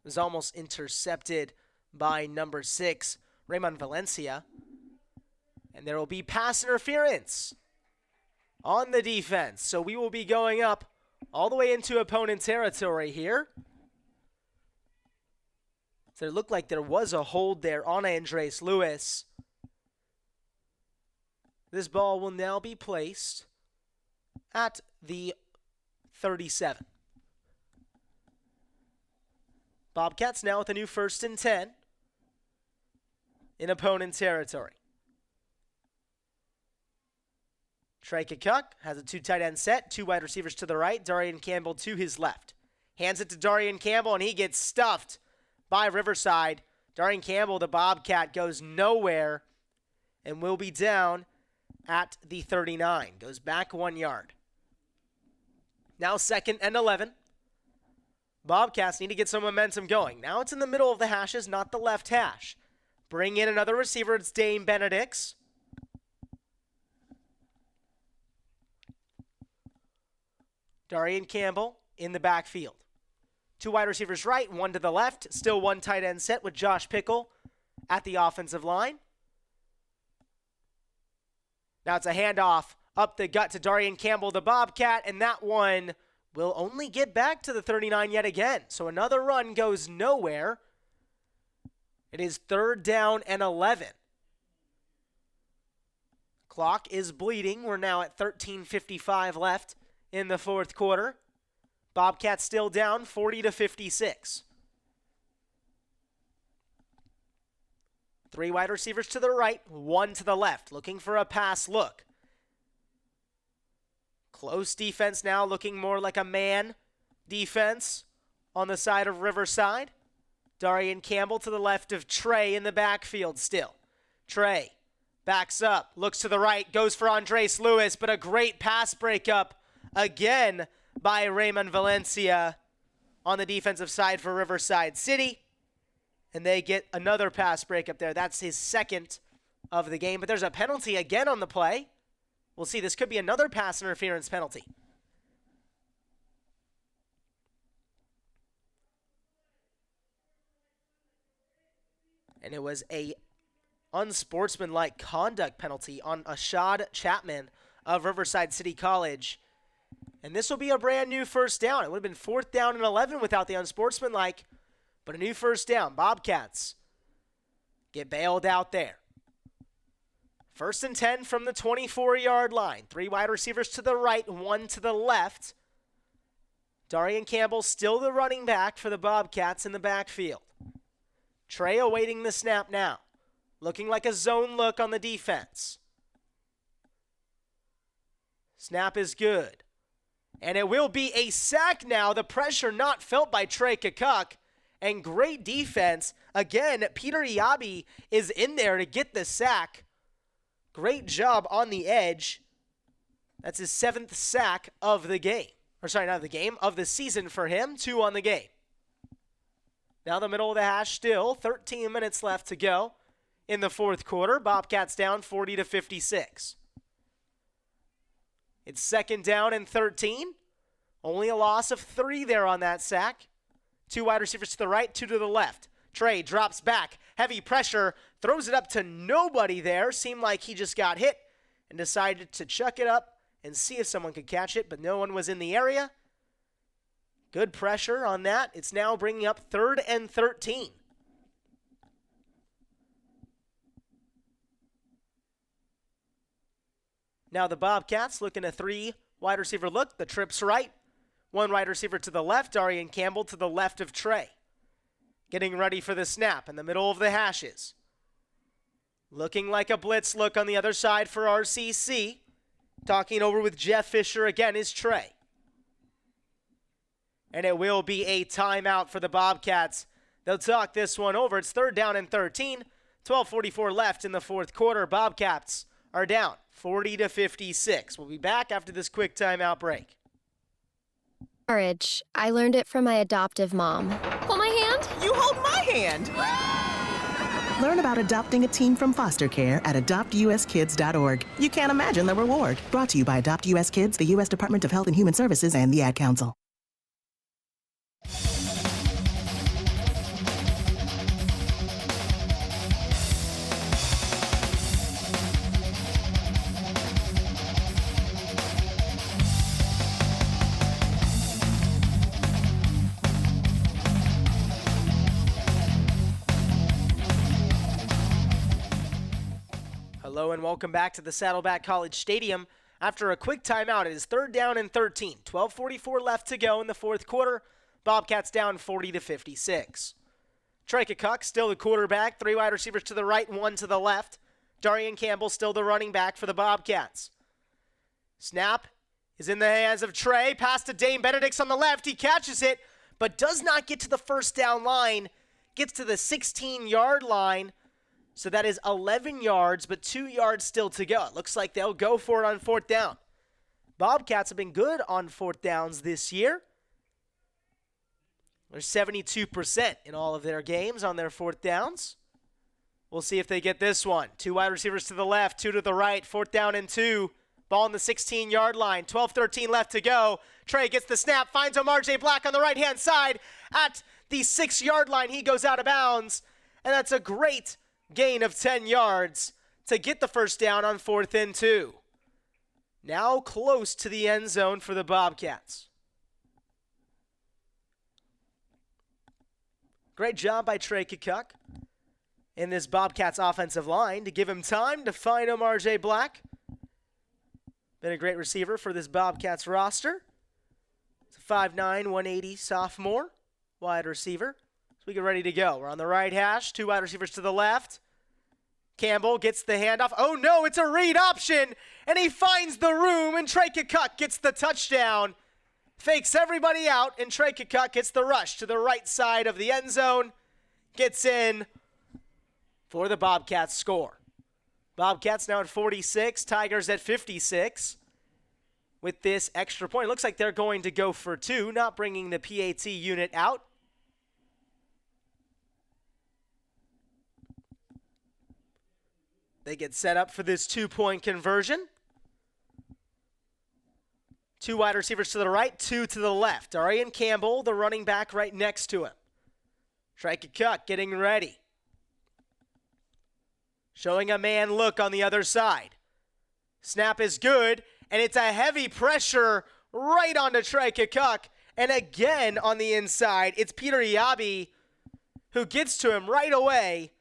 It was almost intercepted by number 6, Raymond Valencia. And there will be pass interference on the defense. So we will be going up all the way into opponent territory here. So it looked like there was a hold there on Andres Lewis. This ball will now be placed at the 37. Bobcats now with a new 1st and 10 in opponent territory. Trey Kukuk has a 2 tight end set, 2 wide receivers to the right, Darian Campbell to his left. Hands it to Darian Campbell, and he gets stuffed by Riverside. Darian Campbell, the Bobcat, goes nowhere and will be down at the 39. Goes back 1 yard. Now 2nd and 11. Bobcats need to get some momentum going. Now it's in the middle of the hashes, not the left hash. Bring in another receiver. It's Dane Benedicts. Darian Campbell in the backfield. 2 wide receivers right, 1 to the left. Still 1 tight end set with Josh Pickle at the offensive line. Now it's a handoff up the gut to Darian Campbell, the Bobcat, and that one will only get back to the 39 yet again. So another run goes nowhere. It is 3rd down and 11. Clock is bleeding. We're now at 13:55 left in the fourth quarter. Bobcats still down 40-56. 3 wide receivers to the right, 1 to the left. Looking for a pass look. Close defense now, looking more like a man defense on the side of Riverside. Darian Campbell to the left of Trey in the backfield still. Trey backs up, looks to the right, goes for Andres Lewis, but a great pass breakup again by Raymond Valencia on the defensive side for Riverside City. And they get another pass breakup there. That's his 2nd of the game, but there's a penalty again on the play. We'll see, this could be another pass interference penalty. And it was a unsportsmanlike conduct penalty on Ashad Chapman of Riverside City College. And this will be a brand new 1st down. It would have been 4th down and 11 without the unsportsmanlike, but a new 1st down. Bobcats get bailed out there. 1st and 10 from the 24-yard line. 3 wide receivers to the right, 1 to the left. Darian Campbell still the running back for the Bobcats in the backfield. Trey awaiting the snap now. Looking like a zone look on the defense. Snap is good. And it will be a sack now. The pressure not felt by Trey Kukuk. And great defense. Again, Peter Iabi is in there to get the sack. Great job on the edge. That's his 7th sack of the game. Or sorry, not of the game, of the season for him. 2 on the game. Now the middle of the hash still. 13 minutes left to go in the fourth quarter. Bobcats down 40-56. It's 2nd down and 13. Only a loss of 3 there on that sack. 2 wide receivers to the right, 2 to the left. Trey drops back. Heavy pressure. Throws it up to nobody there. Seemed like he just got hit and decided to chuck it up and see if someone could catch it, but no one was in the area. Good pressure on that. It's now bringing up 3rd and 13. Now the Bobcats looking a 3 wide receiver look. The trip's right. One wide receiver to the left, Darian Campbell to the left of Trey. Getting ready for the snap in the middle of the hashes. Looking like a blitz look on the other side for RCC. Talking over with Jeff Fisher again is Trey. And it will be a timeout for the Bobcats. They'll talk this one over. It's 3rd down and 13. 12:44 left in the fourth quarter. Bobcats are down 40-56. We'll be back after this quick timeout break. Courage. I learned it from my adoptive mom. Hold my hand. You hold my hand. Learn about adopting a teen from foster care at adoptuskids.org. You can't imagine the reward. Brought to you by Adopt US Kids, the U.S. Department of Health and Human Services, and the Ad Council. Hello and welcome back to the Saddleback College Stadium. After a quick timeout, it is 3rd down and 13. 12:44 left to go in the fourth quarter. Bobcats down 40-56. Trey Kukuk still the quarterback. 3 wide receivers to the right, 1 to the left. Darian Campbell still the running back for the Bobcats. Snap is in the hands of Trey. Pass to Dane Benedicts on the left. He catches it, but does not get to the first down line. Gets to the 16-yard line. So that is 11 yards, but 2 yards still to go. It looks like they'll go for it on 4th down. Bobcats have been good on 4th downs this year. They're 72% in all of their games on their 4th downs. We'll see if they get this one. 2 wide receivers to the left, 2 to the right, 4th down and 2. Ball on the 16-yard line, 12-13 left to go. Trey gets the snap, finds R.J. Black on the right-hand side. At the 6-yard line, he goes out of bounds. And that's a great gain of 10 yards to get the first down on 4th and 2. Now close to the end zone for the Bobcats. Great job by Trey Kukuk in this Bobcats offensive line to give him time to find R.J. Black. Been a great receiver for this Bobcats roster. It's a 5'9", 180 sophomore wide receiver. So we get ready to go. We're on the right hash. 2 wide receivers to the left. Campbell gets the handoff. Oh, no, it's a read option. And he finds the room, and Trey Kukuk gets the touchdown. Fakes everybody out, and Trey Kukuk gets the rush to the right side of the end zone. Gets in for the Bobcats score. Bobcats now at 46. Tigers at 56. With this extra point, it looks like they're going to go for 2, not bringing the PAT unit out. They get set up for this 2-point conversion. 2 wide receivers to the right, 2 to the left. Darian Campbell, the running back, right next to him. Trey Kukuk getting ready. Showing a man look on the other side. Snap is good, and it's a heavy pressure right onto Trey Kukuk. And again on the inside, it's Peter Yabi who gets to him right away.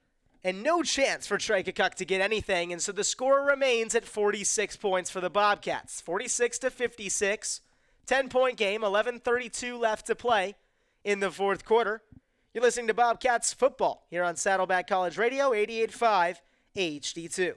And no chance for Trey Kukuk to get anything. And so the score remains at 46 points for the Bobcats. 46-56. 10-point game. 11:32 left to play in the fourth quarter. You're listening to Bobcats football here on Saddleback College Radio, 88.5 HD2.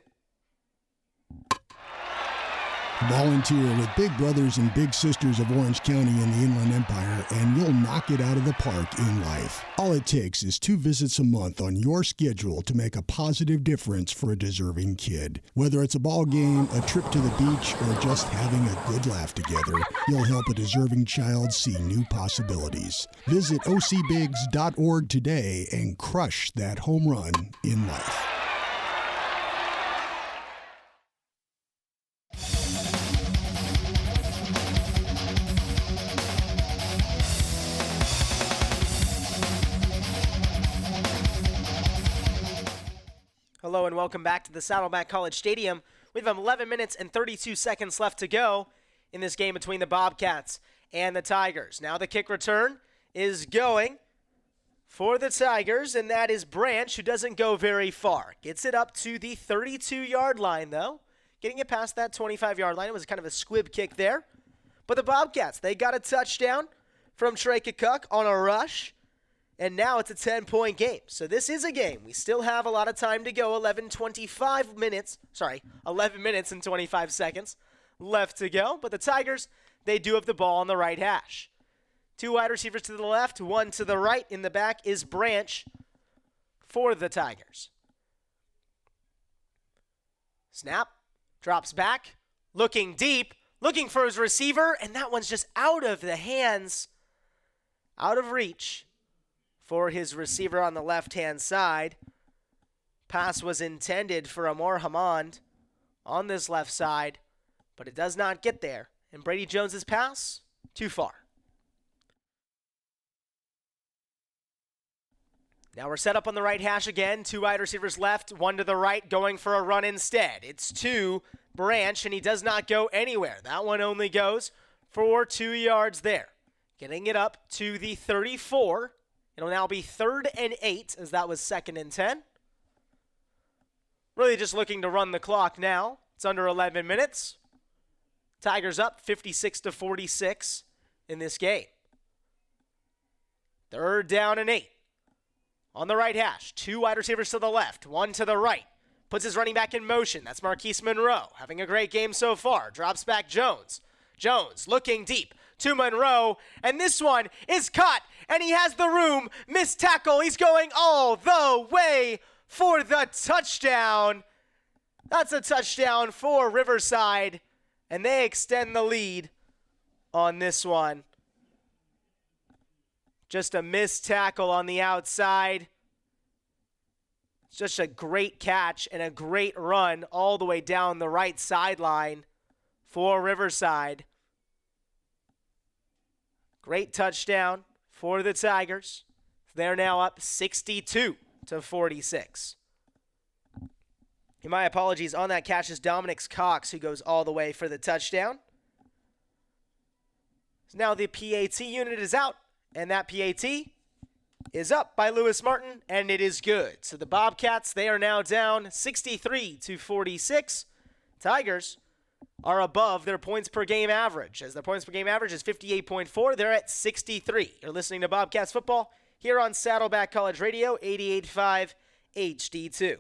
Volunteer with Big Brothers and Big Sisters of Orange County in the Inland Empire, and you'll knock it out of the park in life. All it takes is 2 visits a month on your schedule to make a positive difference for a deserving kid. Whether it's a ball game, a trip to the beach, or just having a good laugh together, you'll help a deserving child see new possibilities. Visit ocbigs.org today and crush that home run in life. Hello and welcome back to the Saddleback College Stadium. We have 11 minutes and 32 seconds left to go in this game between the Bobcats and the Tigers. Now the kick return is going for the Tigers, and that is Branch, who doesn't go very far. Gets it up to the 32-yard line, though. Getting it past that 25-yard line. It was kind of a squib kick there. But the Bobcats, they got a touchdown from Trey Cook on a rush, and now it's a 10-point game. So this is a game. We still have a lot of time to go, 11 minutes and 25 seconds left to go. But the Tigers, they do have the ball on the right hash. 2 wide receivers to the left, 1 to the right. In the back is Branch for the Tigers. Snap, drops back, looking deep, looking for his receiver, and that one's just out of the hands, out of reach for his receiver on the left-hand side. Pass was intended for Amor Hamand on this left side, but it does not get there. And Brady Jones's pass, too far. Now we're set up on the right hash again. 2 wide receivers left, 1 to the right, going for a run instead. It's to Branch, and he does not go anywhere. That one only goes for 2 yards there. Getting it up to the 34. It'll now be 3rd and 8, as that was 2nd and 10. Really just looking to run the clock now. It's under 11 minutes. Tigers up 56-46 in this game. 3rd down and 8. On the right hash, 2 wide receivers to the left, 1 to the right. Puts his running back in motion. That's Marquise Monroe, having a great game so far. Drops back Jones. Jones looking deep to Monroe, and this one is caught, and he has the room. Missed tackle. He's going all the way for the touchdown. That's a touchdown for Riverside, and they extend the lead on this one. Just a missed tackle on the outside. It's just a great catch and a great run all the way down the right sideline for Riverside. Great touchdown for the Tigers. They're now up 62-46. And my apologies, on that catch is Dominic Cox, who goes all the way for the touchdown. So now the PAT unit is out. And that PAT is up by Lewis Martin, and it is good. So the Bobcats, they are now down 63-46. Tigers are above their points per game average. As their points per game average is 58.4, they're at 63. You're listening to Bobcats Football here on Saddleback College Radio, 88.5 HD2.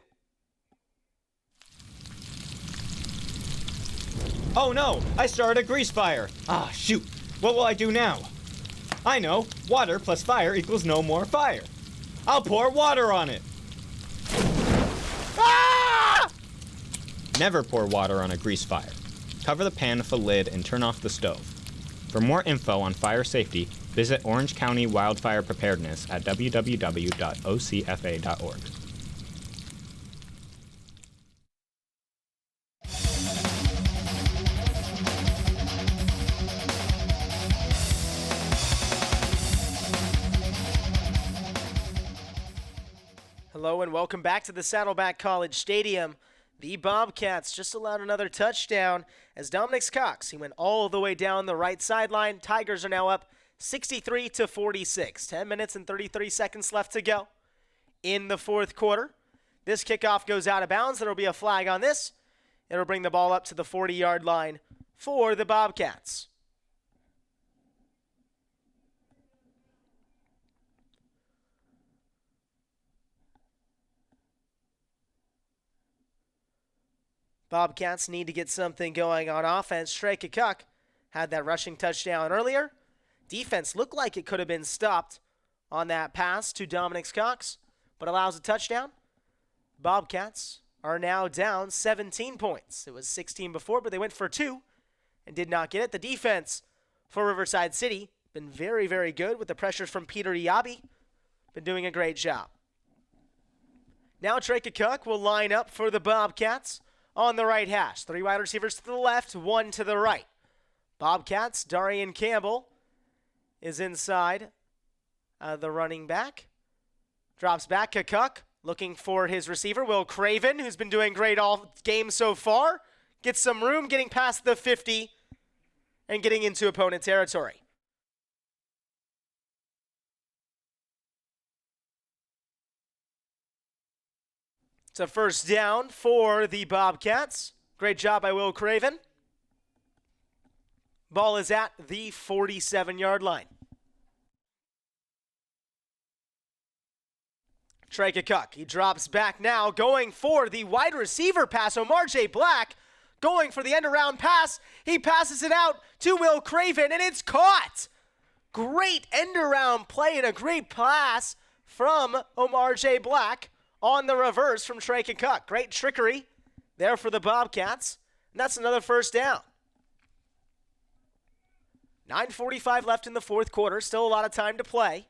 Oh no, I started a grease fire. Ah, shoot. What will I do now? I know, water plus fire equals no more fire. I'll pour water on it. Ah! Never pour water on a grease fire. Cover the pan with a lid and turn off the stove. For more info on fire safety, visit Orange County Wildfire Preparedness at www.ocfa.org. Hello and welcome back to the Saddleback College Stadium. The Bobcats just allowed another touchdown as Dominic Cox, he went all the way down the right sideline. Tigers are now up 63-46. 10 minutes and 33 seconds left to go in the fourth quarter. This kickoff goes out of bounds. There will be a flag on this. It'll bring the ball up to the 40-yard line for the Bobcats. Bobcats need to get something going on offense. Trey Cook had that rushing touchdown earlier. Defense looked like it could have been stopped on that pass to Dominic Cox, but allows a touchdown. Bobcats are now down 17 points. It was 16 before, but they went for 2 and did not get it. The defense for Riverside City been very, very good with the pressures from Peter Iabi. Been doing a great job. Now Trey Cook will line up for the Bobcats on the right hash. 3 wide receivers to the left, 1 to the right. Bobcats, Darian Campbell is inside the running back. Drops back, Cook looking for his receiver, Will Craven, who's been doing great all game so far. Gets some room, getting past the 50 and getting into opponent territory. It's a first down for the Bobcats. Great job by Will Craven. Ball is at the 47-yard line. Trey Kukuk, he drops back now, going for the wide receiver pass. Omar J. Black going for the end-around pass. He passes it out to Will Craven, and it's caught. Great end-around play and a great pass from Omar J. Black on the reverse from Trey Kukuk. Great trickery there for the Bobcats, and that's another first down. 9:45 left in the fourth quarter, still a lot of time to play.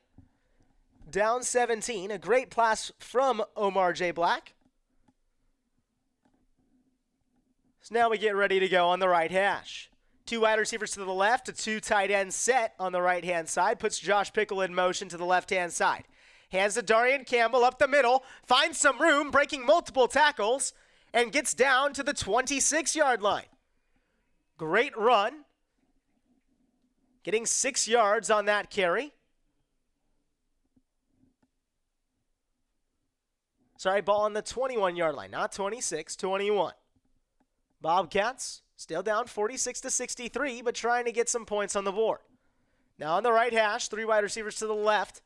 Down 17, a great pass from Omar J. Black. So now we get ready to go on the right hash. Two wide receivers to the left, a two tight end set on the right-hand side, puts Josh Pickle in motion to the left-hand side. Hands to Darian Campbell up the middle, finds some room, breaking multiple tackles, and gets down to the 26-yard line. Great run. Getting 6 yards on that carry. Sorry, ball on the 21-yard line, not 26, 21. Bobcats still down 46-63, but trying to get some points on the board. Now on the right hash, three wide receivers to the left,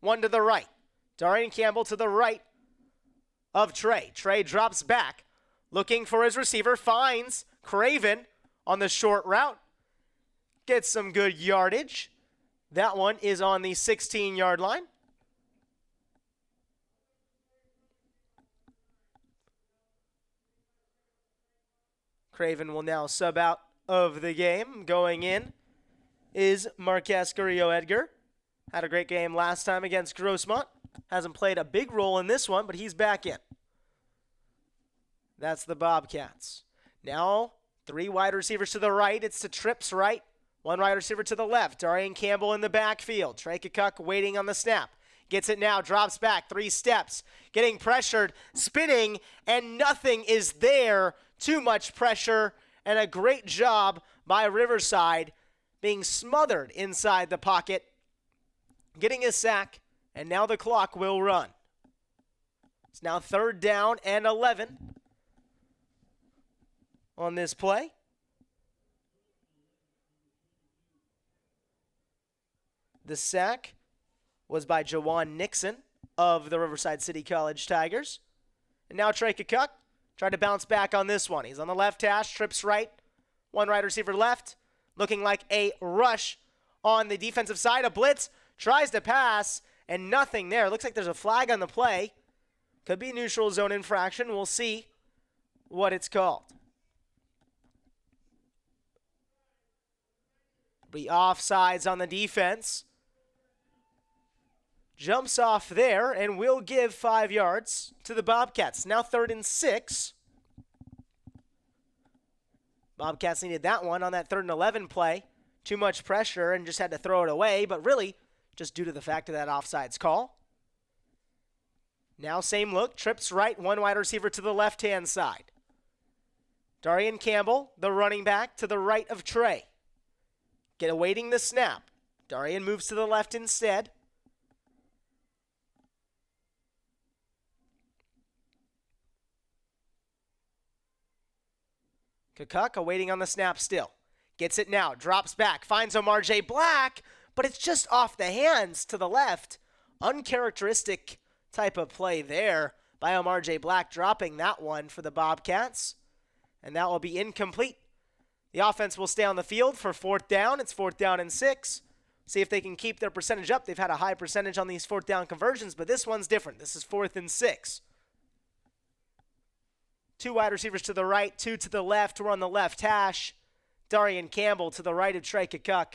one to the right. Darian Campbell to the right of Trey. Trey drops back, looking for his receiver, finds Craven on the short route. Gets some good yardage. That one is on the 16-yard line. Craven will now sub out of the game. Going in is Marquez Carrillo-Edgar. Had a great game last time against Grossmont. Hasn't played a big role in this one, but he's back in. That's the Bobcats. Now, three wide receivers to the right. It's to Tripp's right. One wide receiver to the left. Darian Campbell in the backfield. Trey Kukuk waiting on the snap. Gets it now, drops back, 3 steps. Getting pressured, spinning, and nothing is there. Too much pressure, and a great job by Riverside being smothered inside the pocket. Getting a sack, and now the clock will run. It's now 3rd down and 11 on this play. The sack was by Jawan Nixon of the Riverside City College Tigers. And now Trey Kukuk tried to bounce back on this one. He's on the left hash, trips right. One wide receiver left, looking like a rush on the defensive side. A blitz, tries to pass, and nothing there. Looks like there's a flag on the play. Could be neutral zone infraction. We'll see what it's called. Be offsides on the defense. Jumps off there and will give 5 yards to the Bobcats. Now 3rd and 6. Bobcats needed that one on that 3rd and 11 play. Too much pressure and just had to throw it away, but really just due to the fact of that offsides call. Now same look, trips right, one wide receiver to the left-hand side. Darian Campbell, the running back, to the right of Trey. Awaiting the snap. Darian moves to the left instead. Kukuk awaiting on the snap still. Gets it now, drops back, finds Omar J. Black, but it's just off the hands to the left. Uncharacteristic type of play there by Omar J. Black, dropping that one for the Bobcats. And that will be incomplete. The offense will stay on the field for 4th down. It's 4th down and 6. See if they can keep their percentage up. They've had a high percentage on these 4th down conversions, but this one's different. This is 4th and 6. 2 wide receivers to the right, 2 to the left. We're on the left hash. Darian Campbell to the right of Trey Kukuk.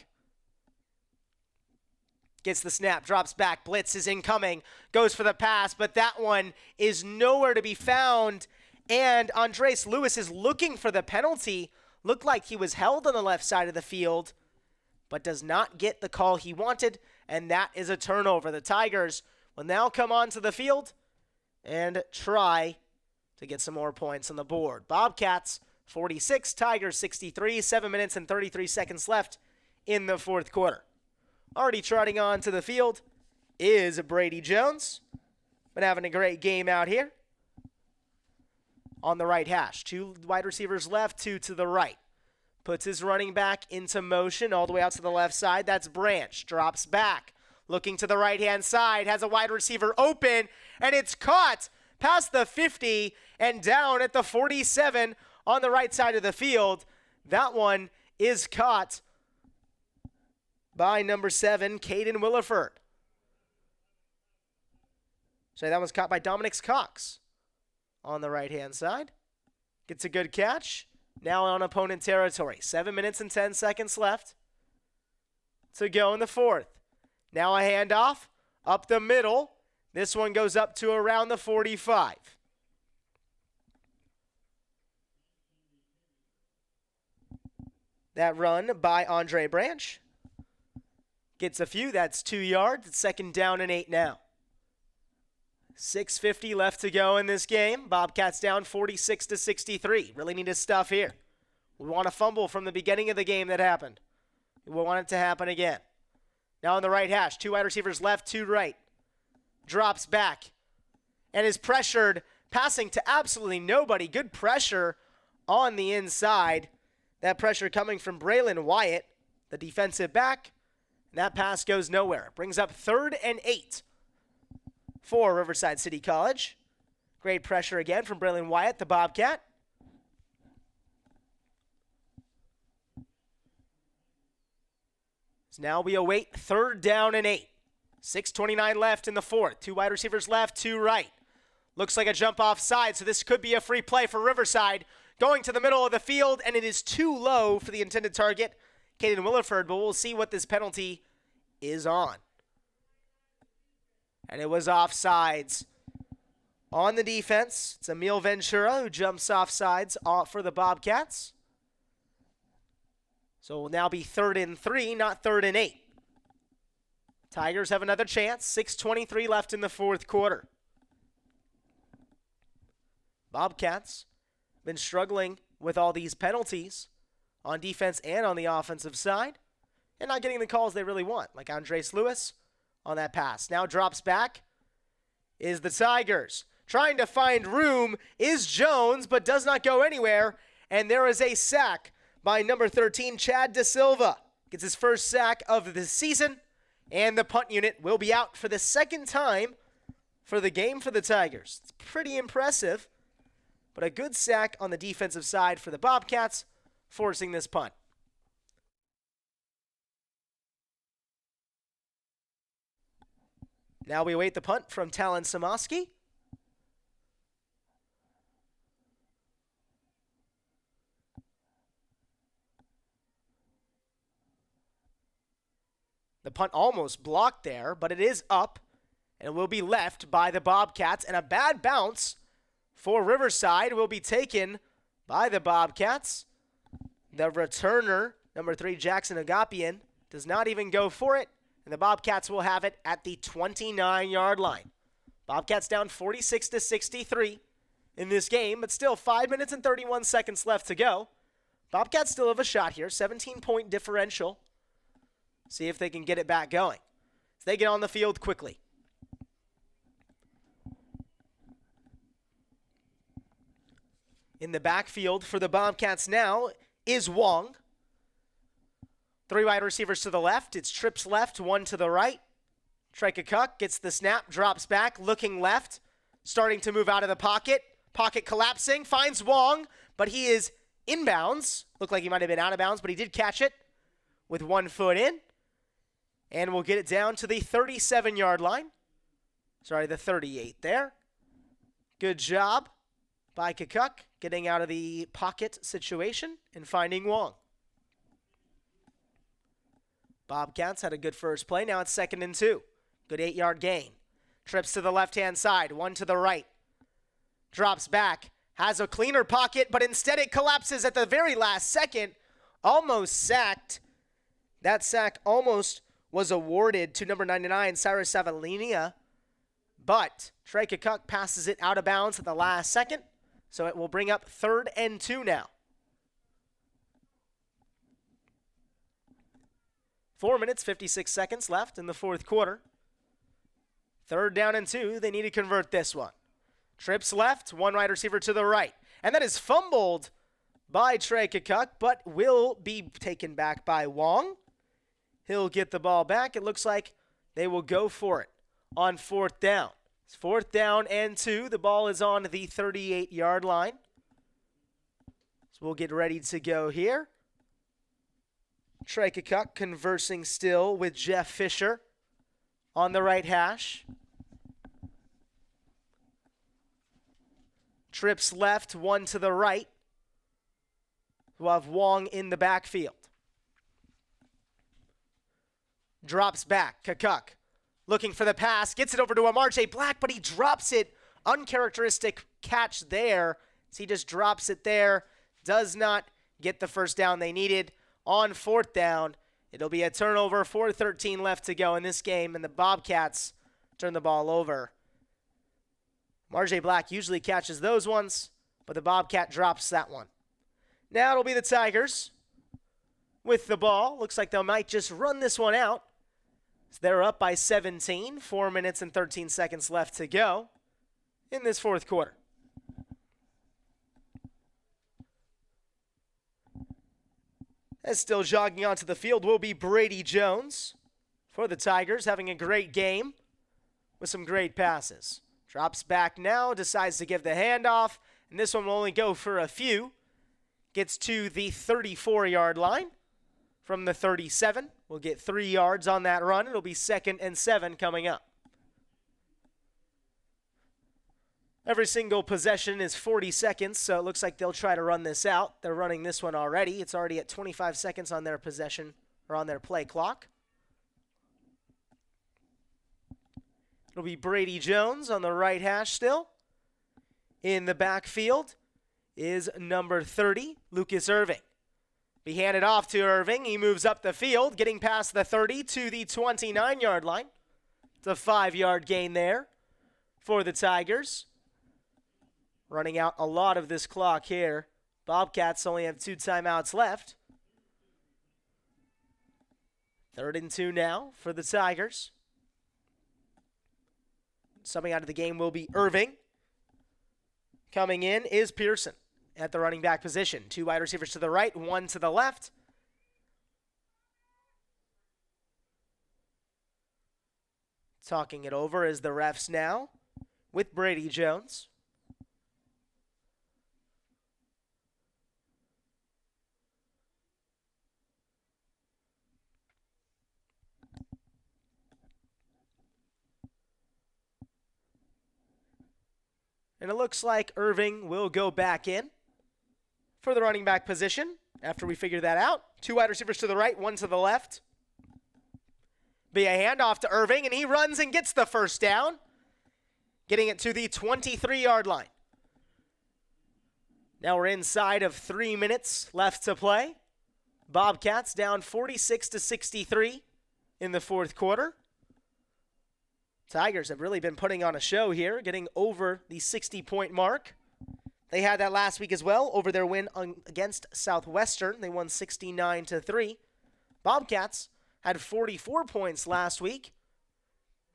Gets the snap, drops back, blitz is incoming, goes for the pass, but that one is nowhere to be found. And Andres Lewis is looking for the penalty. Looked like he was held on the left side of the field, but does not get the call he wanted, and that is a turnover. The Tigers will now come onto the field and try to get some more points on the board. Bobcats 46, Tigers 63, 7 minutes and 33 seconds left in the 4th quarter. Already trotting on to the field is Brady Jones. Been having a great game out here. On the right hash, 2 wide receivers left, 2 to the right. Puts his running back into motion all the way out to the left side. That's Branch. Drops back. Looking to the right-hand side. Has a wide receiver open. And it's caught past the 50 and down at the 47 on the right side of the field. That one is caught by number 7, Caden Williford. So that one's caught by Dominic Cox on the right-hand side. Gets a good catch. Now on opponent territory. 7 minutes and 10 seconds left to go in the fourth. Now a handoff up the middle. This one goes up to around the 45. That run by Andre Branch gets a few. That's 2 yards. It's 2nd down and 8 now. 6:50 left to go in this game. Bobcats down 46-63. Really need his stuff here. We want a fumble from the beginning of the game that happened. We want it to happen again. Now on the right hash. 2 wide receivers left, 2 right. Drops back and is pressured, passing to absolutely nobody. Good pressure on the inside. That pressure coming from Braylon Wyatt, the defensive back. And that pass goes nowhere. Brings up 3rd and 8 for Riverside City College. Great pressure again from Braylon Wyatt, the Bobcat. So now we await 3rd down and 8. 6:29 left in the fourth. 2 wide receivers left, 2 right. Looks like a jump offside, so this could be a free play for Riverside. Going to the middle of the field, and it is too low for the intended target, Caden Williford, but we'll see what this penalty is on. And it was offsides on the defense. It's Emil Ventura who jumps offsides for the Bobcats. So it will now be 3rd and 3, not 3rd and 8. Tigers have another chance. 6:23 left in the fourth quarter. Bobcats been struggling with all these penalties on defense and on the offensive side and not getting the calls they really want, like Andres Lewis on that pass. Now drops back is the Tigers. Trying to find room is Jones, but does not go anywhere. And there is a sack by number 13, Chad Da Silva. Gets his first sack of the season, and the punt unit will be out for the 2nd time for the game for the Tigers. It's pretty impressive, but a good sack on the defensive side for the Bobcats, forcing this punt. Now we await the punt from Talon Samoski. The punt almost blocked there, but it is up and will be left by the Bobcats. And a bad bounce for Riverside will be taken by the Bobcats. The returner, number 3, Jackson Agapian, does not even go for it. And the Bobcats will have it at the 29-yard line. Bobcats down 46-63 in this game, but still 5 minutes and 31 seconds left to go. Bobcats still have a shot here, 17-point differential. See if they can get it back going. So they get on the field quickly. In the backfield for the Bobcats now is Wong. 3 wide receivers to the left. It's trips left, 1 to the right. Trekakuk gets the snap, drops back, looking left, starting to move out of the pocket. Pocket collapsing, finds Wong, but he is inbounds. Looked like he might have been out of bounds, but he did catch it with 1 foot in. And we'll get it down to the 37-yard line. Sorry, the 38 there. Good job by Kakuk getting out of the pocket situation and finding Wong. Bobcats had a good first play. Now it's 2nd and 2. Good 8-yard gain. Trips to the left-hand side, 1 to the right. Drops back, has a cleaner pocket, but instead it collapses at the very last second. Almost sacked. That sack almost was awarded to number 99, Cyrus Savalinia. But Trey Kakuk passes it out of bounds at the last second. So it will bring up 3rd and 2 now. 4 minutes, 56 seconds left in the fourth quarter. 3rd down and 2. They need to convert this one. Trips left, 1 wide receiver to the right. And that is fumbled by Trey Kukuk, but will be taken back by Wong. He'll get the ball back. It looks like they will go for it on 4th down. It's 4th down and 2. The ball is on the 38-yard line. So we'll get ready to go here. Trey Kukuk conversing still with Jeff Fisher on the right hash. Trips left, one to the right. We'll have Wong in the backfield. Drops back, Kukuk. Looking for the pass, gets it over to Amarje Black, but he drops it. Uncharacteristic catch there. So he just drops it there. Does not get the first down they needed. On 4th down, it'll be a turnover, 4:13 left to go in this game, and the Bobcats turn the ball over. Amarje Black usually catches those ones, but the Bobcat drops that one. Now it'll be the Tigers with the ball. Looks like they might just run this one out. So they're up by 17, 4 minutes and 13 seconds left to go in this 4th quarter. As still jogging onto the field will be Brady Jones for the Tigers, having a great game with some great passes. Drops back now, decides to give the handoff, and this one will only go for a few. Gets to the 34-yard line from the 37. We'll get 3 yards on that run. It'll be 2nd and 7 coming up. Every single possession is 40 seconds, so it looks like they'll try to run this out. They're running this one already. It's already at 25 seconds on their possession, or on their play clock. It'll be Brady Jones on the right hash still. In the backfield is number 30, Lucas Irving. Be handed off to Irving. He moves up the field, getting past the 30 to the 29-yard line. It's a 5-yard gain there for the Tigers. Running out a lot of this clock here. Bobcats only have 2 timeouts left. 3rd and 2 now for the Tigers. Subbing out of the game will be Irving. Coming in is Pearson at the running back position. 2 wide receivers to the right, 1 to the left. Talking it over is the refs now with Brady Jones. And it looks like Irving will go back in for the running back position after we figure that out. 2 wide receivers to the right, 1 to the left. Be a handoff to Irving, and he runs and gets the first down, getting it to the 23-yard line. Now we're inside of 3 minutes left to play. Bobcats down 46-63 in the 4th quarter. Tigers have really been putting on a show here, getting over the 60-point mark. They had that last week as well over their win against Southwestern. They won 69-3. Bobcats had 44 points last week.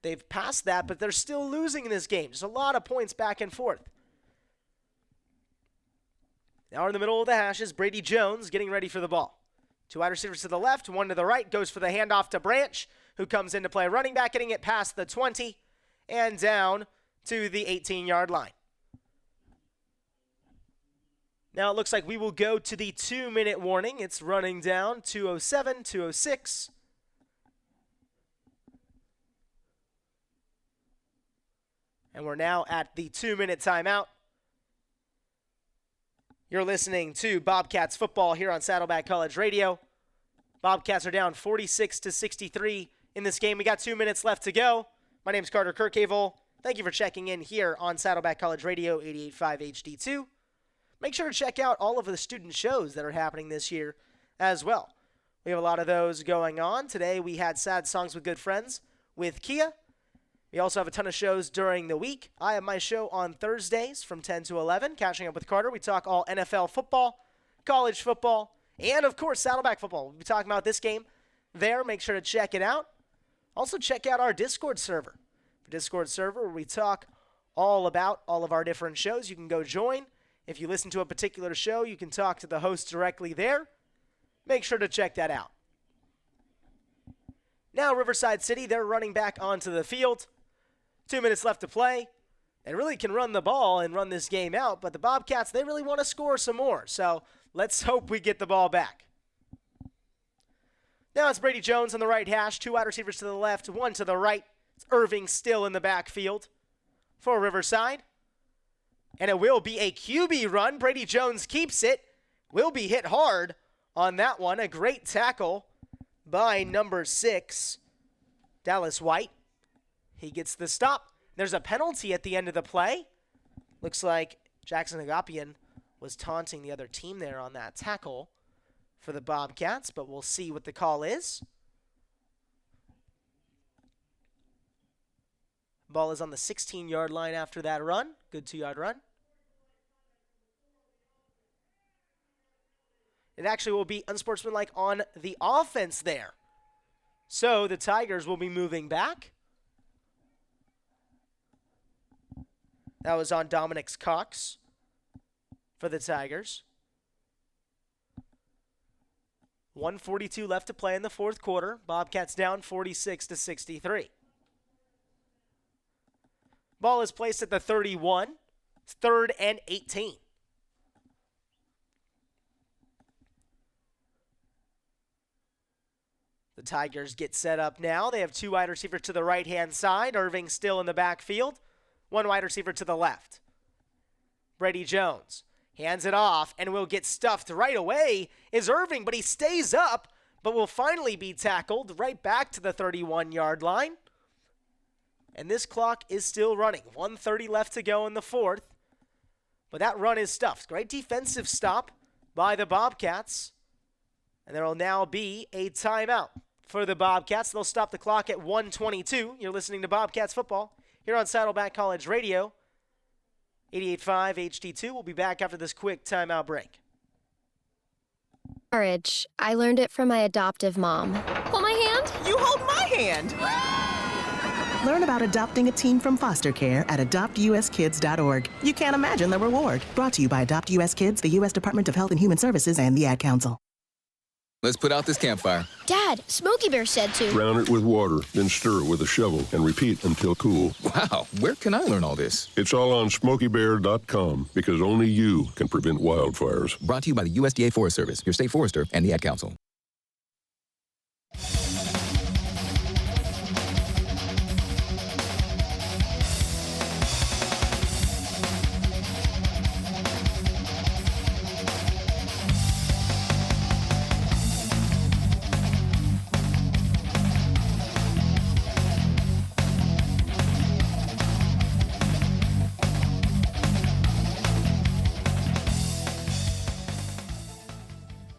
They've passed that, but they're still losing in this game. Just a lot of points back and forth. Now in the middle of the hashes, Brady Jones getting ready for the ball. 2 wide receivers to the left, 1 to the right, goes for the handoff to Branch, who comes in to play running back, getting it past the 20 and down to the 18-yard line. Now it looks like we will go to the 2-minute warning. It's running down, 2:07, 2:06. And we're now at the 2-minute timeout. You're listening to Bobcats football here on Saddleback College Radio. Bobcats are down 46-63 in this game. We got 2 minutes left to go. My name's Carter Kirchhevel. Thank you for checking in here on Saddleback College Radio 88.5 HD2. Make sure to check out all of the student shows that are happening this year as well. We have a lot of those going on. Today we had Sad Songs with Good Friends with Kia. We also have a ton of shows during the week. I have my show on Thursdays from 10 to 11, Catching Up with Carter. We talk all NFL football, college football, and, of course, Saddleback football. We'll be talking about this game there. Make sure to check it out. Also, check out our Discord server. For Discord server, where we talk all about all of our different shows. You can go join If you listen to a particular show, you can talk to the host directly there. Make sure to check that out. Now Riverside City, they're running back onto the field. 2 minutes left to play. They really can run the ball and run this game out, but the Bobcats, they really want to score some more. So let's hope we get the ball back. Now it's Brady Jones on the right hash, 2 wide receivers to the left, 1 to the right. It's Irving still in the backfield for Riverside. And it will be a QB run. Brady Jones keeps it. Will be hit hard on that one. A great tackle by number 6, Dallas White. He gets the stop. There's a penalty at the end of the play. Looks like Jackson Agapian was taunting the other team there on that tackle for the Bobcats, but we'll see what the call is. Ball is on the 16-yard line after that run. Good 2-yard run. It actually will be unsportsmanlike on the offense there. So the Tigers will be moving back. That was on Dominic's Cox for the Tigers. 1:42 left to play in the fourth quarter. Bobcats down 46-63. Ball is placed at the 31. It's 3rd and 18. The Tigers get set up now. They have 2 wide receivers to the right-hand side. Irving still in the backfield. 1 wide receiver to the left. Brady Jones hands it off and will get stuffed right away is Irving, but he stays up, but will finally be tackled right back to the 31-yard line. And this clock is still running. 1:30 left to go in the fourth. But that run is stuffed. Great defensive stop by the Bobcats. And there will now be a timeout for the Bobcats. They'll stop the clock at 1:22. You're listening to Bobcats football here on Saddleback College Radio, 88.5 HD2. We'll be back after this quick timeout break. Courage. I learned it from my adoptive mom. Hold my hand. You hold my hand. Learn about adopting a teen from foster care at adoptuskids.org. You can't imagine the reward. Brought to you by Adopt US Kids, the U.S. Department of Health and Human Services, and the Ad Council. Let's put out this campfire. Dad, Smokey Bear said to. Drown it with water, then stir it with a shovel and repeat until cool. Wow, where can I learn all this? It's all on SmokeyBear.com because only you can prevent wildfires. Brought to you by the USDA Forest Service, your state forester, and the Ad Council.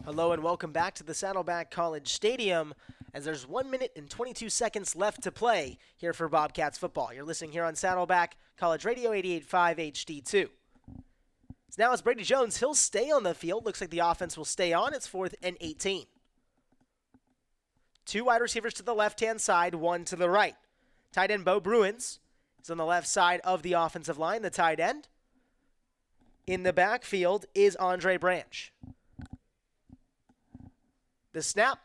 Hello and welcome back to the Saddleback College Stadium as there's 1 minute and 22 seconds left to play here for Bobcats football. You're listening here on Saddleback College Radio 88.5 HD2. So now it's Brady Jones. He'll stay on the field. Looks like the offense will stay on. It's 4th and 18. 2 wide receivers to the left-hand side, 1 to the right. Tight end Bo Bruins is on the left side of the offensive line, the tight end. In the backfield is Andre Branch. The snap,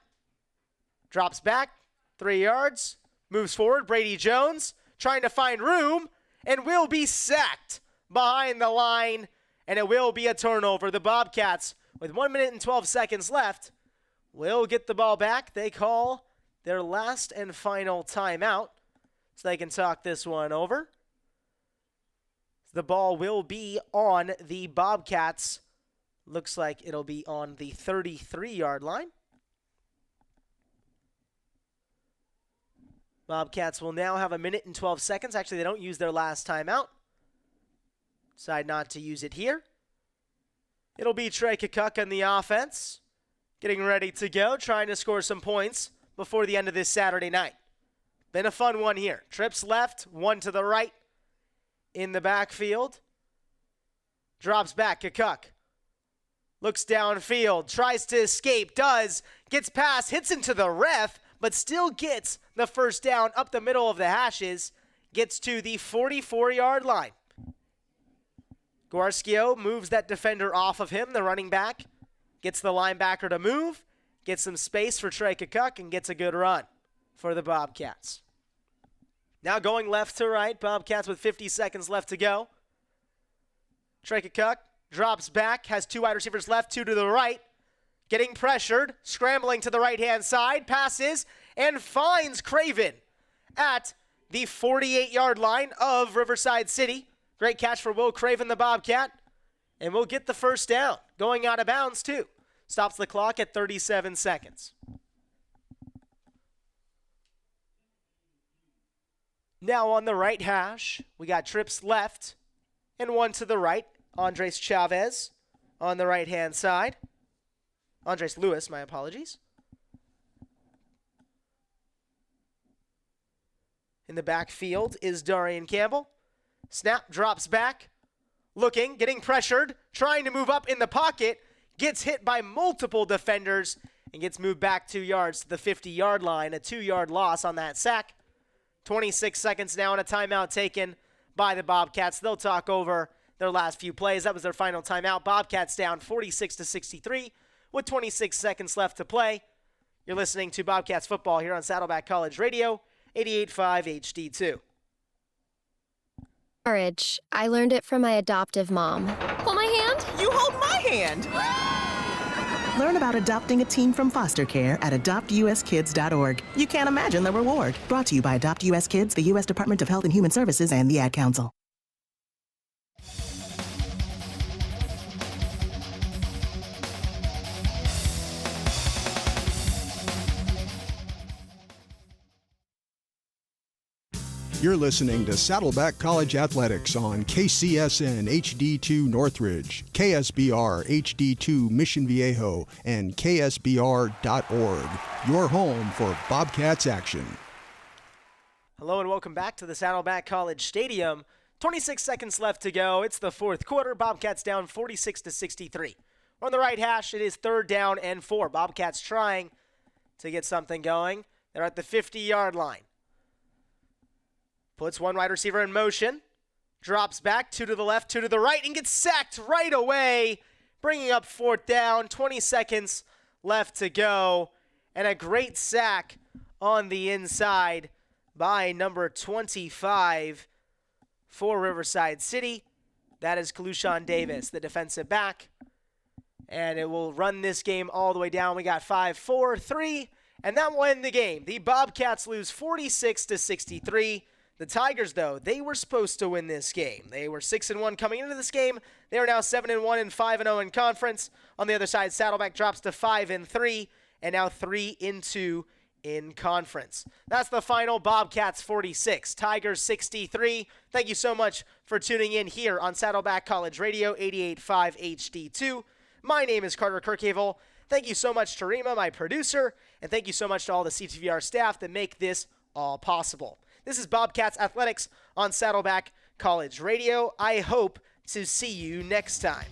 drops back, 3 yards, moves forward. Brady Jones trying to find room and will be sacked behind the line, and it will be a turnover. The Bobcats, with 1 minute and 12 seconds left, will get the ball back. They call their last and final timeout so they can talk this one over. The ball will be on the Bobcats. Looks like it'll be on the 33-yard line. Bobcats will now have 1 minute and 12 seconds. Actually, they don't use their last timeout. Decide not to use it here. It'll be Trey Kukuk on the offense, getting ready to go, trying to score some points before the end of this Saturday night. Been a fun one here. Trips left, 1 to the right in the backfield. Drops back, Kukuk. Looks downfield, tries to escape, does, gets past, hits into the ref, but still gets the first down up the middle of the hashes, gets to the 44-yard line. Guarschio moves that defender off of him, the running back. Gets the linebacker to move, gets some space for Trey Kukuk, and gets a good run for the Bobcats. Now going left to right, Bobcats with 50 seconds left to go. Trey Kukuk drops back, has 2 wide receivers left, 2 to the right. Getting pressured, scrambling to the right-hand side, passes, and finds Craven at the 48-yard line of Riverside City. Great catch for Will Craven, the Bobcat. And we'll get the first down. Going out of bounds, too. Stops the clock at 37 seconds. Now on the right hash, we got trips left and 1 to the right. Andres Chavez on the right-hand side. Andres Lewis, my apologies. In the backfield is Darian Campbell. Snap, drops back. Looking, getting pressured, trying to move up in the pocket, gets hit by multiple defenders, and gets moved back 2 yards to the 50-yard line, a 2-yard loss on that sack. 26 seconds now and a timeout taken by the Bobcats. They'll talk over their last few plays. That was their final timeout. Bobcats down 46-63 with 26 seconds left to play. You're listening to Bobcats football here on Saddleback College Radio, 88.5 HD2. Courage. I learned it from my adoptive mom. Hold my hand. You hold my hand. Learn about adopting a teen from foster care at adoptuskids.org. You can't imagine the reward. Brought to you by Adopt US Kids, the U.S. Department of Health and Human Services, and the Ad Council. You're listening to Saddleback College Athletics on KCSN HD2 Northridge, KSBR HD2 Mission Viejo, and KSBR.org. Your home for Bobcats action. Hello and welcome back to the Saddleback College Stadium. 26 seconds left to go. It's the fourth quarter. Bobcats down 46-63. On the right hash, it is 3rd down and 4. Bobcats trying to get something going. They're at the 50-yard line. Puts 1 wide receiver in motion, drops back, 2 to the left, 2 to the right, and gets sacked right away, bringing up 4th down, 20 seconds left to go, and a great sack on the inside by number 25 for Riverside City. That is Kalushan Davis, the defensive back, and it will run this game all the way down. We got 5, 4, 3, and that will end the game. The Bobcats lose 46-63. The Tigers, though, they were supposed to win this game. They were 6-1 coming into this game. They are now 7-1 and 5-0 in conference. On the other side, Saddleback drops to 5-3 and now 3-2 in conference. That's the final. Bobcats 46, Tigers 63. Thank you so much for tuning in here on Saddleback College Radio, 88.5 HD2. My name is Carter Kirchhevel. Thank you so much to Rima, my producer, and thank you so much to all the CTVR staff that make this all possible. This is Bobcats Athletics on Saddleback College Radio. I hope to see you next time.